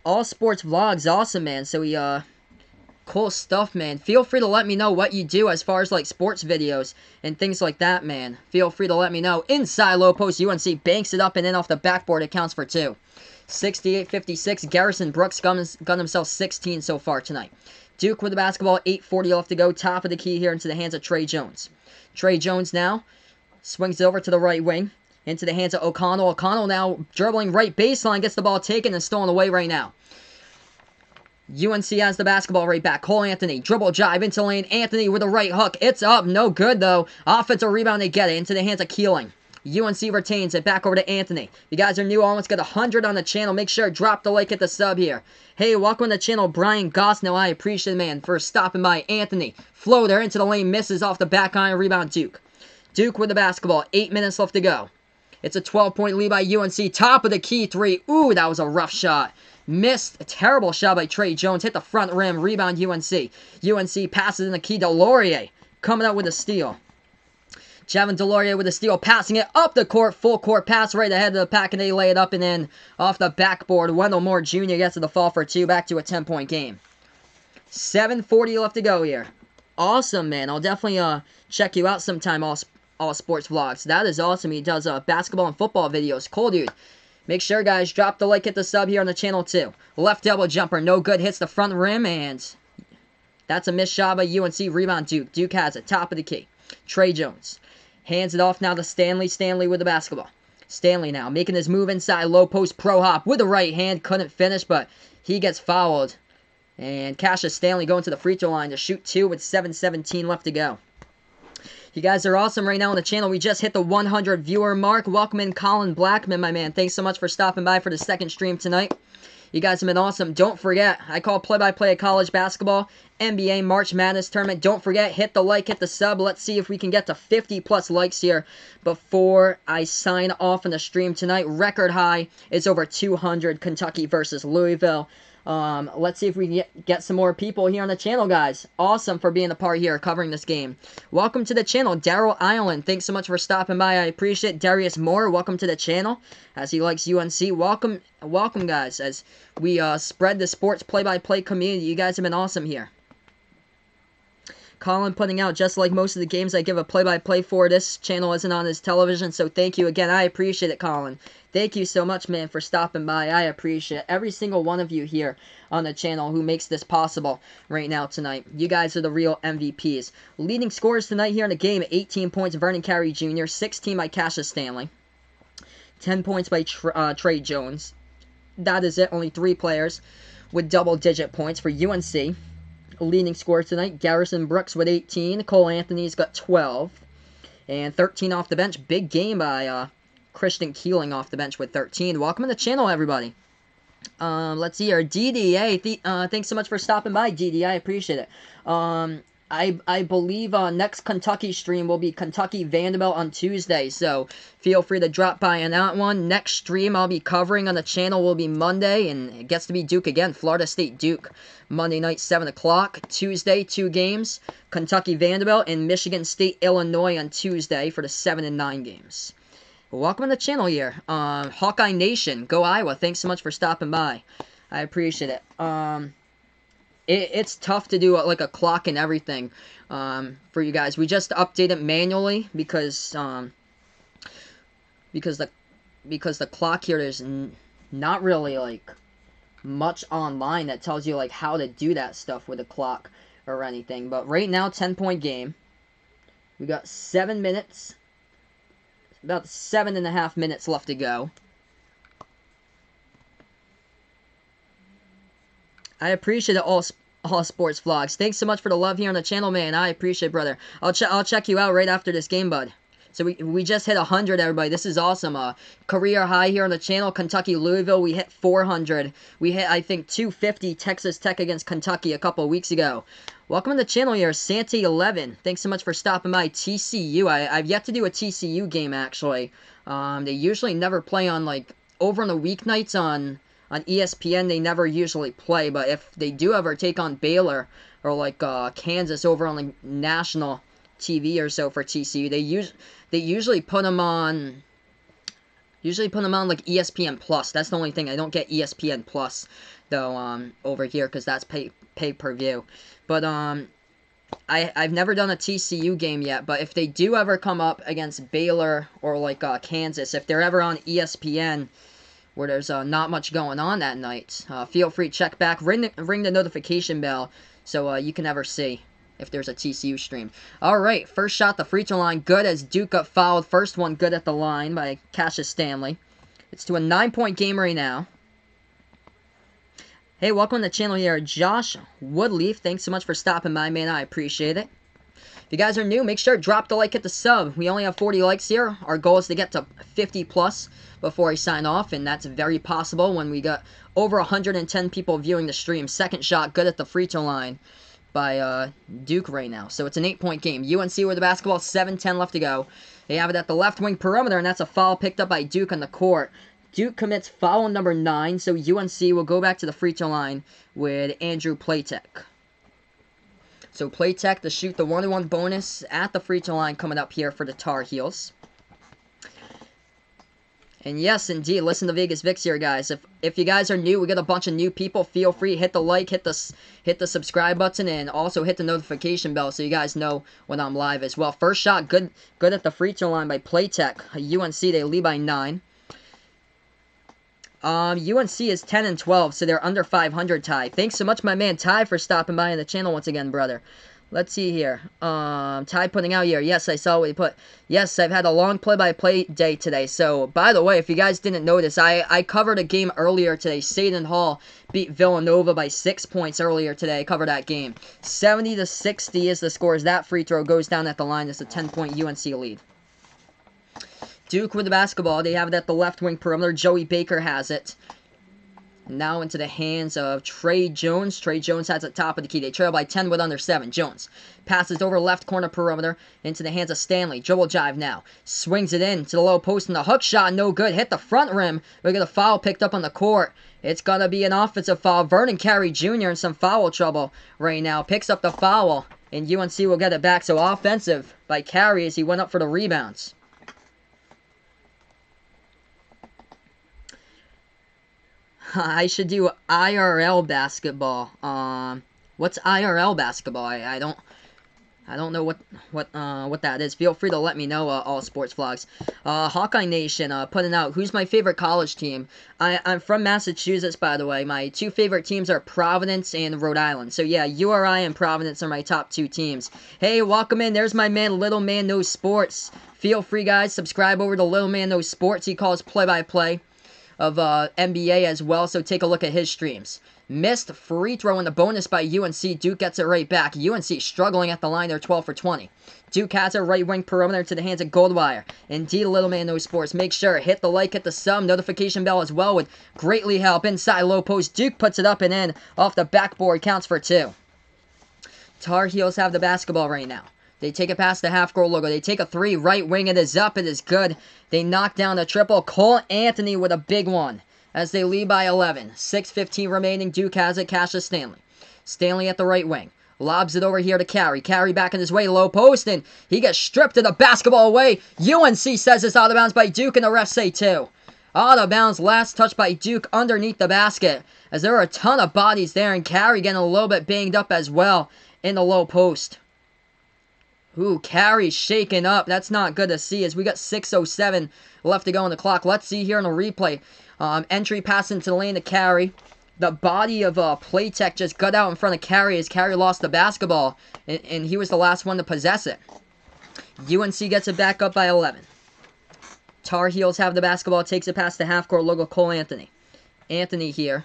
All Sports Vlogs. Awesome, man. So cool stuff, man. Feel free to let me know what you do as far as like sports videos and things like that, man. Feel free to let me know. Inside low post. UNC banks it up and in off the backboard. It counts for 2. 68-56. Garrison Brooks got himself 16 so far tonight. Duke with the basketball, 8:40 left to go. Top of the key here into the hands of Trey Jones. Trey Jones now swings it over to the right wing. Into the hands of O'Connell. O'Connell now dribbling right baseline. Gets the ball taken and stolen away right now. UNC has the basketball right back. Cole Anthony. Dribble drive into lane. Anthony with a right hook. It's up. No good though. Offensive rebound. They get it. Into the hands of Keeling. UNC retains it. Back over to Anthony. If you guys are new, almost got 100 on the channel. Make sure to drop the like, hit the sub here. Hey, welcome to the channel, Brian Gosnell. I appreciate it, man, for stopping by. Anthony. Floater into the lane. Misses off the back iron. Rebound, Duke. Duke with the basketball. 8 minutes left to go. It's a 12-point lead by UNC. Top of the key 3. Ooh, that was a rough shot. Missed. A terrible shot by Trey Jones. Hit the front rim. Rebound, UNC. UNC passes in the key to Laurier. Coming out with a steal. Javin DeLaurier with a steal, passing it up the court, full court pass right ahead of the pack, and they lay it up and in off the backboard. Wendell Moore Jr. gets to the fall for 2, back to a 10-point game. 7:40 left to go here. Awesome, man. I'll definitely check you out sometime, all Sports Vlogs. That is awesome. He does basketball and football videos. Cool, dude. Make sure, guys, drop the like, hit the sub here on the channel, too. Left elbow jumper, no good. Hits the front rim, and that's a missed shot by UNC. Rebound, Duke. Duke has it. Top of the key. Trey Jones. Hands it off now to Stanley. Stanley with the basketball. Stanley now making his move inside. Low post pro hop with the right hand. Couldn't finish, but he gets fouled. And Cassius Stanley going to the free throw line to shoot 2 with 7:17 left to go. You guys are awesome right now on the channel. We just hit the 100 viewer mark. Welcome in Colin Blackman, my man. Thanks so much for stopping by for the second stream tonight. You guys have been awesome. Don't forget, I call play-by-play of college basketball, NBA March Madness tournament. Don't forget, hit the like, hit the sub. Let's see if we can get to 50-plus likes here before I sign off on the stream tonight. Record high is over 200, Kentucky versus Louisville. Let's see if we can get some more people here on the channel, guys. Awesome for being a part here, covering this game. Welcome to the channel, Daryl Island. Thanks so much for stopping by. I appreciate it. Darius Moore, welcome to the channel, as he likes UNC. Welcome, guys, as we spread the sports play-by-play community. You guys have been awesome here. Colin putting out, just like most of the games I give a play-by-play for, this channel isn't on his television, so thank you again. I appreciate it, Colin. Thank you so much, man, for stopping by. I appreciate every single one of you here on the channel who makes this possible right now tonight. You guys are the real MVPs. Leading scorers tonight here in the game, 18 points, Vernon Carey Jr., 16 by Cassius Stanley, 10 points by Trey Jones. That is it. Only 3 players with double-digit points for UNC. Leading scorer tonight, Garrison Brooks with 18. Cole Anthony's got 12. And 13 off the bench. Big game by Christian Keeling off the bench with 13. Welcome to the channel, everybody. Let's see here. DDA, thanks so much for stopping by, DDA. I appreciate it. I believe next Kentucky stream will be Kentucky Vanderbilt on Tuesday, so feel free to drop by on that one. Next stream I'll be covering on the channel will be Monday, and it gets to be Duke again. Florida State Duke, Monday night, 7 o'clock. Tuesday, 2 games. Kentucky Vanderbilt and Michigan State Illinois on Tuesday for the 7 and 9 games. Welcome to the channel here. Hawkeye Nation, go Iowa. Thanks so much for stopping by. I appreciate it. It's tough to do like a clock and everything for you guys. We just update it manually because the clock here is not really like much online that tells you like how to do that stuff with a clock or anything. But right now, 10-point game. We got 7 minutes, about 7.5 minutes left to go. I appreciate it, all sports vlogs. Thanks so much for the love here on the channel, man. I appreciate it, brother. I'll check you out right after this game, bud. So we just hit 100, everybody. This is awesome. Career high here on the channel. Kentucky Louisville, we hit 400. We hit, I think, 250 Texas Tech against Kentucky a couple of weeks ago. Welcome to the channel here, Santi11. Thanks so much for stopping by. TCU. I've yet to do a TCU game, actually. They usually never play on, like, over on the weeknights on ESPN. They never usually play, but if they do ever take on Baylor or, like, Kansas over on, like, national TV or so for TCU, they usually put them on like ESPN Plus. That's the only thing. I don't get ESPN Plus though over here because that's pay per view. But I've never done a TCU game yet. But if they do ever come up against Baylor or like Kansas, if they're ever on ESPN where there's not much going on that night, feel free to check back, ring the notification bell so you can ever see if there's a TCU stream. Alright, first shot, the free throw line, good as Duke got fouled. First one good at the line by Cassius Stanley. It's to a 9-point game right now. Hey, welcome to the channel here, Josh Woodleaf. Thanks so much for stopping by, man. I appreciate it. If you guys are new, make sure to drop the like, hit the sub. We only have 40 likes here. Our goal is to get to 50 plus before I sign off, and that's very possible when we got over 110 people viewing the stream. Second shot, good at the free throw line by Duke right now. So it's an 8-point game. UNC with the basketball, 7:10 left to go. They have it at the left wing perimeter, and that's a foul picked up by Duke on the court. Duke commits foul number 9, so UNC will go back to the free throw line with Andrew Platek. So Platek to shoot the 1-1 bonus at the free throw line coming up here for the Tar Heels. And yes, indeed, listen to Vegas Vix here, guys. If you guys are new, we got a bunch of new people. Feel free, hit the like, hit the subscribe button, and also hit the notification bell so you guys know when I'm live as well. First shot, good at the free throw line by Platek. UNC, they lead by 9. UNC is 10 and 12, so they're under 500, Ty. Thanks so much, my man Ty, for stopping by on the channel once again, brother. Let's see here. Ty putting out here. Yes, I saw what he put. Yes, I've had a long play-by-play day today. So, by the way, if you guys didn't notice, I covered a game earlier today. Seton Hall beat Villanova by 6 points earlier today. I covered that game. 70-60 is the score as that free throw goes down at the line. It's a 10-point UNC lead. Duke with the basketball. They have it at the left wing perimeter. Joey Baker has it. Now into the hands of Trey Jones. Trey Jones has it top of the key. They trail by 10 with under 7. Jones passes over left corner perimeter into the hands of Stanley. Dribble jive now. Swings it in to the low post and the hook shot. No good. Hit the front rim. We get a foul picked up on the court. It's going to be an offensive foul. Vernon Carey Jr. in some foul trouble right now. Picks up the foul and UNC will get it back. So offensive by Carey as he went up for the rebounds. I should do IRL basketball. What's IRL basketball? I don't I don't know what that is. Feel free to let me know, all sports vlogs. Hawkeye Nation putting out, who's my favorite college team? I'm from Massachusetts, by the way. My two favorite teams are Providence and Rhode Island. So yeah, URI and Providence are my top two teams. Hey, welcome in. There's my man, Little Man Knows Sports. Feel free, guys, subscribe over to Little Man Knows Sports. He calls play-by-play of NBA as well, so take a look at his streams. Missed free throw in the bonus by UNC. Duke gets it right back. UNC struggling at the line. They're 12 for 20. Duke has a right wing perimeter to the hands of Goldwire. Indeed, Little Man Knows Sports. Make sure, hit the like, hit the sub, notification bell as well would greatly help. Inside low post, Duke puts it up and in. Off the backboard, counts for 2. Tar Heels have the basketball right now. They take it past the half-court logo. They take a 3. Right wing, it is up. It is good. They knock down the triple. Cole Anthony with a big one as they lead by 11. 6:15 remaining. Duke has it. Cassius Stanley. Stanley at the right wing. Lobs it over here to Carey. Carey back in his way. Low post, and he gets stripped of the basketball away. UNC says it's out of bounds by Duke, and the refs say 2. Out of bounds. Last touch by Duke underneath the basket, as there are a ton of bodies there, and Carey getting a little bit banged up as well in the low post. Ooh, Carey shaken up. That's not good to see, as we got 6:07 left to go on the clock. Let's see here in the replay. Entry pass into the lane to Carey. The body of Playtech just got out in front of Carey as Carey lost the basketball, and he was the last one to possess it. UNC gets it back up by 11. Tar Heels have the basketball. Takes it past the half-court logo. Cole Anthony. Anthony here.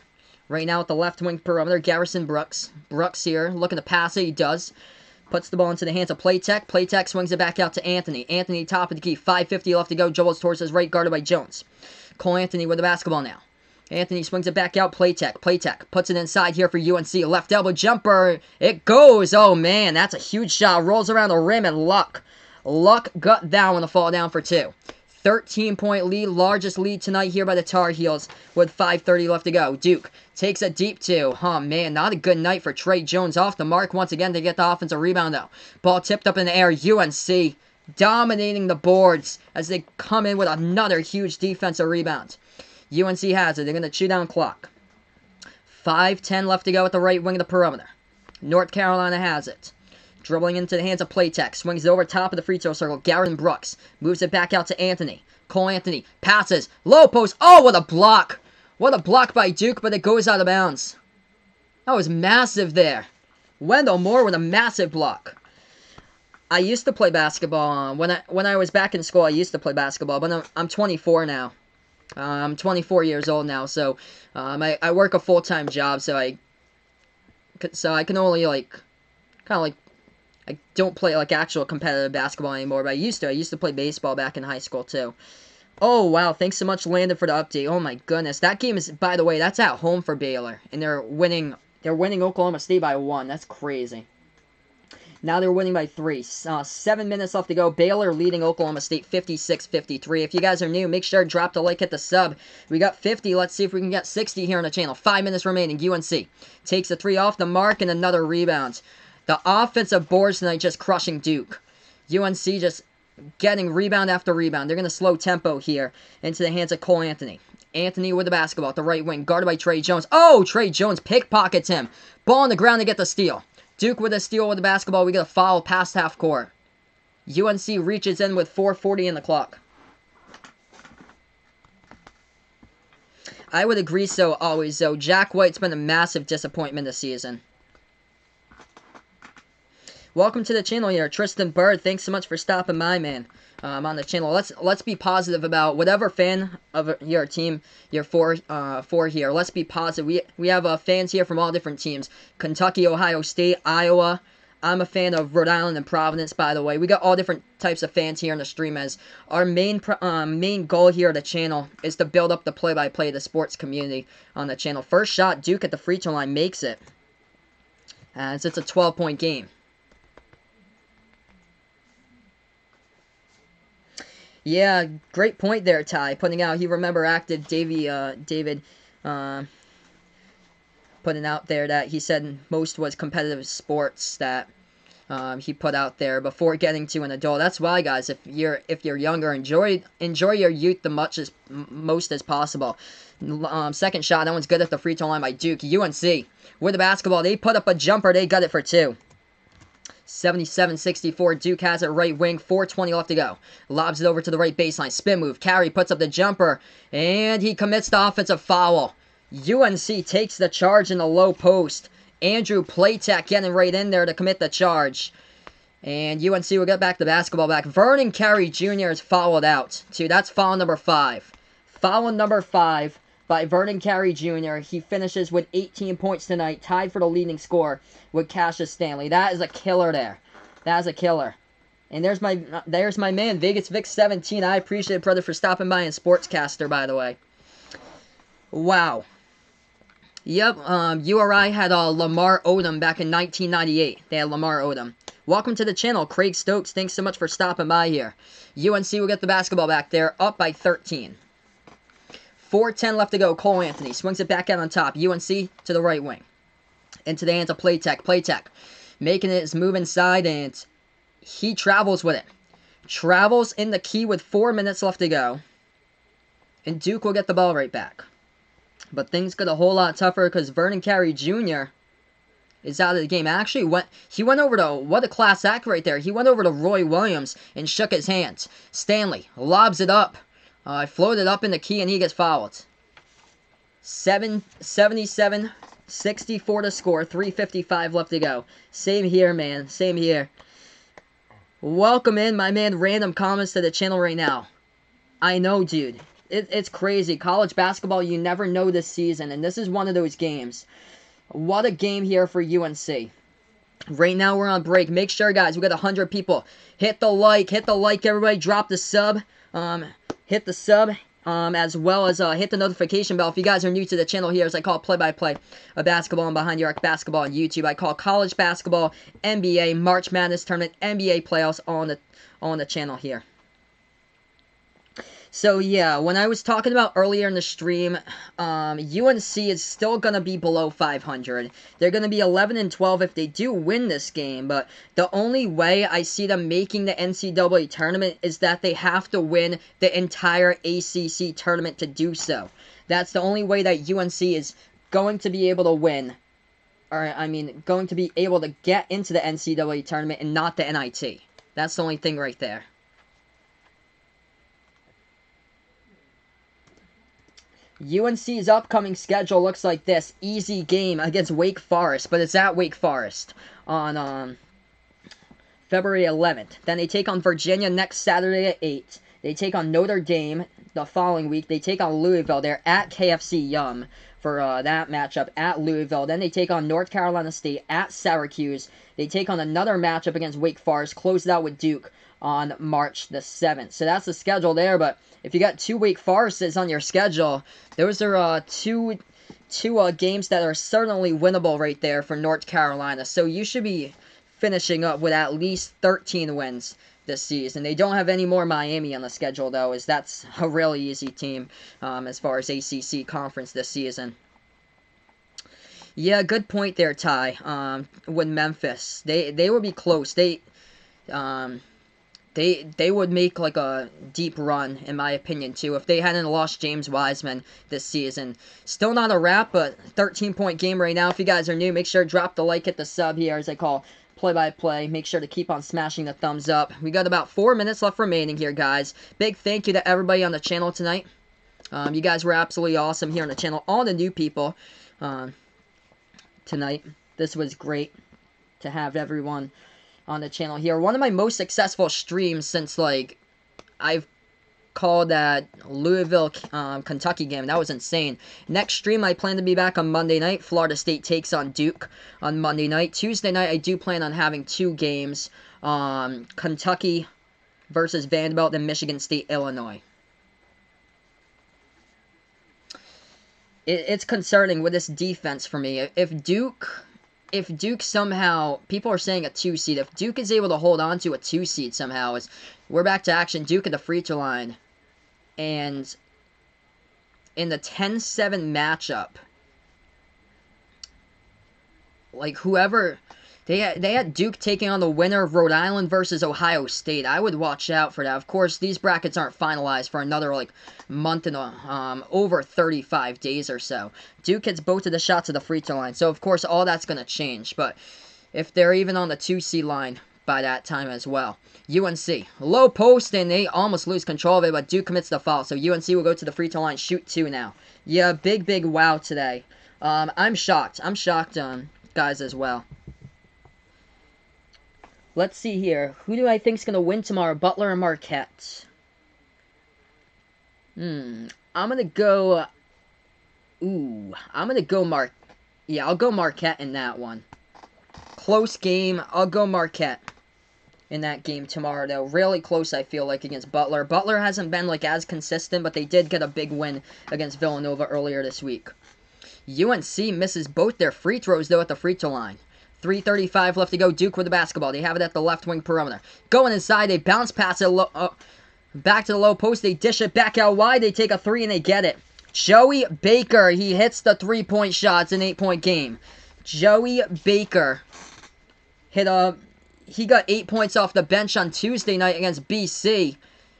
Right now at the left wing perimeter. Garrison Brooks. Brooks here looking to pass it. He does. Puts the ball into the hands of Playtech. Playtech swings it back out to Anthony. Anthony top of the key. 5:50 left to go. Jones towards his right, guarded by Jones. Cole Anthony with the basketball now. Anthony swings it back out. Playtech. Playtech puts it inside here for UNC. Left elbow jumper. It goes. Oh, man. That's a huge shot. Rolls around the rim, and Luck got that one to fall down for 2. 13-point lead. Largest lead tonight here by the Tar Heels with 5:30 left to go. Duke takes a deep 2. Oh, man. Not a good night for Trey Jones. Off the mark once again to get the offensive rebound, though. Ball tipped up in the air. UNC dominating the boards as they come in with another huge defensive rebound. UNC has it. They're going to chew down clock. 5:10 left to go at the right wing of the perimeter. North Carolina has it. Dribbling into the hands of Playtech. Swings it over top of the free throw circle. Garrison Brooks moves it back out to Anthony. Cole Anthony passes. Low post. Oh, what a block. What a block by Duke, but it goes out of bounds. That was massive there. Wendell Moore with a massive block. I used to play basketball. When I was back in school, I used to play basketball, but I'm 24 now. I'm 24 years old now, so I work a full-time job, so I can only I don't play actual competitive basketball anymore, but I used to play baseball back in high school too. Oh wow, thanks so much Landon for the update. Oh my goodness. That game is, by the way, that's at home for Baylor, and they're winning Oklahoma State by 1. That's crazy. Now they're winning by 3. 7 minutes left to go. Baylor leading Oklahoma State 56-53. If you guys are new, make sure to drop the like, hit the sub. We got 50. Let's see if we can get 60 here on the channel. 5 minutes remaining. UNC takes a 3 off the mark and another rebound. The offensive boards tonight just crushing Duke. UNC just getting rebound after rebound. They're going to slow tempo here into the hands of Cole Anthony. Anthony with the basketball at the right wing, guarded by Trey Jones. Oh, Trey Jones pickpockets him. Ball on the ground to get the steal. Duke with a steal with the basketball. We get a foul past half court. UNC reaches in with 4:40 in the clock. I would agree so always, though. Jack White's been a massive disappointment this season. Welcome to the channel here, Tristan Bird. Thanks so much for stopping by, man. On the channel. Let's be positive about whatever fan of your team you're for here. Let's be positive. We have fans here from all different teams: Kentucky, Ohio State, Iowa. I'm a fan of Rhode Island and Providence, by the way. We got all different types of fans here on the stream, as our main goal here at the channel is to build up the play-by-play of the sports community on the channel. First shot, Duke at the free throw line makes it, as it's a 12-point game. Yeah, great point there, Ty. Putting out, he remember active David putting out there that he said most was competitive sports that he put out there before getting to an adult. That's why, guys, if you're younger, enjoy your youth the most as possible. Second shot, that one's good at the free throw line by Duke. UNC with the basketball, they put up a jumper, they got it for 2. 77-64. Duke has it right wing. 4:20 left to go. Lobs it over to the right baseline. Spin move. Carey puts up the jumper. And he commits the offensive foul. UNC takes the charge in the low post. Andrew Platek getting right in there to commit the charge. And UNC will get back the basketball back. Vernon Carey Jr. is fouled out, too. That's foul number 5. Foul number 5 by Vernon Carey Jr. He finishes with 18 points tonight, tied for the leading scorer with Cassius Stanley. That is a killer there. That is a killer. And there's my man, Vegas Vic 17. I appreciate it, brother, for stopping by and Sportscaster, by the way. Wow. Yep, URI had Lamar Odom back in 1998. They had Lamar Odom. Welcome to the channel, Craig Stokes. Thanks so much for stopping by here. UNC will get the basketball back there, up by 13. 4:10 left to go. Cole Anthony swings it back out on top. UNC to the right wing. Into the hands of Platek. Platek making his move inside, and he travels with it. Travels in the key with 4 minutes left to go. And Duke will get the ball right back. But things get a whole lot tougher because Vernon Carey Jr. is out of the game. Actually, he went over to, what a class act right there. He went over to Roy Williams and shook his hands. Stanley lobs it up. Floated up in the key and he gets fouled. 77-64 to score. 3:55 left to go. Same here, man. Same here. Welcome in, my man, Random Comments to the channel right now. I know, dude. It's crazy. College basketball, you never know this season, and this is one of those games. What a game here for UNC. Right now, we're on break. Make sure, guys, we got 100 people. Hit the like, everybody. Drop the sub. Hit the sub, as well as hit the notification bell. If you guys are new to the channel here, as I call play-by-play of basketball and behind your arc basketball on YouTube, I call college basketball, NBA, March Madness tournament, NBA playoffs on the channel here. So, yeah, when I was talking about earlier in the stream, UNC is still going to be below 500. They're going to be 11-12 if they do win this game, but the only way I see them making the NCAA tournament is that they have to win the entire ACC tournament to do so. That's the only way that UNC is going to be able to win, or, I mean, going to be able to get into the NCAA tournament and not the NIT. That's the only thing right there. UNC's upcoming schedule looks like this. Easy game against Wake Forest, but it's at Wake Forest on February 11th. Then they take on Virginia next Saturday at 8. They take on Notre Dame the following week. They take on Louisville. They're at KFC Yum for that matchup at Louisville. Then they take on North Carolina State at Syracuse. They take on another matchup against Wake Forest. Close it out with Duke on March the 7th. So that's the schedule there, but if you got 2 Wake Forests on your schedule, those are two games that are certainly winnable right there for North Carolina. So you should be finishing up with at least 13 wins this season. They don't have any more Miami on the schedule, though, as that's a really easy team as far as ACC conference this season. Yeah, good point there, Ty. With Memphis, they would be close. They would make like a deep run, in my opinion, too, if they hadn't lost James Wiseman this season. Still not a wrap, but 13-point game right now. If you guys are new, make sure to drop the like, hit the sub here, as I call play-by-play. Make sure to keep on smashing the thumbs up. We got about 4 minutes left remaining here, guys. Big thank you to everybody on the channel tonight. You guys were absolutely awesome here on the channel. All the new people tonight. This was great to have everyone on the channel here. One of my most successful streams since, like, I've called that Louisville, Kentucky game. That was insane. Next stream, I plan to be back on Monday night. Florida State takes on Duke on Monday night. Tuesday night, I do plan on having 2 games. Kentucky versus Vanderbilt and Michigan State, Illinois. It's concerning with this defense for me. If Duke somehow, people are saying a 2 seed, if Duke is able to hold on to a 2 seed somehow, we're back to action. Duke at the free throw line, and in the 10-7 matchup, like whoever, they had Duke taking on the winner of Rhode Island versus Ohio State. I would watch out for that. Of course, these brackets aren't finalized for another like month and over 35 days or so. Duke hits both of the shots at the free throw line, so of course all that's going to change. But if they're even on the 2C line by that time as well. UNC, low post, and they almost lose control of it, but Duke commits the foul. So UNC will go to the free throw line, shoot 2 now. Yeah, big wow today. I'm shocked. I'm shocked, guys, as well. Let's see here. Who do I think is going to win tomorrow, Butler or Marquette? I'm going to go... I'm going to go Yeah, I'll go Marquette in that one. Close game. I'll go Marquette in that game tomorrow, though. Really close, I feel like, against Butler. Butler hasn't been, like, as consistent, but they did get a big win against Villanova earlier this week. UNC misses both their free throws, though, at the free throw line. 3:35 left to go. Duke with the basketball. They have it at the left wing perimeter. Going inside, they bounce pass it back to the low post. They dish it back out wide. They take a 3 and they get it. Joey Baker, he hits the 3-point shot. It's an 8-point game. Joey Baker he got 8 points off the bench on Tuesday night against BC.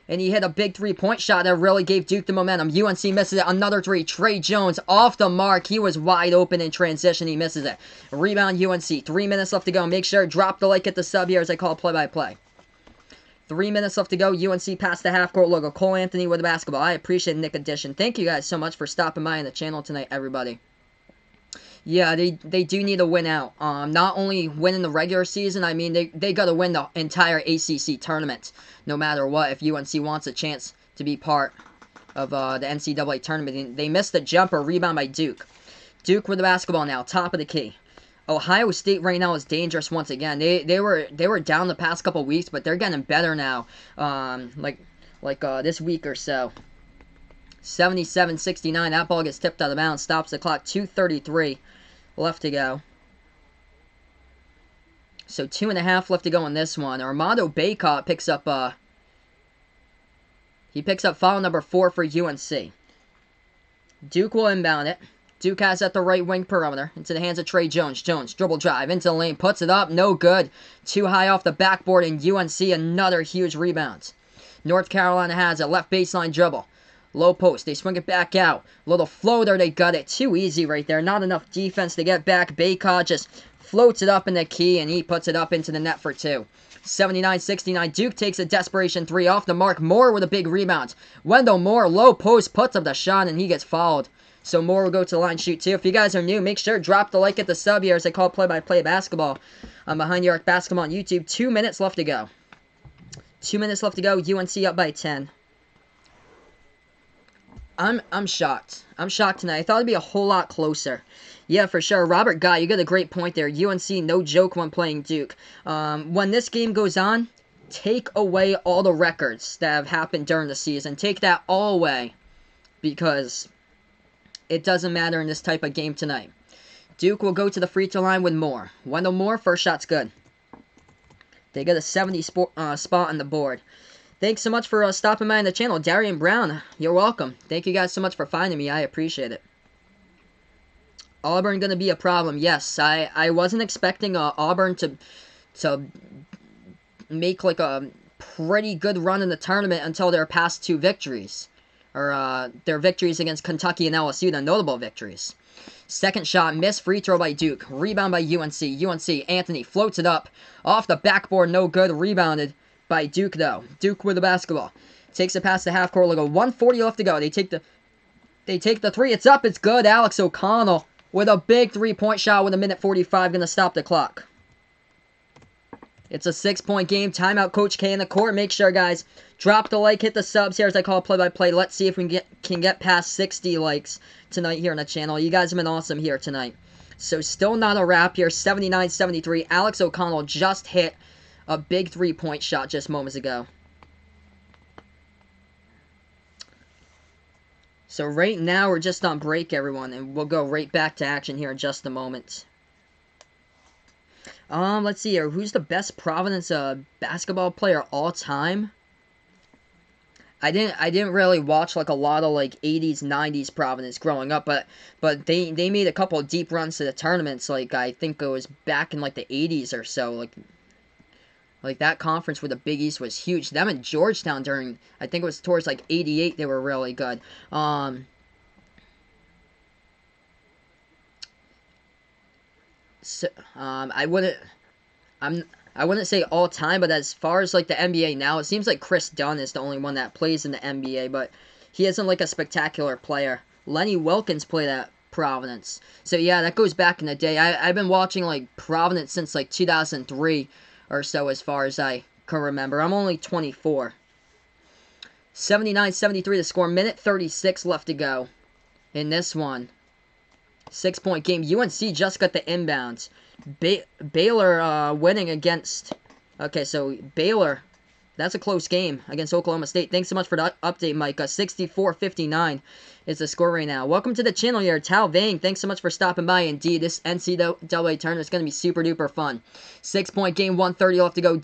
And he hit a big 3-point shot that really gave Duke the momentum. UNC misses it. Another 3. Trey Jones off the mark. He was wide open in transition. He misses it. Rebound UNC. 3 minutes left to go. Make sure drop the like at the sub here as I call play-by-play. 3 minutes left to go. UNC past the half-court logo. Cole Anthony with the basketball. I appreciate Nick Addition. Thank you guys so much for stopping by on the channel tonight, everybody. Yeah, they do need to win out. Not only winning the regular season, I mean, they got to win the entire ACC tournament, no matter what, if UNC wants a chance to be part of the NCAA tournament. They missed the jumper. Rebound by Duke. Duke with the basketball now, top of the key. Ohio State right now is dangerous once again. They were down the past couple weeks, but they're getting better now. This week or so. 77-69. That ball gets tipped out of bounds. Stops the clock. 2:33 left to go. So 2.5 left to go on this one. Armando Bacot picks up foul number 4 for UNC. Duke will inbound it. Duke has at the right wing perimeter. Into the hands of Trey Jones. Jones, dribble drive into the lane. Puts it up. No good. Too high off the backboard. And UNC another huge rebound. North Carolina has a left baseline dribble. Low post. They swing it back out. Little floater. They got it. Too easy right there. Not enough defense to get back. Bacot just floats it up in the key. And he puts it up into the net for 2. 79-69. Duke takes a desperation 3 off the mark. Moore with a big rebound. Wendell Moore, low post, puts up the shot, and he gets fouled. So Moore will go to the line, shoot 2. If you guys are new, make sure to drop the like at the sub here as I call play-by-play basketball on Behind the Arc Basketball on YouTube. 2 minutes left to go. 2 minutes left to go. UNC up by 10. I'm shocked. I'm shocked tonight. I thought it'd be a whole lot closer. Yeah, for sure. Robert Guy, you got a great point there. UNC, no joke when playing Duke. When this game goes on, take away all the records that have happened during the season. Take that all away. Because it doesn't matter in this type of game tonight. Duke will go to the free throw line with Moore. Wendell Moore, first shot's good. They get a 70 spot on the board. Thanks so much for stopping by on the channel. Darian Brown, you're welcome. Thank you guys so much for finding me. I appreciate it. Auburn going to be a problem. Yes, I wasn't expecting Auburn to make like a pretty good run in the tournament until their past 2 victories. Or their victories against Kentucky and LSU, the notable victories. Second shot, missed free throw by Duke. Rebound by UNC. UNC, Anthony floats it up. Off the backboard, no good. Rebounded by Duke, though. Duke with the basketball. Takes it past the half-court logo. 1:40 left to go. They take the 3. It's up. It's good. Alex O'Connell with a big 3-point shot with 1:45 going to stop the clock. It's a 6-point game. Timeout, Coach K in the court. Make sure, guys, drop the like, hit the subs here as I call play-by-play. Let's see if we can get past 60 likes tonight here on the channel. You guys have been awesome here tonight. So still not a wrap here. 79-73. Alex O'Connell just hit a big 3-point shot just moments ago. So right now we're just on break, everyone, and we'll go right back to action here in just a moment. Let's see here. Who's the best Providence basketball player all time? I didn't really watch like a lot of like 80s, 90s Providence growing up, but they made a couple of deep runs to the tournaments. Like I think it was back in like the 80s or so. Like that conference with the Big East was huge. Them and Georgetown during, I think it was towards like 88, they were really good. I wouldn't I wouldn't say all time, but as far as like the NBA now, it seems like Chris Dunn is the only one that plays in the NBA, but he isn't like a spectacular player. Lenny Wilkins played at Providence. So yeah, that goes back in the day. I've been watching like Providence since like 2003 or so, as far as I can remember. I'm only 24. 79-73 to score. Minute 36 left to go in this one. 6-point game. UNC just got the inbounds. Baylor winning against... Okay, so Baylor, that's a close game against Oklahoma State. Thanks so much for the update, Micah. 64-59 is the score right now. Welcome to the channel here, Tal Vang. Thanks so much for stopping by. Indeed, this NCAA tournament is going to be super duper fun. 6-point game, 1:30 left to go.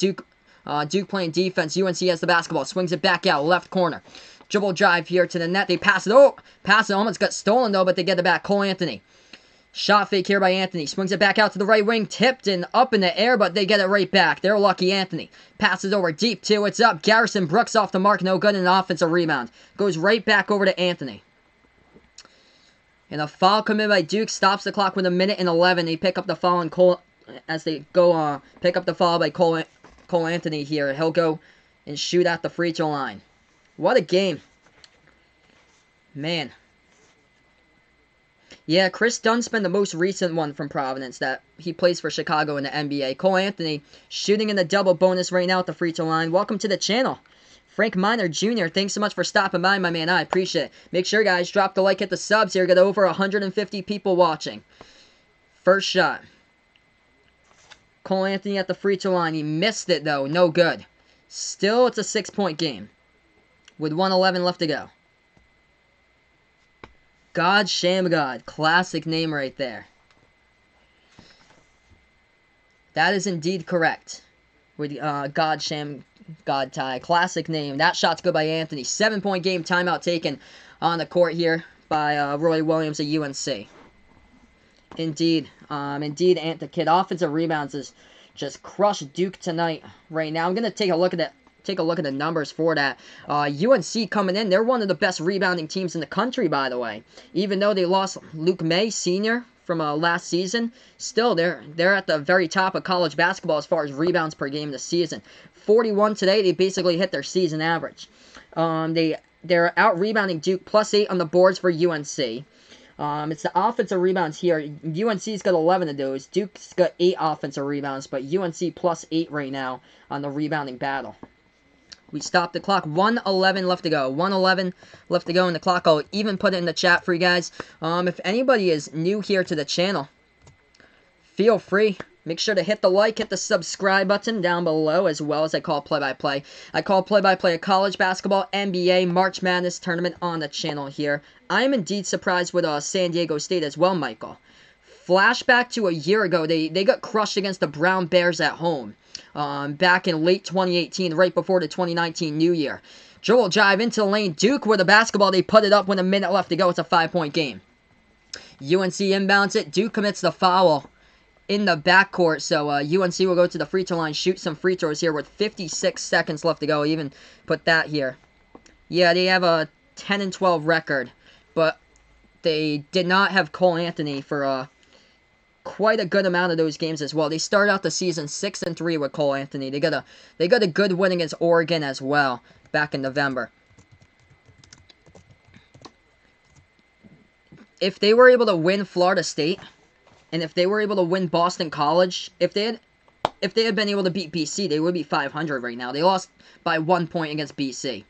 Duke playing defense. UNC has the basketball. Swings it back out, left corner. Dribble drive here to the net. They pass it. Oh, pass it almost got stolen though, but they get it back. Cole Anthony. Shot fake here by Anthony. Swings it back out to the right wing. Tipped and up in the air, but they get it right back. They're lucky. Anthony passes over deep too. It's up. Garrison Brooks off the mark. No good in an offensive rebound. Goes right back over to Anthony. And a foul committed by Duke stops the clock with 1:11. They pick up the foul and Cole, as they go pick up the foul by Cole Anthony here. He'll go and shoot at the free throw line. What a game. Man. Yeah, Chris Dunn's been the most recent one from Providence that he plays for Chicago in the NBA. Cole Anthony shooting in the double bonus right now at the free throw line. Welcome to the channel. Frank Miner Jr., thanks so much for stopping by, my man. I appreciate it. Make sure, guys, drop the like, hit the subs here. Got over 150 people watching. First shot. Cole Anthony at the free throw line. He missed it, though. No good. Still, it's a 6-point game with 1:11 left to go. God Shamgod. Classic name right there. That is indeed correct. With God Shamgod tie. Classic name. That shot's good by Anthony. 7-point game. Timeout taken on the court here by Roy Williams of UNC. Indeed. Indeed, the kid. Offensive rebounds has just crushed Duke tonight right now. I'm going to take a look at that. Take a look at the numbers for that. UNC coming in, they're one of the best rebounding teams in the country, by the way. Even though they lost Luke May, senior, from last season, still they're at the very top of college basketball as far as rebounds per game this season. 41 today, they basically hit their season average. They're out rebounding Duke, +8 on the boards for UNC. It's the offensive rebounds here. UNC's got 11 of those. Duke's got 8 offensive rebounds, but UNC +8 right now on the rebounding battle. We stopped the clock. 1:11 left to go. 1:11 left to go in the clock. I'll even put it in the chat for you guys. If anybody is new here to the channel, feel free. Make sure to hit the like, hit the subscribe button down below, as well as I call play-by-play. I call play-by-play a college basketball, NBA, March Madness tournament on the channel here. I am indeed surprised with San Diego State as well, Michael. Flashback to a year ago, they got crushed against the Brown Bears at home. Back in late 2018, right before the 2019 New Year. Dribble drive into the lane. Duke with the basketball. They put it up with 1 minute left to go. It's a 5-point game. UNC inbounds it. Duke commits the foul in the backcourt. So UNC will go to the free throw line, shoot some free throws here with 56 seconds left to go. Even put that here. Yeah, they have a 10-12 record, but they did not have Cole Anthony for quite a good amount of those games as well. They started out the season 6-3 with Cole Anthony. They got a good win against Oregon as well back in November. If they were able to win Florida State, and if they were able to win Boston College, if they had been able to beat BC, they would be 500 right now. They lost by 1 point against BC.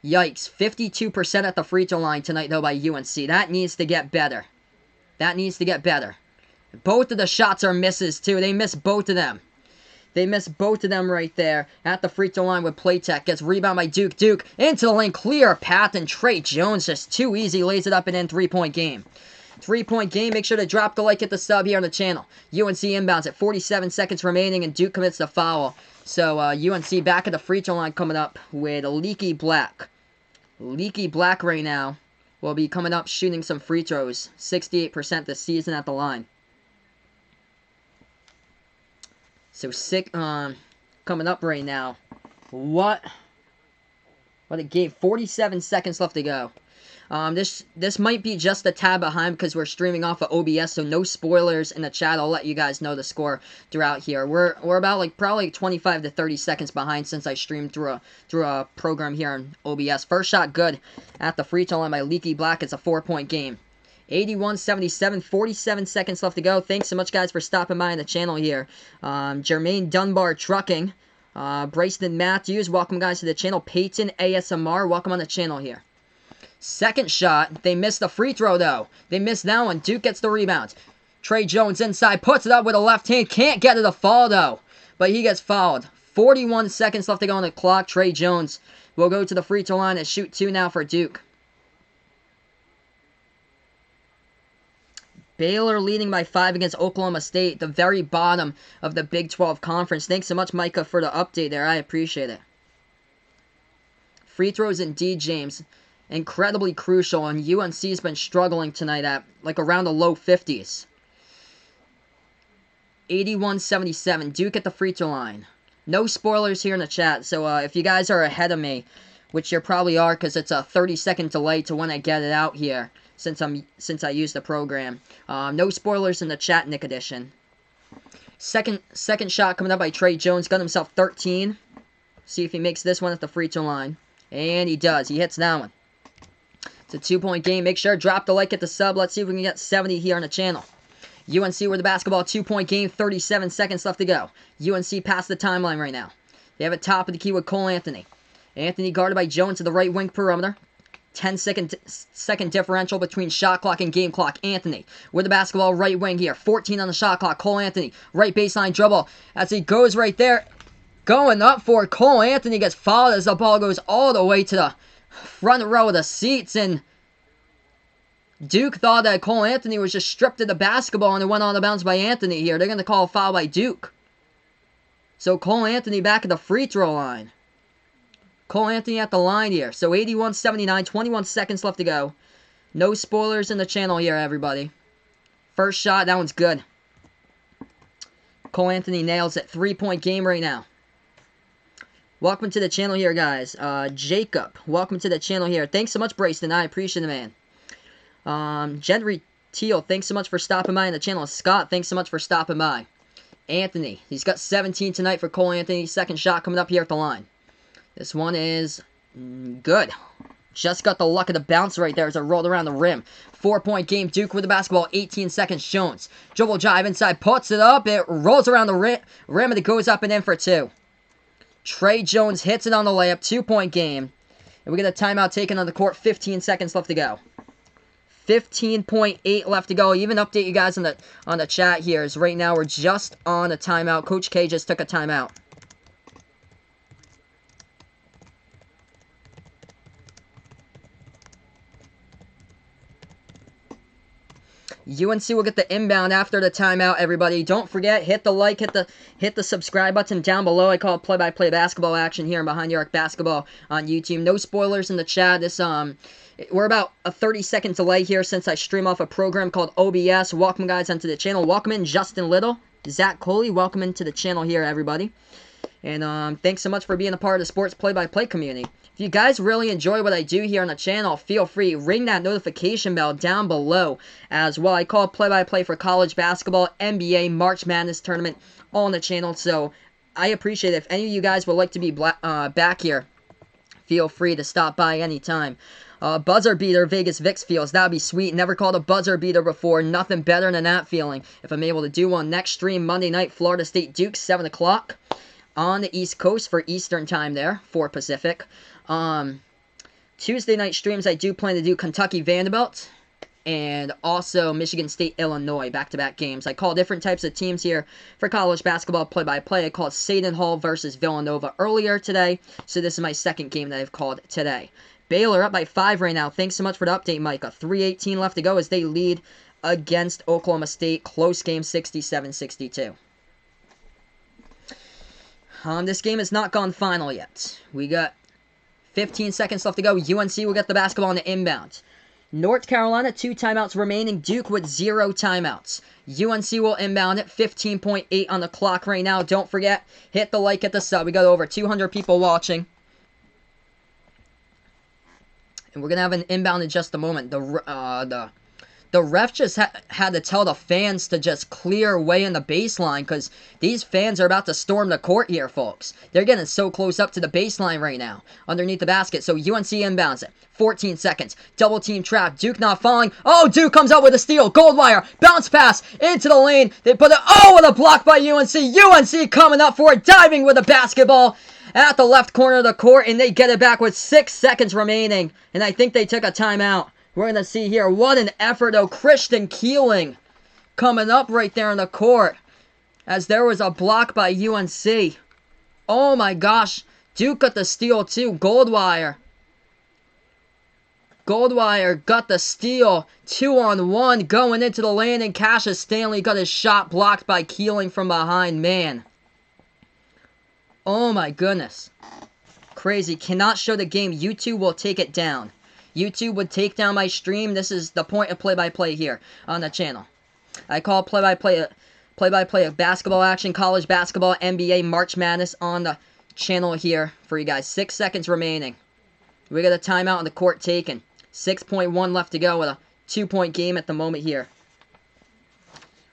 Yikes. 52% at the free throw line tonight, though, by UNC. That needs to get better. That needs to get better. Both of the shots are misses, too. They miss both of them. They miss both of them right there at the free throw line with Playtech. Gets rebound by Duke. Duke into the lane. Clear path, and Trey Jones just too easy. Lays it up and in. 3-point game. 3-point game. Make sure to drop the like, hit the sub here on the channel. UNC inbounds at 47 seconds remaining, and Duke commits the foul. So UNC back at the free throw line coming up with Leaky Black. Leaky Black right now will be coming up shooting some free throws. 68% this season at the line. So coming up right now. What a game. 47 seconds left to go. This might be just a tad behind because we're streaming off of OBS, so no spoilers in the chat. I'll let you guys know the score throughout here. We're about like probably 25 to 30 seconds behind since I streamed through a program here on OBS. First shot good at the free throw line by Leaky Black. It's a 4-point game. 81-77, 47 seconds left to go. Thanks so much, guys, for stopping by on the channel here. Jermaine Dunbar Trucking. Brayson Matthews, welcome, guys, to the channel. Peyton ASMR, welcome on the channel here. Second shot, they missed the free throw, though. They missed that one. Duke gets the rebound. Trey Jones inside, puts it up with a left hand. Can't get it to fall, though. But he gets fouled. 41 seconds left to go on the clock. Trey Jones will go to the free throw line and shoot 2 now for Duke. Baylor leading by 5 against Oklahoma State, the very bottom of the Big 12 Conference. Thanks so much, Micah, for the update there. I appreciate it. Free throws indeed, James. Incredibly crucial, and UNC's been struggling tonight at like around the low 50s. 81-77, Duke at the free throw line. No spoilers here in the chat, so if you guys are ahead of me, which you probably are because it's a 30-second delay to when I get it out here, since I use the program. No spoilers in the chat, Nick Edition. Second shot coming up by Trey Jones. Got himself 13. See if he makes this one at the free throw line. And he does. He hits that one. It's a 2-point game. Make sure to drop the like at the sub. Let's see if we can get 70 here on the channel. UNC with the basketball. 2-point game. 37 seconds left to go. UNC past the timeline right now. They have it top of the key with Cole Anthony. Anthony guarded by Jones to the right wing perimeter. 10-second differential between shot clock and game clock. Anthony with the basketball, right wing here. 14 on the shot clock. Cole Anthony, right baseline dribble. As he goes right there, going up for it. Cole Anthony gets fouled as the ball goes all the way to the front row of the seats. And Duke thought that Cole Anthony was just stripped of the basketball and it went on the bounce by Anthony here. They're going to call a foul by Duke. So Cole Anthony back at the free throw line. Cole Anthony at the line here. So 81-79, 21 seconds left to go. No spoilers in the channel here, everybody. First shot, that one's good. Cole Anthony nails it. 3-point game right now. Welcome to the channel here, guys. Jacob, welcome to the channel here. Thanks so much, Brayson. I appreciate it, man. Gendry Teal, thanks so much for stopping by on the channel. Scott, thanks so much for stopping by. Anthony, he's got 17 tonight for Cole Anthony. Second shot coming up here at the line. This one is good. Just got the luck of the bounce right there as it rolled around the rim. 4-point game. Duke with the basketball. 18 seconds. Jones. Dribble drive inside. Puts it up. It rolls around the rim and it goes up and in for 2. Trey Jones hits it on the layup. 2-point game. And we get a timeout taken on the court. 15 seconds left to go. 15.8 left to go. Even update you guys on the chat here. Is right now we're just on a timeout. Coach K just took a timeout. UNC will get the inbound after the timeout, everybody. Don't forget, hit the like, hit the subscribe button down below. I call it play-by-play basketball action here in Behind Your Arc Basketball on YouTube. No spoilers in the chat. We're about a 30-second delay here since I stream off a program called OBS. Welcome, guys, onto the channel. Welcome in Justin Little, Zach Coley. Welcome into the channel here, everybody. And thanks so much for being a part of the sports play-by-play community. If you guys really enjoy what I do here on the channel, feel free, ring that notification bell down below as well. I call play-by-play for college basketball, NBA, March Madness tournament, all on the channel. So I appreciate it. If any of you guys would like to be back here, feel free to stop by anytime. Buzzer beater, Vegas Vix feels. That would be sweet. Never called a buzzer beater before. Nothing better than that feeling. If I'm able to do one next stream, Monday night, Florida State Duke, 7 o'clock. On the East Coast for Eastern time there, 4 Pacific. Tuesday night streams, I do plan to do Kentucky Vanderbilt and also Michigan State Illinois, back-to-back games. I call different types of teams here for college basketball play-by-play. I called Seton Hall versus Villanova earlier today, so this is my second game that I've called today. Baylor up by 5 right now. Thanks so much for the update, Micah. 3:18 left to go as they lead against Oklahoma State. Close game, 67-62. This game has not gone final yet. We got 15 seconds left to go. UNC will get the basketball on the inbound. North Carolina, 2 timeouts remaining. Duke with 0 timeouts. UNC will inbound it. 15.8 on the clock right now. Don't forget, hit the like, hit the sub. We got over 200 people watching. And we're going to have an inbound in just a moment. The ref just had to tell the fans to just clear away in the baseline because these fans are about to storm the court here, folks. They're getting so close up to the baseline right now, underneath the basket. So UNC inbounds it. 14 seconds. Double team trap. Duke not falling. Oh, Duke comes up with a steal. Goldwire. Bounce pass into the lane. They put it. Oh, with a block by UNC. UNC coming up for it. Diving with a basketball at the left corner of the court. And they get it back with 6 seconds remaining. And I think they took a timeout. We're going to see here, what an effort, though. Christian Keeling coming up right there in the court as there was a block by UNC. Oh my gosh. Duke got the steal too. Goldwire got the steal. 2-on-1 going into the lane, and Cassius Stanley got his shot blocked by Keeling from behind. Man. Oh my goodness. Crazy. Cannot show the game. YouTube will take it down. YouTube would take down my stream. This is the point of play-by-play here on the channel. I call play-by-play of basketball action, college basketball, NBA, March Madness on the channel here for you guys. 6 seconds remaining. We got a timeout on the court taken. 6.1 left to go with a 2-point game at the moment here.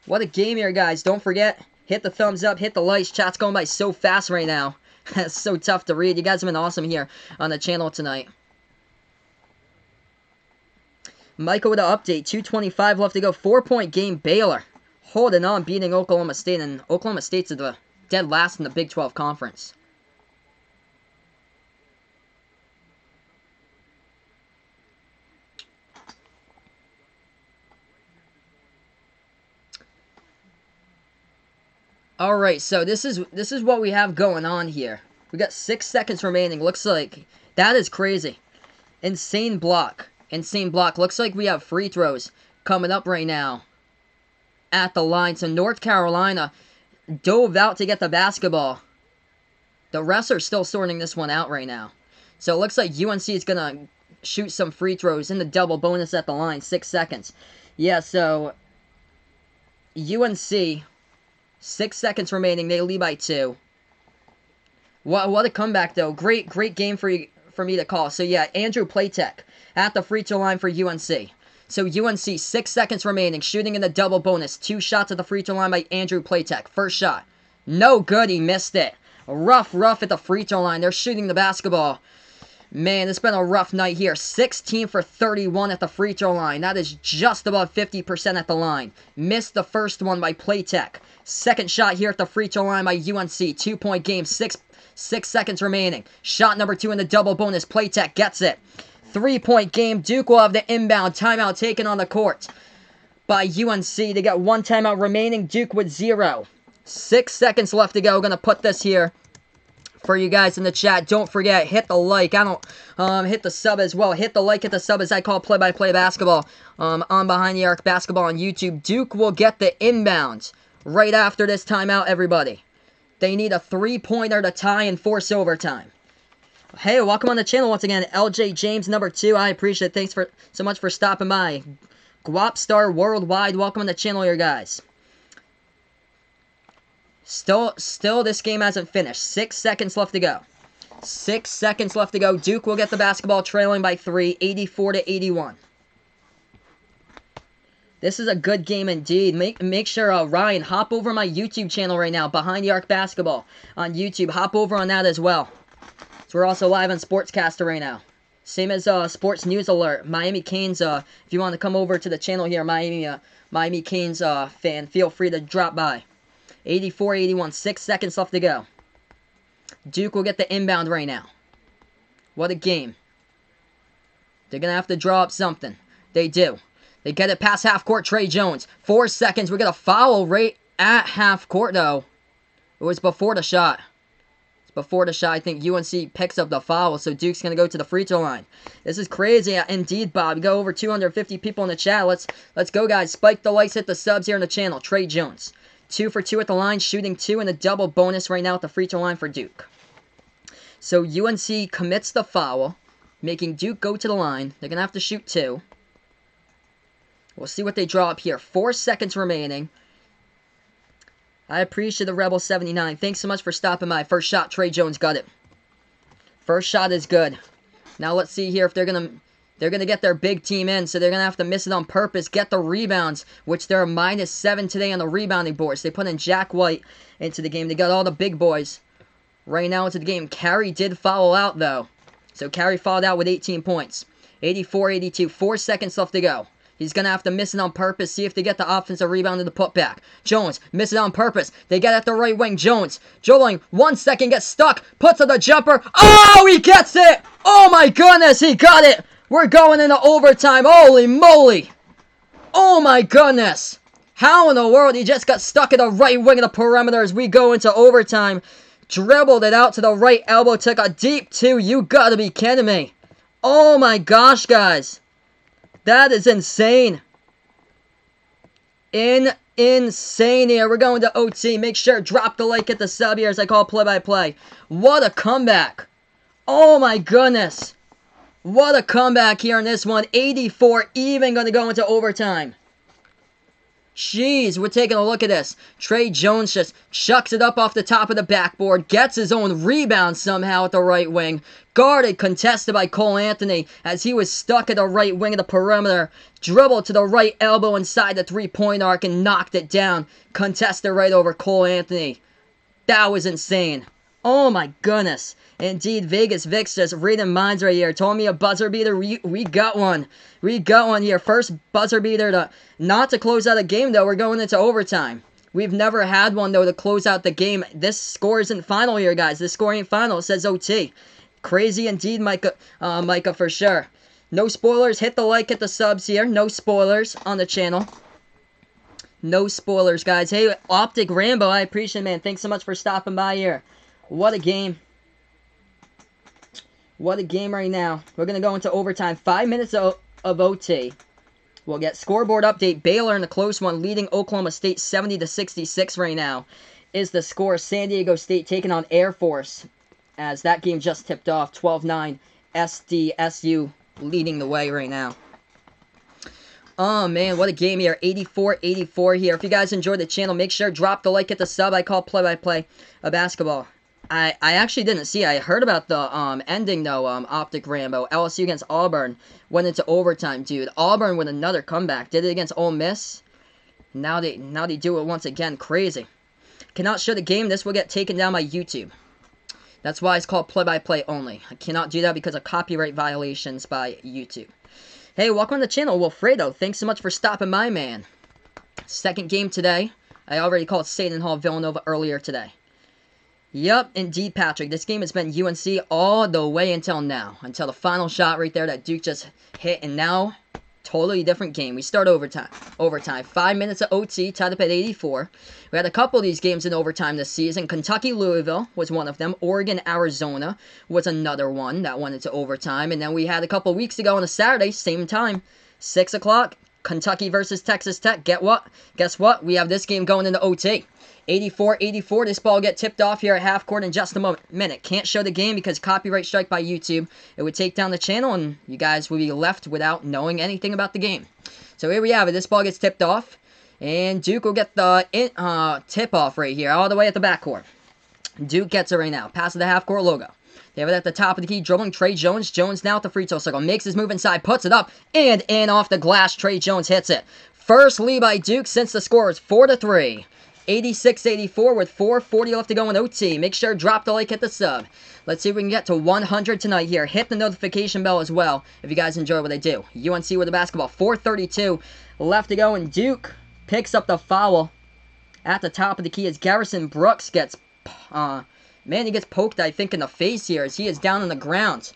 What a game here, guys. Don't forget, hit the thumbs up, hit the likes. Chat's going by so fast right now. It's so tough to read. You guys have been awesome here on the channel tonight. Michael with an update. 2:25 left to go. 4-point game. Baylor holding on, beating Oklahoma State. And Oklahoma State's the dead last in the Big 12 Conference. Alright, so this is what we have going on here. We got 6 seconds remaining. Looks like that is crazy. Insane block. Insane block. Looks like we have free throws coming up right now at the line. So North Carolina dove out to get the basketball. The refs are still sorting this one out right now. So it looks like UNC is going to shoot some free throws in the double bonus at the line. 6 seconds. Yeah, so UNC, 6 seconds remaining. They lead by 2. What a comeback, though. Great game for me to call. So yeah, Andrew Platek at the free throw line for UNC. So UNC, 6 seconds remaining, shooting in the double bonus. 2 shots at the free throw line by Andrew Platek. First shot. No good, he missed it. Rough at the free throw line. They're shooting the basketball. Man, it's been a rough night here. 16 for 31 at the free throw line. That is just above 50% at the line. Missed the first one by Platek. Second shot here at the free throw line by UNC. 2-point game, 6 seconds remaining. Shot number 2 in the double bonus. Platek gets it. 3-point game. Duke will have the inbound. Timeout taken on the court by UNC. They got 1 timeout remaining. Duke with 0. 6 seconds left to go. Gonna put this here for you guys in the chat. Don't forget, hit the like. I don't hit the sub as well. Hit the like, hit the sub as I call play-by-play basketball on Behind the Arc Basketball on YouTube. Duke will get the inbound right after this timeout, everybody. They need a 3-pointer to tie and force overtime. Hey, welcome on the channel once again. LJ James, number 2. I appreciate it. Thanks so much for stopping by. Guapstar Worldwide, welcome on the channel here, guys. Still, this game hasn't finished. 6 seconds left to go. 6 seconds left to go. Duke will get the basketball trailing by 3, 84-81. This is a good game indeed. Make sure, Ryan, hop over my YouTube channel right now, Behind the Arc Basketball on YouTube. Hop over on that as well. So we're also live on Sportscaster right now. Same as Sports News Alert. Miami Canes, if you want to come over to the channel here, Miami Canes fan, feel free to drop by. 84-81, 6 seconds left to go. Duke will get the inbound right now. What a game. They're going to have to draw up something. They do. They get it past half court, Trey Jones. 4 seconds. We got a foul right at half court, though. It was before the shot. It's before the shot. I think UNC picks up the foul, so Duke's going to go to the free throw line. This is crazy. Indeed, Bob. We got over 250 people in the chat. Let's go, guys. Spike the likes, hit the subs here in the channel. Trey Jones. 2 for 2 at the line, shooting 2 in the double bonus right now at the free throw line for Duke. So UNC commits the foul, making Duke go to the line. They're going to have to shoot 2. We'll see what they draw up here. 4 seconds remaining. I appreciate the Rebel 79. Thanks so much for stopping by. First shot, Trey Jones got it. First shot is good. Now let's see here if they're going to They're going to get their big team in, so they're going to have to miss it on purpose, get the rebounds, which they're -7 today on the rebounding boards. They put in Jack White into the game. They got all the big boys right now into the game. Carey did foul out, though. So Carey fouled out with 18 points. 84-82, 4 seconds left to go. He's going to have to miss it on purpose, see if they get the offensive rebound in the putback. Jones, miss it on purpose. They get at the right wing. Jones, dribbling, 1 second, gets stuck, puts on the jumper. Oh, he gets it! Oh my goodness, he got it! We're going into overtime. Holy moly! Oh my goodness! How in the world he just got stuck at the right wing of the perimeter as we go into overtime? Dribbled it out to the right elbow, took a deep two. You gotta be kidding me. Oh my gosh, guys. That is insane. Insane here. We're going to OT. Make sure, drop the like at the sub here as I call play-by-play. What a comeback. Oh my goodness. What a comeback here in this one. 84 even going to go into overtime. Jeez, we're taking a look at this. Trey Jones just chucks it up off the top of the backboard, gets his own rebound somehow at the right wing. Guarded, contested by Cole Anthony as he was stuck at the right wing of the perimeter. Dribbled to the right elbow inside the three-point arc and knocked it down. Contested right over Cole Anthony. That was insane. Oh my goodness. Indeed, Vegas Vic's just reading minds right here. Told me a buzzer beater. We got one. We got one here. First buzzer beater not to close out a game, though. We're going into overtime. We've never had one, though, to close out the game. This score isn't final here, guys. This score ain't final. It says OT. Crazy indeed, Micah, for sure. No spoilers. Hit the like, hit the subs here. No spoilers on the channel. No spoilers, guys. Hey, Optic Rambo, I appreciate it, man. Thanks so much for stopping by here. What a game. What a game right now. We're going to go into overtime. 5 minutes of OT. We'll get scoreboard update. Baylor in a close one, leading Oklahoma State 70-66 right now. Is the score. San Diego State taking on Air Force as that game just tipped off. 12-9. SDSU leading the way right now. Oh, man, what a game here. 84-84 here. If you guys enjoyed the channel, make sure drop the like, hit the sub. I call play-by-play of basketball. I actually didn't see. I heard about the ending, though, Optic Rambo. LSU against Auburn went into overtime, dude. Auburn with another comeback. Did it against Ole Miss. Now they do it once again. Crazy. Cannot show the game. This will get taken down by YouTube. That's why it's called play-by-play only. I cannot do that because of copyright violations by YouTube. Hey, welcome to the channel, Wilfredo. Thanks so much for stopping by, man. Second game today. I already called Seton Hall Villanova earlier today. Yep, indeed, Patrick. This game has been UNC all the way until now. Until the final shot right there that Duke just hit. And now, totally different game. We start overtime. 5 minutes of OT, tied up at 84. We had a couple of these games in overtime this season. Kentucky-Louisville was one of them. Oregon-Arizona was another one that went into overtime. And then we had a couple of weeks ago on a Saturday, same time, 6 o'clock, Kentucky versus Texas Tech. Guess what? We have this game going into OT. 84-84. This ball will get tipped off here at half court in just a minute. Can't show the game because copyright strike by YouTube. It would take down the channel and you guys would be left without knowing anything about the game. So here we have it. This ball gets tipped off. And Duke will get the tip-off right here all the way at the backcourt. Duke gets it right now. Pass to the half-court logo. They have it at the top of the key, dribbling Trey Jones. Jones now at the free throw circle. Makes his move inside, puts it up, and in off the glass. Trey Jones hits it. First lead by Duke since the score is 4-3. 86-84 with 4:40 left to go in OT. Make sure to drop the like, hit the sub. Let's see if we can get to 100 tonight here. Hit the notification bell as well if you guys enjoy what I do. UNC with the basketball. 4:32 left to go, and Duke picks up the foul at the top of the key as Garrison Brooks gets... he gets poked, I think, in the face here as he is down on the ground.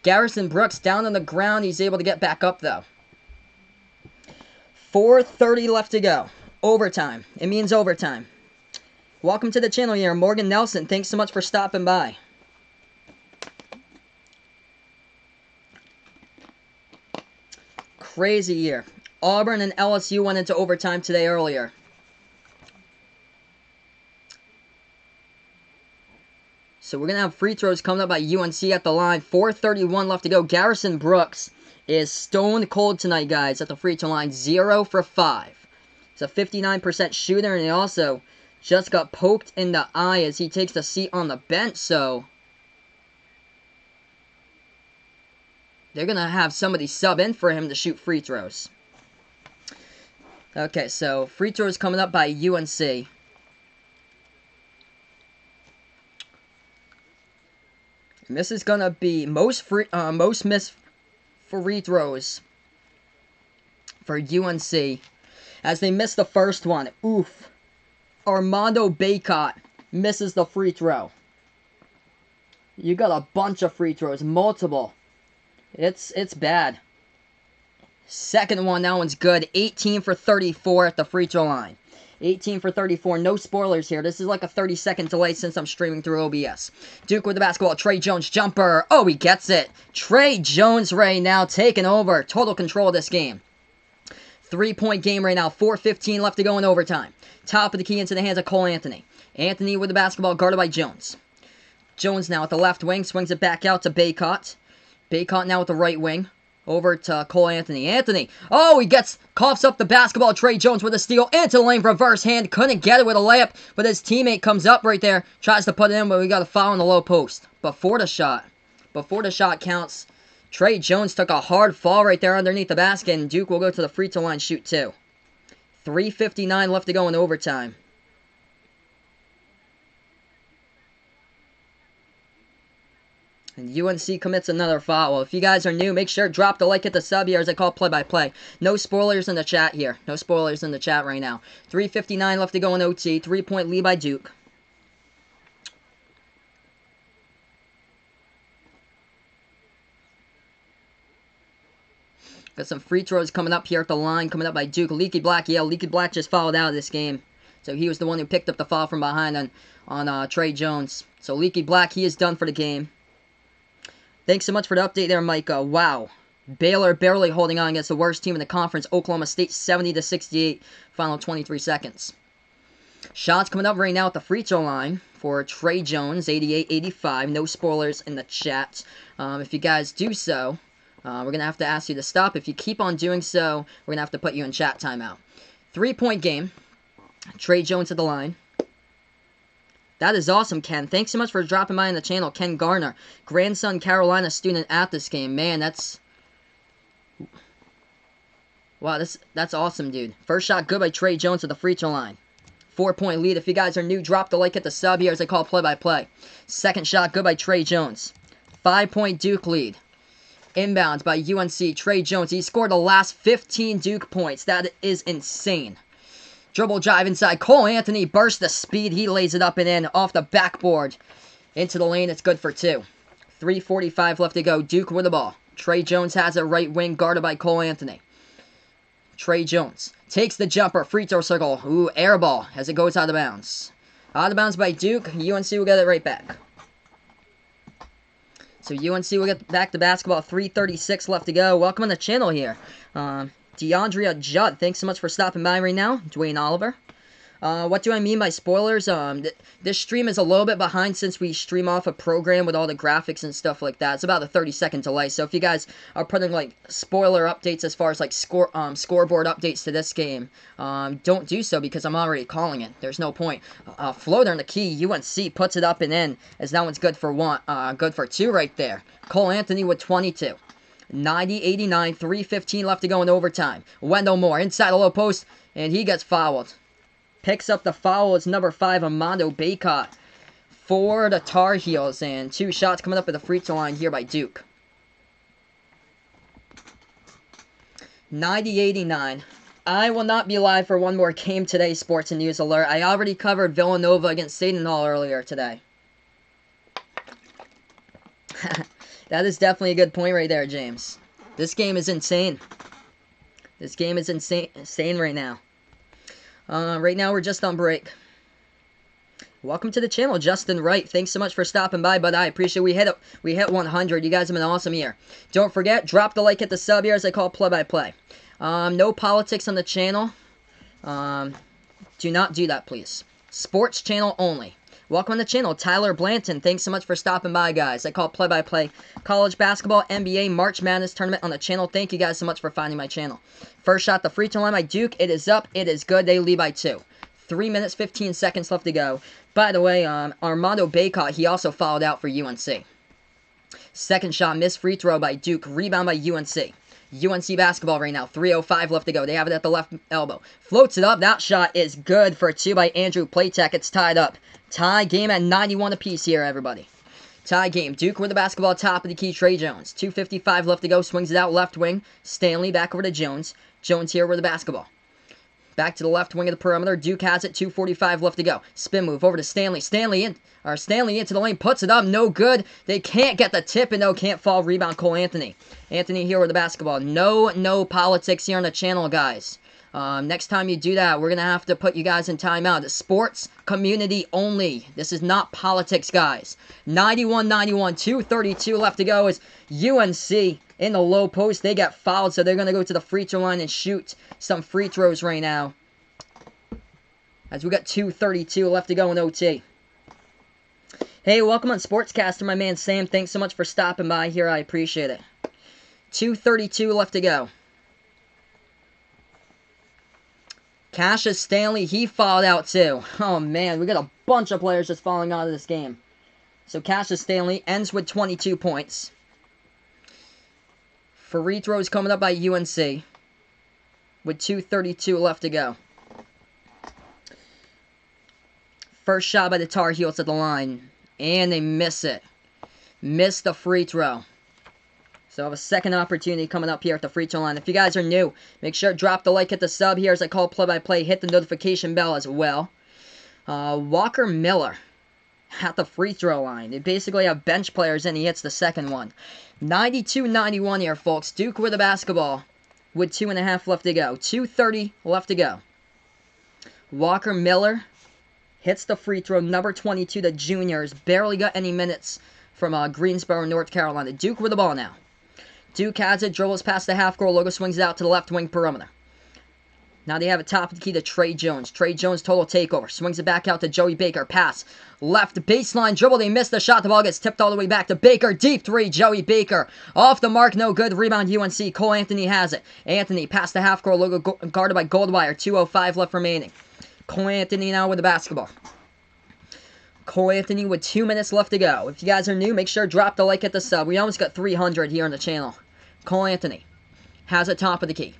Garrison Brooks down on the ground. He's able to get back up, though. 4:30 left to go. Overtime. It means overtime. Welcome to the channel here. Morgan Nelson, thanks so much for stopping by. Crazy year. Auburn and LSU went into overtime today earlier. So we're going to have free throws coming up by UNC at the line. 4:31 left to go. Garrison Brooks is stone cold tonight, guys, at the free throw line. 0 for 5. He's a 59% shooter, and he also just got poked in the eye as he takes the seat on the bench, so... They're going to have somebody sub in for him to shoot free throws. Okay, so free throws coming up by UNC. And this is going to be most missed free throws for UNC. As they miss the first one. Oof. Armando Bacot misses the free throw. You got a bunch of free throws. Multiple. It's bad. Second one, that one's good. 18 for 34 at the free throw line. 18 for 34. No spoilers here. This is like a 30-second delay since I'm streaming through OBS. Duke with the basketball. Tre Jones jumper. Oh, he gets it. Tre Jones right now taking over. Total control of this game. 3-point game right now. 4:15 left to go in overtime. Top of the key into the hands of Cole Anthony. Anthony with the basketball guarded by Jones. Jones now at the left wing. Swings it back out to Bacot. Bacot now with the right wing. Over to Cole Anthony. Anthony. Oh, he coughs up the basketball. Tre Jones with a steal. Into the lane. Reverse hand. Couldn't get it with a layup. But his teammate comes up right there. Tries to put it in. But we got a foul in the low post. Before the shot counts. Tre Jones took a hard fall right there underneath the basket. And Duke will go to the free throw line. Shoot 2. 3:59 left to go in overtime. And UNC commits another foul. If you guys are new, make sure to drop the like, hit the sub here as I call play-by-play. No spoilers in the chat here. No spoilers in the chat right now. 3:59 left to go in OT. 3-point lead by Duke. Got some free throws coming up here at the line. Coming up by Duke. Leaky Black. Yeah, Leaky Black just fouled out of this game. So he was the one who picked up the foul from behind on Tre Jones. So Leaky Black, he is done for the game. Thanks so much for the update there, Micah. Wow. Baylor barely holding on against the worst team in the conference. Oklahoma State 70-68. Final 23 seconds. Shots coming up right now at the free throw line for Tre Jones. 88-85. No spoilers in the chat. If you guys do so, we're going to have to ask you to stop. If you keep on doing so, we're going to have to put you in chat timeout. 3-point game. Tre Jones at the line. That is awesome, Ken. Thanks so much for dropping by on the channel. Ken Garner, grandson Carolina student at this game. Man, that's... Wow, that's awesome, dude. First shot good by Tre Jones at the free throw line. 4-point lead. If you guys are new, drop the like, hit the sub here as I call play-by-play. Second shot good by Tre Jones. 5-point Duke lead. Inbounds by UNC. Tre Jones, he scored the last 15 Duke points. That is insane. Dribble drive inside. Cole Anthony bursts the speed. He lays it up and in off the backboard. Into the lane. It's good for 2. 3:45 left to go. Duke with the ball. Tre Jones has a right wing guarded by Cole Anthony. Tre Jones takes the jumper. Free throw circle. Ooh, air ball as it goes out of bounds. Out of bounds by Duke. UNC will get it right back. So UNC will get back to basketball. 3:36 left to go. Welcome on the channel here. DeAndrea Judd, thanks so much for stopping by right now. Dwayne Oliver. What do I mean by spoilers? This stream is a little bit behind since we stream off a program with all the graphics and stuff like that. It's about a 30-second delay. So if you guys are putting like spoiler updates as far as like scoreboard updates to this game, don't do so because I'm already calling it. There's no point. Floater in the key. UNC puts it up and in as that one's good for 1. Good for 2 right there. Cole Anthony with 22. 90-89, 3:15 left to go in overtime. Wendell Moore inside the low post, and he gets fouled. Picks up the foul. It's number 5, Armando Bacot, for the Tar Heels, and 2 shots coming up at the free throw line here by Duke. 90-89. I will not be live for one more game today, Sports and News Alert. I already covered Villanova against Seton Hall earlier today. That is definitely a good point right there, James. This game is insane. This game is insane right now. Right now, we're just on break. Welcome to the channel, Justin Wright. Thanks so much for stopping by, bud. I appreciate it. We hit 100. You guys have been awesome here. Don't forget, drop the like, hit the sub here as I call play-by-play. No politics on the channel. Do not do that, please. Sports channel only. Welcome to the channel, Tyler Blanton. Thanks so much for stopping by, guys. I call play-by-play college basketball, NBA, March Madness tournament on the channel. Thank you guys so much for finding my channel. First shot, the free throw line by Duke. It is up. It is good. They lead by 2. 3 minutes, 15 seconds left to go. By the way, Armando Bacot, he also fouled out for UNC. Second shot, missed free throw by Duke. Rebound by UNC. UNC basketball right now. 3:05 left to go. They have it at the left elbow. Floats it up. That shot is good for 2 by Andrew Platek. It's tied up. Tie game at 91 apiece here, everybody. Tie game. Duke with the basketball, top of the key. Trey Jones. 2:55 left to go. Swings it out left wing. Stanley back over to Jones. Jones here with the basketball. Back to the left wing of the perimeter. Duke has it. 2:45 left to go. Spin move over to Stanley. Stanley into the lane. Puts it up. No good. They can't get the tip and no, can't fall. Rebound Cole Anthony. Anthony here with the basketball. No politics here on the channel, guys. Next time you do that, we're going to have to put you guys in timeout. It's sports community only. This is not politics, guys. 91-91. 2:32 left to go is UNC in the low post. They got fouled, so they're going to go to the free throw line and shoot some free throws right now. As we got 2:32 left to go in OT. Hey, welcome on Sportscaster, my man Sam. Thanks so much for stopping by here. I appreciate it. 2:32 left to go. Cassius Stanley, he fouled out too. Oh man, we got a bunch of players just falling out of this game. So Cassius Stanley ends with 22 points. Free throws coming up by UNC with 2:32 left to go. First shot by the Tar Heels at the line. And they miss it. Miss the free throw. So I have a second opportunity coming up here at the free throw line. If you guys are new, make sure to drop the like, hit the sub here as I call play-by-play. Hit the notification bell as well. Walker Miller at the free throw line. They basically have bench players and he hits the second one. 92-91 here, folks. Duke with the basketball with 2.5 left to go. 2:30 left to go. Walker Miller hits the free throw. Number 22, the juniors. Barely got any minutes from Greensboro, North Carolina. Duke with the ball now. Duke has it, dribbles past the half-court logo, swings it out to the left wing perimeter. Now they have it top of the key to Trey Jones. Trey Jones, total takeover. Swings it back out to Joey Baker. Pass. Left baseline dribble. They miss the shot. The ball gets tipped all the way back to Baker. Deep three. Joey Baker. Off the mark. No good. Rebound UNC. Cole Anthony has it. Anthony past the half-court logo, guarded by Goldwire. 2:05 left remaining. Cole Anthony now with the basketball. Cole Anthony with 2 minutes left to go. If you guys are new, make sure to drop the like, hit the sub. We almost got 300 here on the channel. Cole Anthony has it top of the key.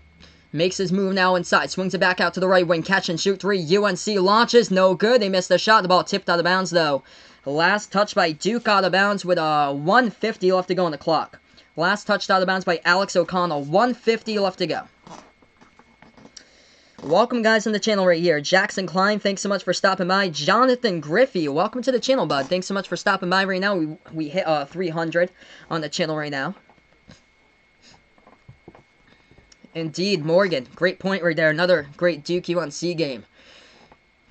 Makes his move now inside. Swings it back out to the right wing. Catch and shoot three. UNC launches. No good. They missed the shot. The ball tipped out of bounds, though. Last touch by Duke out of bounds with 1:50 left to go on the clock. Last touch out of bounds by Alex O'Connell. 1:50 left to go. Welcome, guys, on the channel right here. Jackson Klein, thanks so much for stopping by. Jonathan Griffey, welcome to the channel, bud. Thanks so much for stopping by right now. We hit 300 on the channel right now. Indeed, Morgan. Great point right there. Another great Duke UNC game.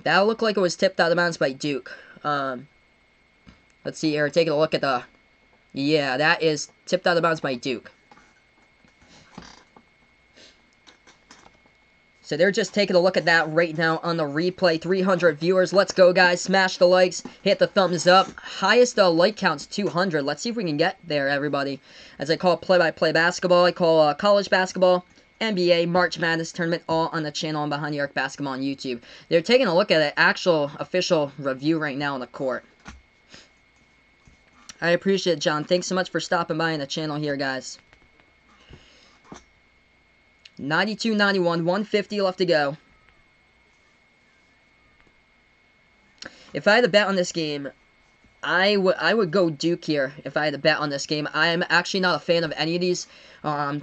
That looked like it was tipped out of bounds by Duke. Let's see here. Taking a look at the... Yeah, that is tipped out of bounds by Duke. So they're just taking a look at that right now on the replay. 300 viewers. Let's go, guys. Smash the likes. Hit the thumbs up. Highest like count's 200. Let's see if we can get there, everybody. As I call play-by-play basketball, I call college basketball, NBA, March Madness tournament, all on the channel on Behind the Arc Basketball on YouTube. They're taking a look at an actual official review right now on the court. I appreciate it, John. Thanks so much for stopping by on the channel here, guys. 92-91, 1:50 left to go. If I had to bet on this game, I would go Duke here if I had to bet on this game. I'm actually not a fan of any of these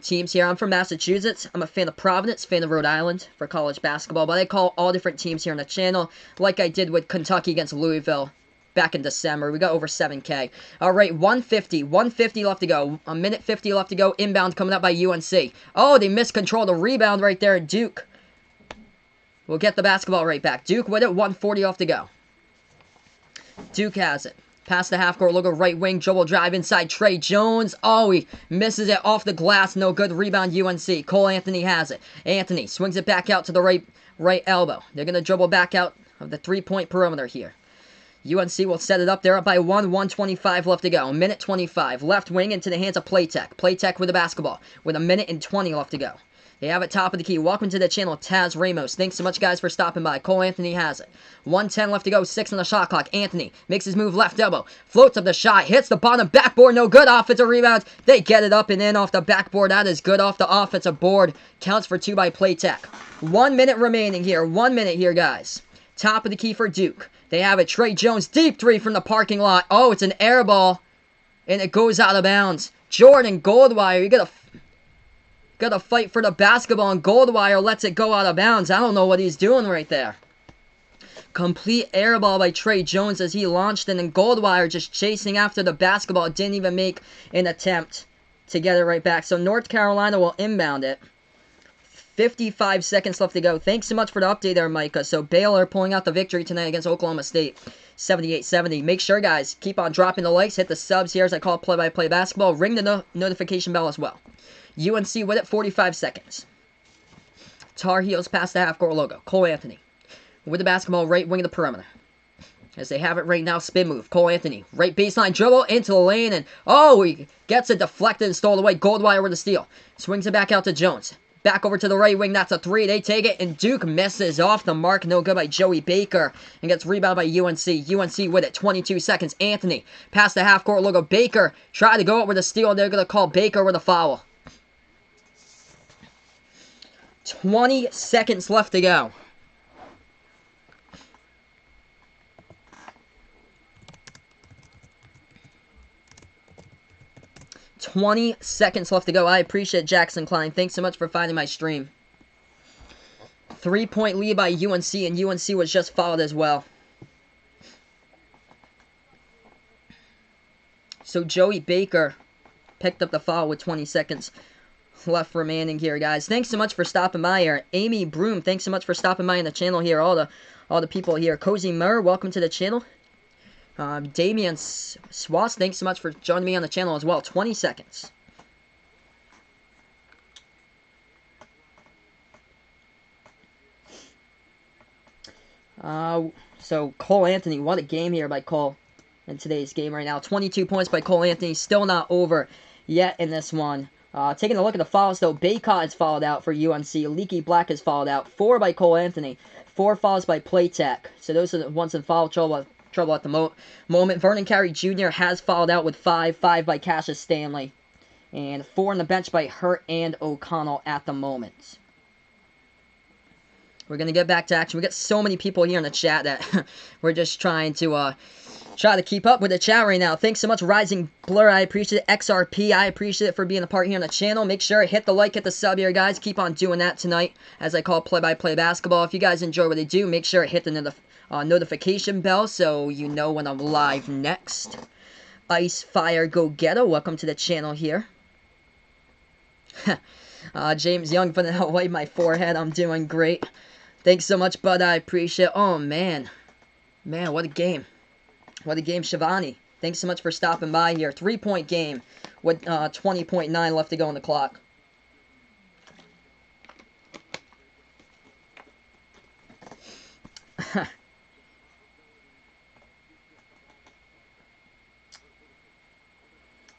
teams here. I'm from Massachusetts. I'm a fan of Providence, fan of Rhode Island for college basketball. But I call all different teams here on the channel, like I did with Kentucky against Louisville back in December. We got over 7K. All right, 1:50 left to go. 1:50 left to go. Inbound coming up by UNC. Oh, they miscontrolled the rebound right there. Duke will get the basketball right back. Duke with it. 1:40 left to go. Duke has it. Past the half-court logo, right wing, dribble drive inside, Trey Jones. Oh, he misses it off the glass. No good. Rebound UNC. Cole Anthony has it. Anthony swings it back out to the right elbow. They're going to dribble back out of the three-point perimeter here. UNC will set it up. They're up by 1:25 left to go. 1:25. Left wing into the hands of Platek. Platek with the basketball with 1:20 left to go. They have it top of the key. Welcome to the channel, Taz Ramos. Thanks so much, guys, for stopping by. Cole Anthony has it. 1:10 left to go. 6 on the shot clock. Anthony makes his move left elbow. Floats up the shot. Hits the bottom backboard. No good. Offensive rebound. They get it up and in off the backboard. That is good off the offensive board. Counts for 2 by Playtech. 1 minute remaining here. 1 minute here, guys. Top of the key for Duke. They have it. Trey Jones. Deep 3 from the parking lot. Oh, it's an air ball. And it goes out of bounds. Jordan Goldwire. You gotta fight for the basketball, and Goldwire lets it go out of bounds. I don't know what he's doing right there. Complete air ball by Trey Jones as he launched it, and Goldwire just chasing after the basketball. Didn't even make an attempt to get it right back. So North Carolina will inbound it. 55 seconds left to go. Thanks so much for the update there, Micah. So Baylor pulling out the victory tonight against Oklahoma State. 78-70. Make sure, guys, keep on dropping the likes. Hit the subs here as I call it play-by-play basketball. Ring the notification bell as well. UNC with it, 45 seconds. Tar Heels past the half-court logo. Cole Anthony with the basketball, right wing of the perimeter. As they have it right now, spin move. Cole Anthony, right baseline dribble into the lane, and oh, he gets it deflected and stole away. Goldwire with the steal. Swings it back out to Jones. Back over to the right wing. That's a 3. They take it, and Duke misses off the mark. No good by Joey Baker, and gets rebounded by UNC. UNC with it. 22 seconds. Anthony past the half-court logo. Baker tried to go up with a steal. They're going to call Baker with a foul. 20 seconds left to go. I appreciate Jackson Klein. Thanks so much for finding my stream. 3-point lead by UNC, and UNC was just fouled as well. So Joey Baker picked up the foul with 20 seconds left remaining here, guys. Thanks so much for stopping by here. Amy Broom, thanks so much for stopping by in the channel here. All the people here. Cozy Murr, welcome to the channel. Damian Swass, thanks so much for joining me on the channel as well. 20 seconds. So Cole Anthony, what a game here by Cole in today's game right now. 22 points by Cole Anthony, still not over yet in this one. Taking a look at the fouls, though, Baycott is fouled out for UNC. Leaky Black is fouled out. 4 by Cole Anthony. 4 fouls by Playtech. So those are the ones in foul trouble at the moment. Vernon Carey Jr. has fouled out with 5. 5 by Cassius Stanley. And 4 on the bench by Hurt and O'Connell at the moment. We're going to get back to action. We got so many people here in the chat that we're just trying to keep up with the chat right now. Thanks so much, Rising Blur. I appreciate it. XRP, I appreciate it for being a part here on the channel. Make sure hit the like, hit the sub here, guys. Keep on doing that tonight as I call play-by-play basketball. If you guys enjoy what I do, make sure hit the notification bell so you know when I'm live next. Ice Fire Go Ghetto, welcome to the channel here. James Young putting out wipe my forehead. I'm doing great. Thanks so much, bud. I appreciate it. Oh, man. Man, what a game. What a game, Shivani. Thanks so much for stopping by here. 3-point game with 20.9 left to go on the clock.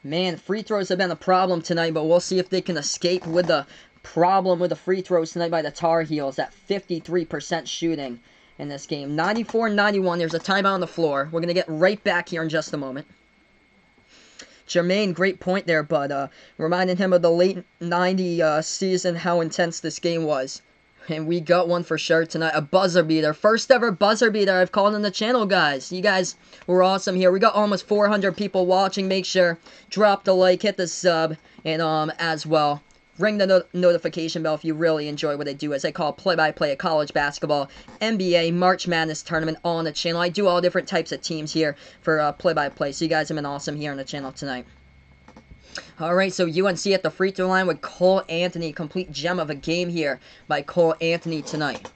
Man, free throws have been a problem tonight, but we'll see if they can escape with the problem with the free throws tonight by the Tar Heels at 53% shooting in this game. 94-91. There's a timeout on the floor. We're going to get right back here in just a moment. Jermaine, great point there, but reminding him of the late 90 season, how intense this game was. And we got one for sure tonight. A buzzer beater. First ever buzzer beater I've called on the channel, guys. You guys were awesome here. We got almost 400 people watching. Make sure, drop the like, hit the sub, and as well, ring the notification bell if you really enjoy what I do, as I call play-by-play of college basketball, NBA, March Madness tournament all on the channel. I do all different types of teams here for play-by-play, so you guys have been awesome here on the channel tonight. Alright, so UNC at the free throw line with Cole Anthony. Complete gem of a game here by Cole Anthony tonight.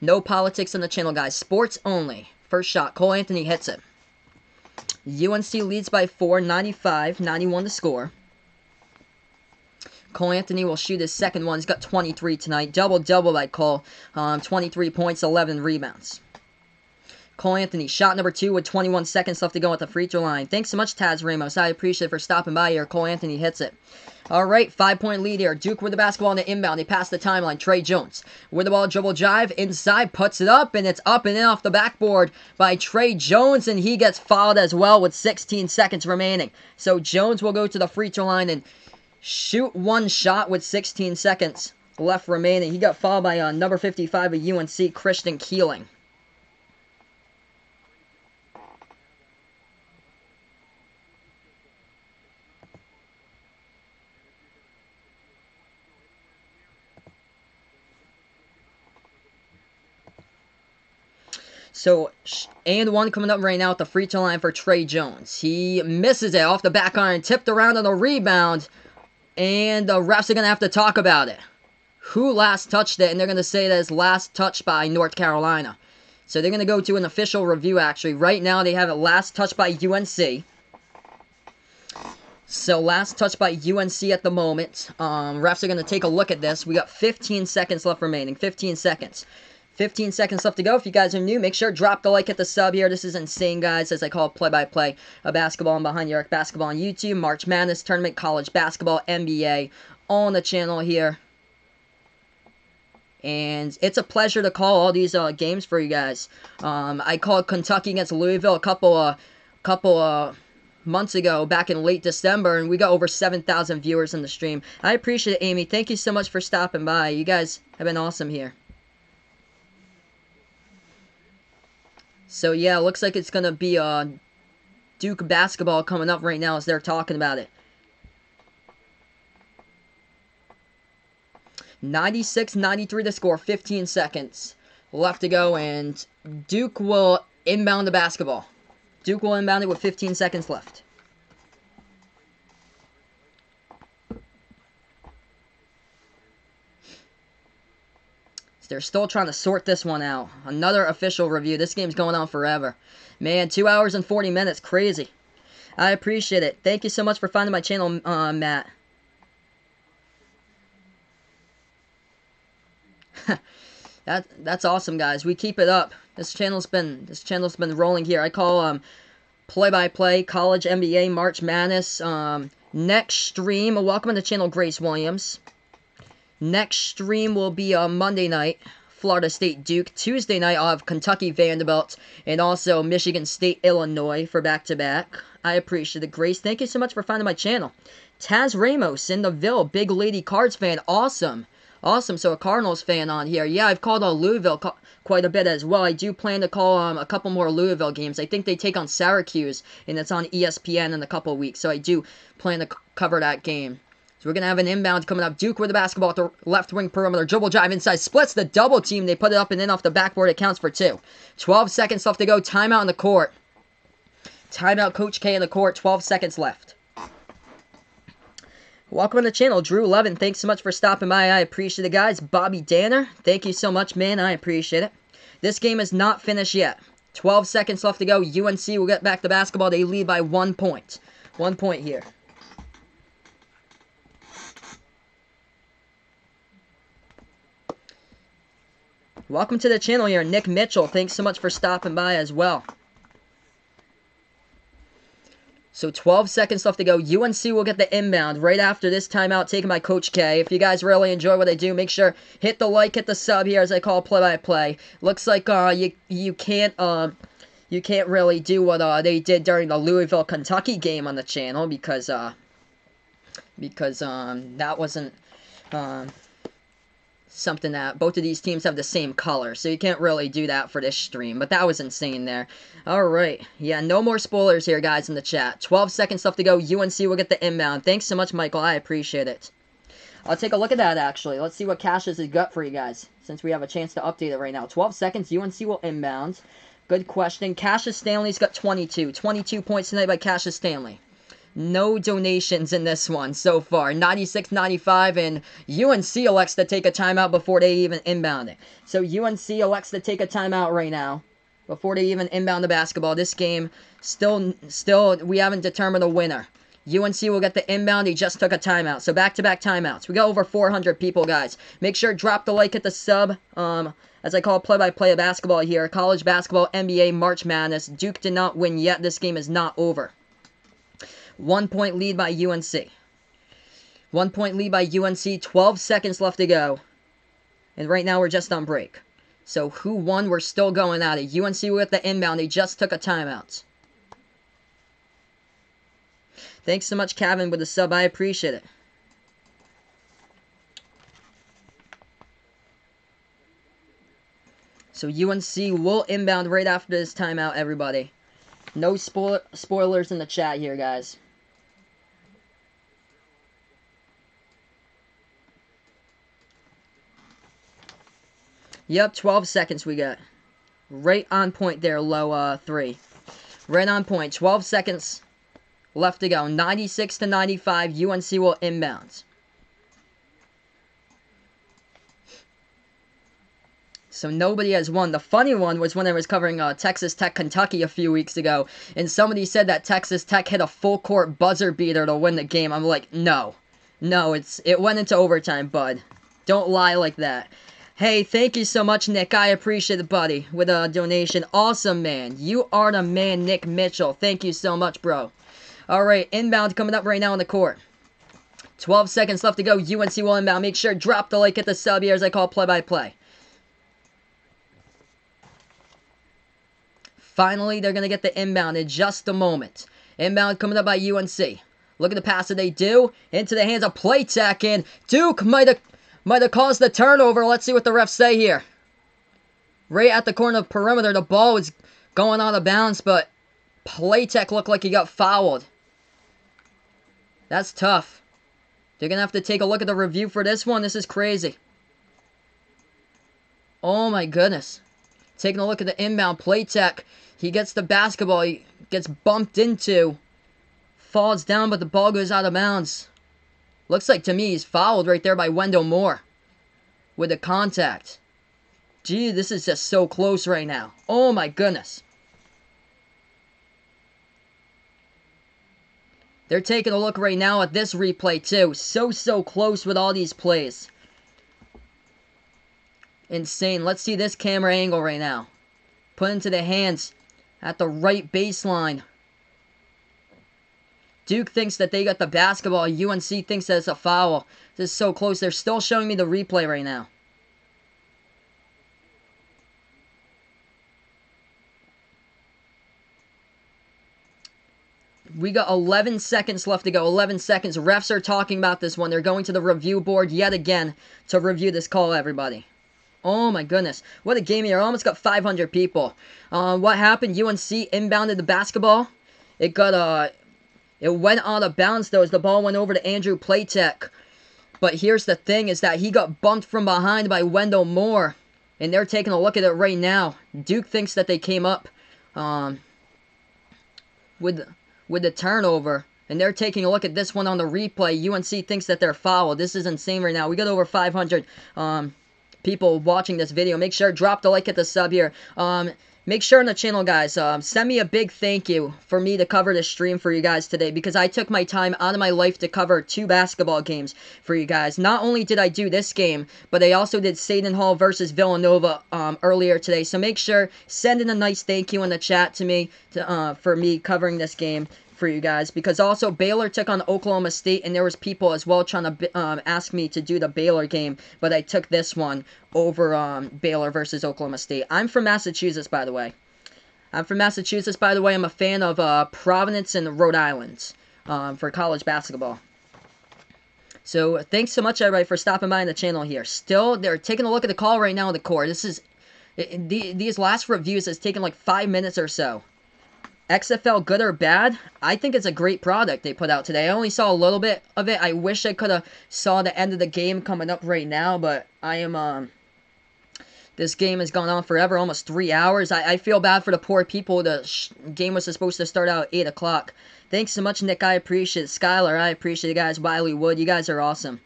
No politics on the channel, guys. Sports only. First shot, Cole Anthony hits it. UNC leads by 4, 95-91 to score. Cole Anthony will shoot his second one. He's got 23 tonight. Double-double by Cole. 23 points, 11 rebounds. Cole Anthony, shot number 2 with 21 seconds left to go at the free throw line. Thanks so much, Taz Ramos. I appreciate it for stopping by here. Cole Anthony hits it. All right, 5-point lead here. Duke with the basketball on the inbound. They pass the timeline. Trey Jones with the ball, dribble drive inside, puts it up, and it's up and in off the backboard by Trey Jones, and he gets fouled as well with 16 seconds remaining. So Jones will go to the free throw line and shoot one shot with 16 seconds left remaining. He got fouled by number 55 of UNC, Christian Keeling. So, and one coming up right now at the free throw line for Trey Jones. He misses it off the back iron, tipped around on the rebound, and the refs are going to have to talk about it. Who last touched it, and they're going to say that it's last touched by North Carolina. So they're going to go to an official review, actually. Right now, they have it last touched by UNC. So last touched by UNC at the moment. Refs are going to take a look at this. We got 15 seconds left remaining. 15 seconds. 15 seconds left to go. If you guys are new, make sure to drop the like, hit the sub here. This is insane, guys, as I call it play-by-play of basketball and Behind Your Arc basketball on YouTube, March Madness tournament, college basketball, NBA, all on the channel here. And it's a pleasure to call all these games for you guys. I called Kentucky against Louisville a couple months ago, back in late December, and we got over 7,000 viewers in the stream. I appreciate it, Amy. Thank you so much for stopping by. You guys have been awesome here. So, yeah, it looks like it's going to be Duke basketball coming up right now as they're talking about it. 96-93 to score, 15 seconds left to go, and Duke will inbound the basketball. Duke will inbound it with 15 seconds left. They're still trying to sort this one out. Another official review. This game's going on forever. Man, 2 hours and 40 minutes. Crazy. I appreciate it. Thank you so much for finding my channel, Matt. That's awesome, guys. We keep it up. This channel's been rolling here. I call play-by-play college NBA March Madness. Next stream. Welcome to the channel, Grace Williams. Next stream will be on Monday night, Florida State Duke. Tuesday night, I'll have Kentucky Vanderbilt and also Michigan State Illinois for back-to-back. I appreciate it, Grace. Thank you so much for finding my channel. Taz Ramos in the Ville, big Lady Cards fan. Awesome. Awesome. So a Cardinals fan on here. Yeah, I've called Louisville quite a bit as well. I do plan to call a couple more Louisville games. I think they take on Syracuse, and it's on ESPN in a couple weeks. So I do plan to cover that game. So we're going to have an inbound coming up. Duke with the basketball at the left wing perimeter. Dribble drive inside. Splits the double team. They put it up and in off the backboard. It counts for 2. 12 seconds left to go. Timeout in the court. Timeout, Coach K in the court. 12 seconds left. Welcome to the channel, Drew 11. Thanks so much for stopping by. I appreciate it, guys. Bobby Danner. Thank you so much, man. I appreciate it. This game is not finished yet. 12 seconds left to go. UNC will get back the basketball. They lead by 1 point. 1 point here. Welcome to the channel here, Nick Mitchell. Thanks so much for stopping by as well. So 12 seconds left to go. UNC will get the inbound right after this timeout taken by Coach K. If you guys really enjoy what I do, make sure hit the like, hit the sub here as I call play-by-play. Looks like you can't really do what they did during the Louisville Kentucky game on the channel because that wasn't something that both of these teams have the same color, so you can't really do that for this stream, but that was insane there. Alright, yeah, no more spoilers here, guys, in the chat. 12 seconds left to go. UNC will get the inbound. Thanks so much, Michael. I appreciate it. I'll take a look at that, actually. Let's see what Cassius has got for you guys, since we have a chance to update it right now. 12 seconds. UNC will inbound. Good question. Cassius Stanley's got 22. 22 points tonight by Cassius Stanley. No donations in this one so far. 96-95, and UNC elects to take a timeout before they even inbound it. So UNC elects to take a timeout right now before they even inbound the basketball. This game, still, we haven't determined a winner. UNC will get the inbound. He just took a timeout. So back-to-back timeouts. We got over 400 people, guys. Make sure to drop the like, hit the sub. As I call it, play-by-play of basketball here. College basketball, NBA, March Madness. Duke did not win yet. This game is not over. 1 point lead by UNC. 1-point lead by UNC, 12 seconds left to go. And right now we're just on break. So who won? We're still going at it. UNC with the inbound. They just took a timeout. Thanks so much, Kevin, with the sub. I appreciate it. So UNC will inbound right after this timeout, everybody. No spoilers in the chat here, guys. Yep, 12 seconds we got. Right on point there, low 3. Right on point. 12 seconds left to go. 96 to 95. UNC will inbound. So nobody has won. The funny one was when I was covering Texas Tech, Kentucky a few weeks ago, and somebody said that Texas Tech hit a full court buzzer beater to win the game. I'm like, no, it went into overtime, bud. Don't lie like that. Hey, thank you so much, Nick. I appreciate it, buddy, with a donation. Awesome, man. You are the man, Nick Mitchell. Thank you so much, bro. All right, inbound coming up right now on the court. 12 seconds left to go. UNC will inbound. Make sure drop the like, hit the sub here as I call play-by-play. Finally, they're going to get the inbound in just a moment. Inbound coming up by UNC. Look at the pass that they do. Into the hands of Playtech, and Duke might have caused the turnover. Let's see what the refs say here. Right at the corner of perimeter, the ball was going out of bounds, but Playtech looked like he got fouled. That's tough. They're going to have to take a look at the review for this one. This is crazy. Oh my goodness. Taking a look at the inbound. Playtech. He gets the basketball. He gets bumped into. Falls down, but the ball goes out of bounds. Looks like to me he's fouled right there by Wendell Moore. With the contact. Gee, this is just so close right now. Oh my goodness. They're taking a look right now at this replay too. So close with all these plays. Insane. Let's see this camera angle right now. Put into the hands at the right baseline. Duke thinks that they got the basketball. UNC thinks that it's a foul. This is so close. They're still showing me the replay right now. We got 11 seconds left to go. 11 seconds. Refs are talking about this one. They're going to the review board yet again to review this call, everybody. Oh my goodness. What a game here. Almost got 500 people. What happened? UNC inbounded the basketball. It went out of bounds though as the ball went over to Andrew Playtech. But here's the thing is that he got bumped from behind by Wendell Moore. And they're taking a look at it right now. Duke thinks that they came up with the turnover. And they're taking a look at this one on the replay. UNC thinks that they're fouled. This is insane right now. We got over 500 people watching this video. Make sure drop the like, hit the sub here. Make sure on the channel, guys, send me a big thank you for me to cover this stream for you guys today, because I took my time out of my life to cover 2 basketball games for you guys. Not only did I do this game, but I also did Seton Hall versus Villanova earlier today. So make sure, send in a nice thank you in the chat to me for me covering this game for you guys, because also Baylor took on Oklahoma State, and there was people as well trying to ask me to do the Baylor game, but I took this one over Baylor versus Oklahoma State. I'm from Massachusetts, by the way. I'm a fan of Providence and Rhode Island for college basketball. So thanks so much, everybody, for stopping by on the channel here. Still, they're taking a look at the call right now on the court. This is these last reviews has taken like 5 minutes or so. XFL, good or bad? I think it's a great product they put out today. I only saw a little bit of it. I wish I could have saw the end of the game coming up right now, but I am, this game has gone on forever, almost 3 hours. I feel bad for the poor people. The game was supposed to start out at 8 o'clock. Thanks so much, Nick. I appreciate it. Skylar, I appreciate you guys. Wiley Wood, you guys are awesome.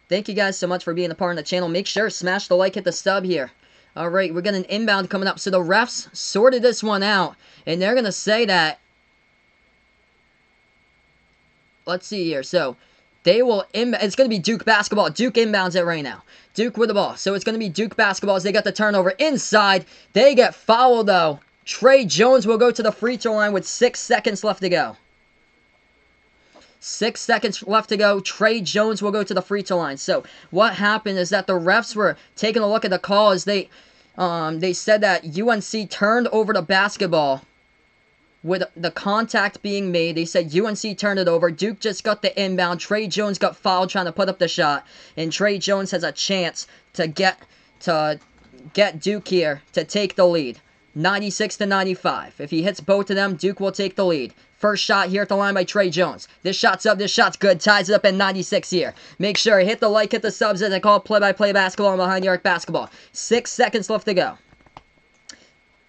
Thank you guys so much for being a part of the channel. Make sure, smash the like, hit the sub here. Alright, we got an inbound coming up. So the refs sorted this one out. And they're going to say that... Let's see here. So, they will... It's going to be Duke basketball. Duke inbounds it right now. Duke with the ball. So, it's going to be Duke basketball as they got the turnover inside. They get fouled, though. Trey Jones will go to the free throw line with 6 seconds left to go. 6 seconds left to go. Trey Jones will go to the free throw line. So what happened is that the refs were taking a look at the call as they said that UNC turned over the basketball with the contact being made. They said UNC turned it over. Duke just got the inbound. Trey Jones got fouled trying to put up the shot. And Trey Jones has a chance to get Duke here to take the lead. 96-95. If he hits both of them, Duke will take the lead. First shot here at the line by Trey Jones. This shot's up. This shot's good. Ties it up at 96 here. Make sure hit the like, hit the subs as I call play-by-play basketball on Behind the Arc Basketball. 6 seconds left to go.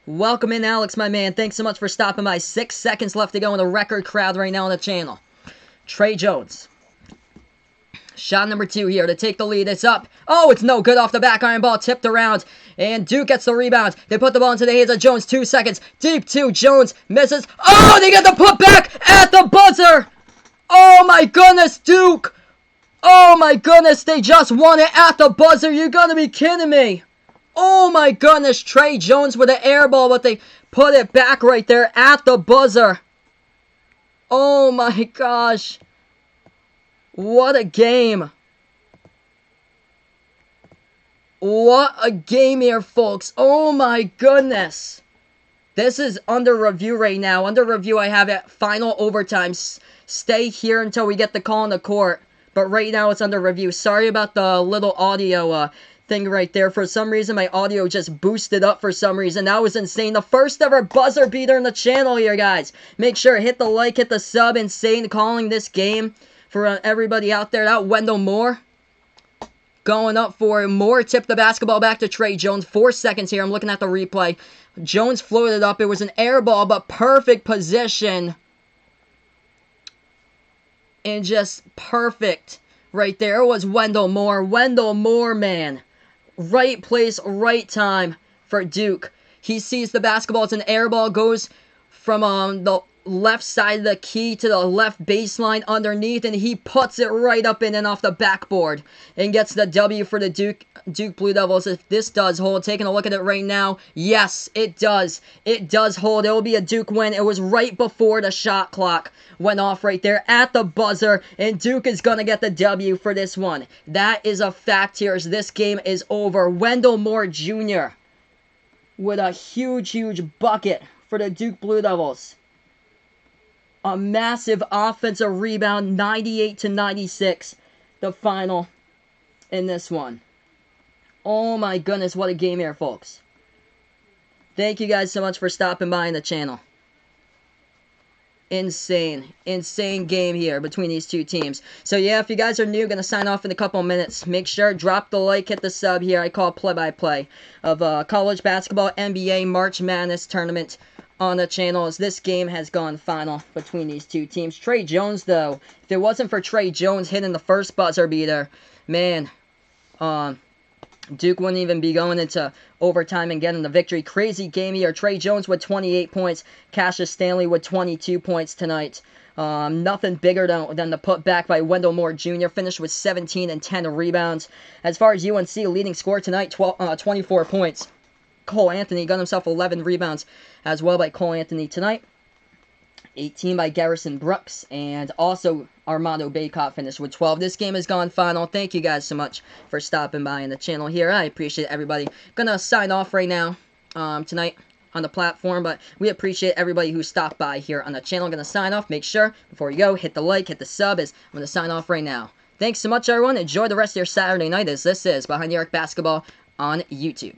Welcome in, Alex, my man. Thanks so much for stopping by. 6 seconds left to go in a record crowd right now on the channel. Trey Jones. Shot number 2 here to take the lead. It's up. Oh, it's no good off the back iron ball. Tipped around. And Duke gets the rebound. They put the ball into the hands of Jones. 2 seconds. Deep 2. Jones misses. Oh, they get the putback at the buzzer. Oh, my goodness, Duke. Oh, my goodness. They just won it at the buzzer. You're going to be kidding me. Oh, my goodness. Trey Jones with an air ball, but they put it back right there at the buzzer. Oh, my gosh. What a game. What a game here, folks. Oh my goodness. This is under review right now. Under review, I have it final overtime. Stay here until we get the call in the court. But right now, it's under review. Sorry about the little audio thing right there. For some reason, my audio just boosted up for some reason. That was insane. The first ever buzzer beater in the channel here, guys. Make sure hit the like, hit the sub. Insane calling this game. For everybody out there, that Wendell Moore going up for it. Moore tipped the basketball back to Trey Jones. 4 seconds here. I'm looking at the replay. Jones floated up. It was an air ball, but perfect position. And just perfect right there. It was Wendell Moore. Wendell Moore, man. Right place, right time for Duke. He sees the basketball. It's an air ball. Goes from the left side of the key to the left baseline underneath, and he puts it right up in and off the backboard and gets the W for the Duke Blue Devils. If this does hold, taking a look at it right now, yes, it does. It does hold. It will be a Duke win. It was right before the shot clock went off right there at the buzzer, and Duke is going to get the W for this one. That is a fact here as this game is over. Wendell Moore Jr. with a huge, huge bucket for the Duke Blue Devils. A massive offensive rebound, 98-96, the final in this one. Oh my goodness, what a game here, folks. Thank you guys so much for stopping by in the channel. Insane game here between these two teams. So yeah, if you guys are new, going to sign off in a couple minutes. Make sure, drop the like, hit the sub here. I call play-by-play of college basketball, NBA, March Madness tournament on the channel as this game has gone final between these two teams. Trey Jones, though, if it wasn't for Trey Jones hitting the first buzzer beater, man, Duke wouldn't even be going into overtime and getting the victory. Crazy game here. Trey Jones with 28 points. Cassius Stanley with 22 points tonight. Nothing bigger than the putback by Wendell Moore Jr. Finished with 17 and 10 rebounds. As far as UNC, leading scorer tonight, 24 points. Cole Anthony got himself 11 rebounds as well by Cole Anthony tonight. 18 by Garrison Brooks, and also Armando Bacot finished with 12. This game has gone final. Thank you guys so much for stopping by in the channel here. I appreciate everybody. Gonna sign off right now tonight on the platform, but we appreciate everybody who stopped by here on the channel. Gonna sign off. Make sure, before you go, hit the like, hit the sub, as I'm gonna sign off right now. Thanks so much, everyone. Enjoy the rest of your Saturday night as this is Behind the Arc Basketball on YouTube.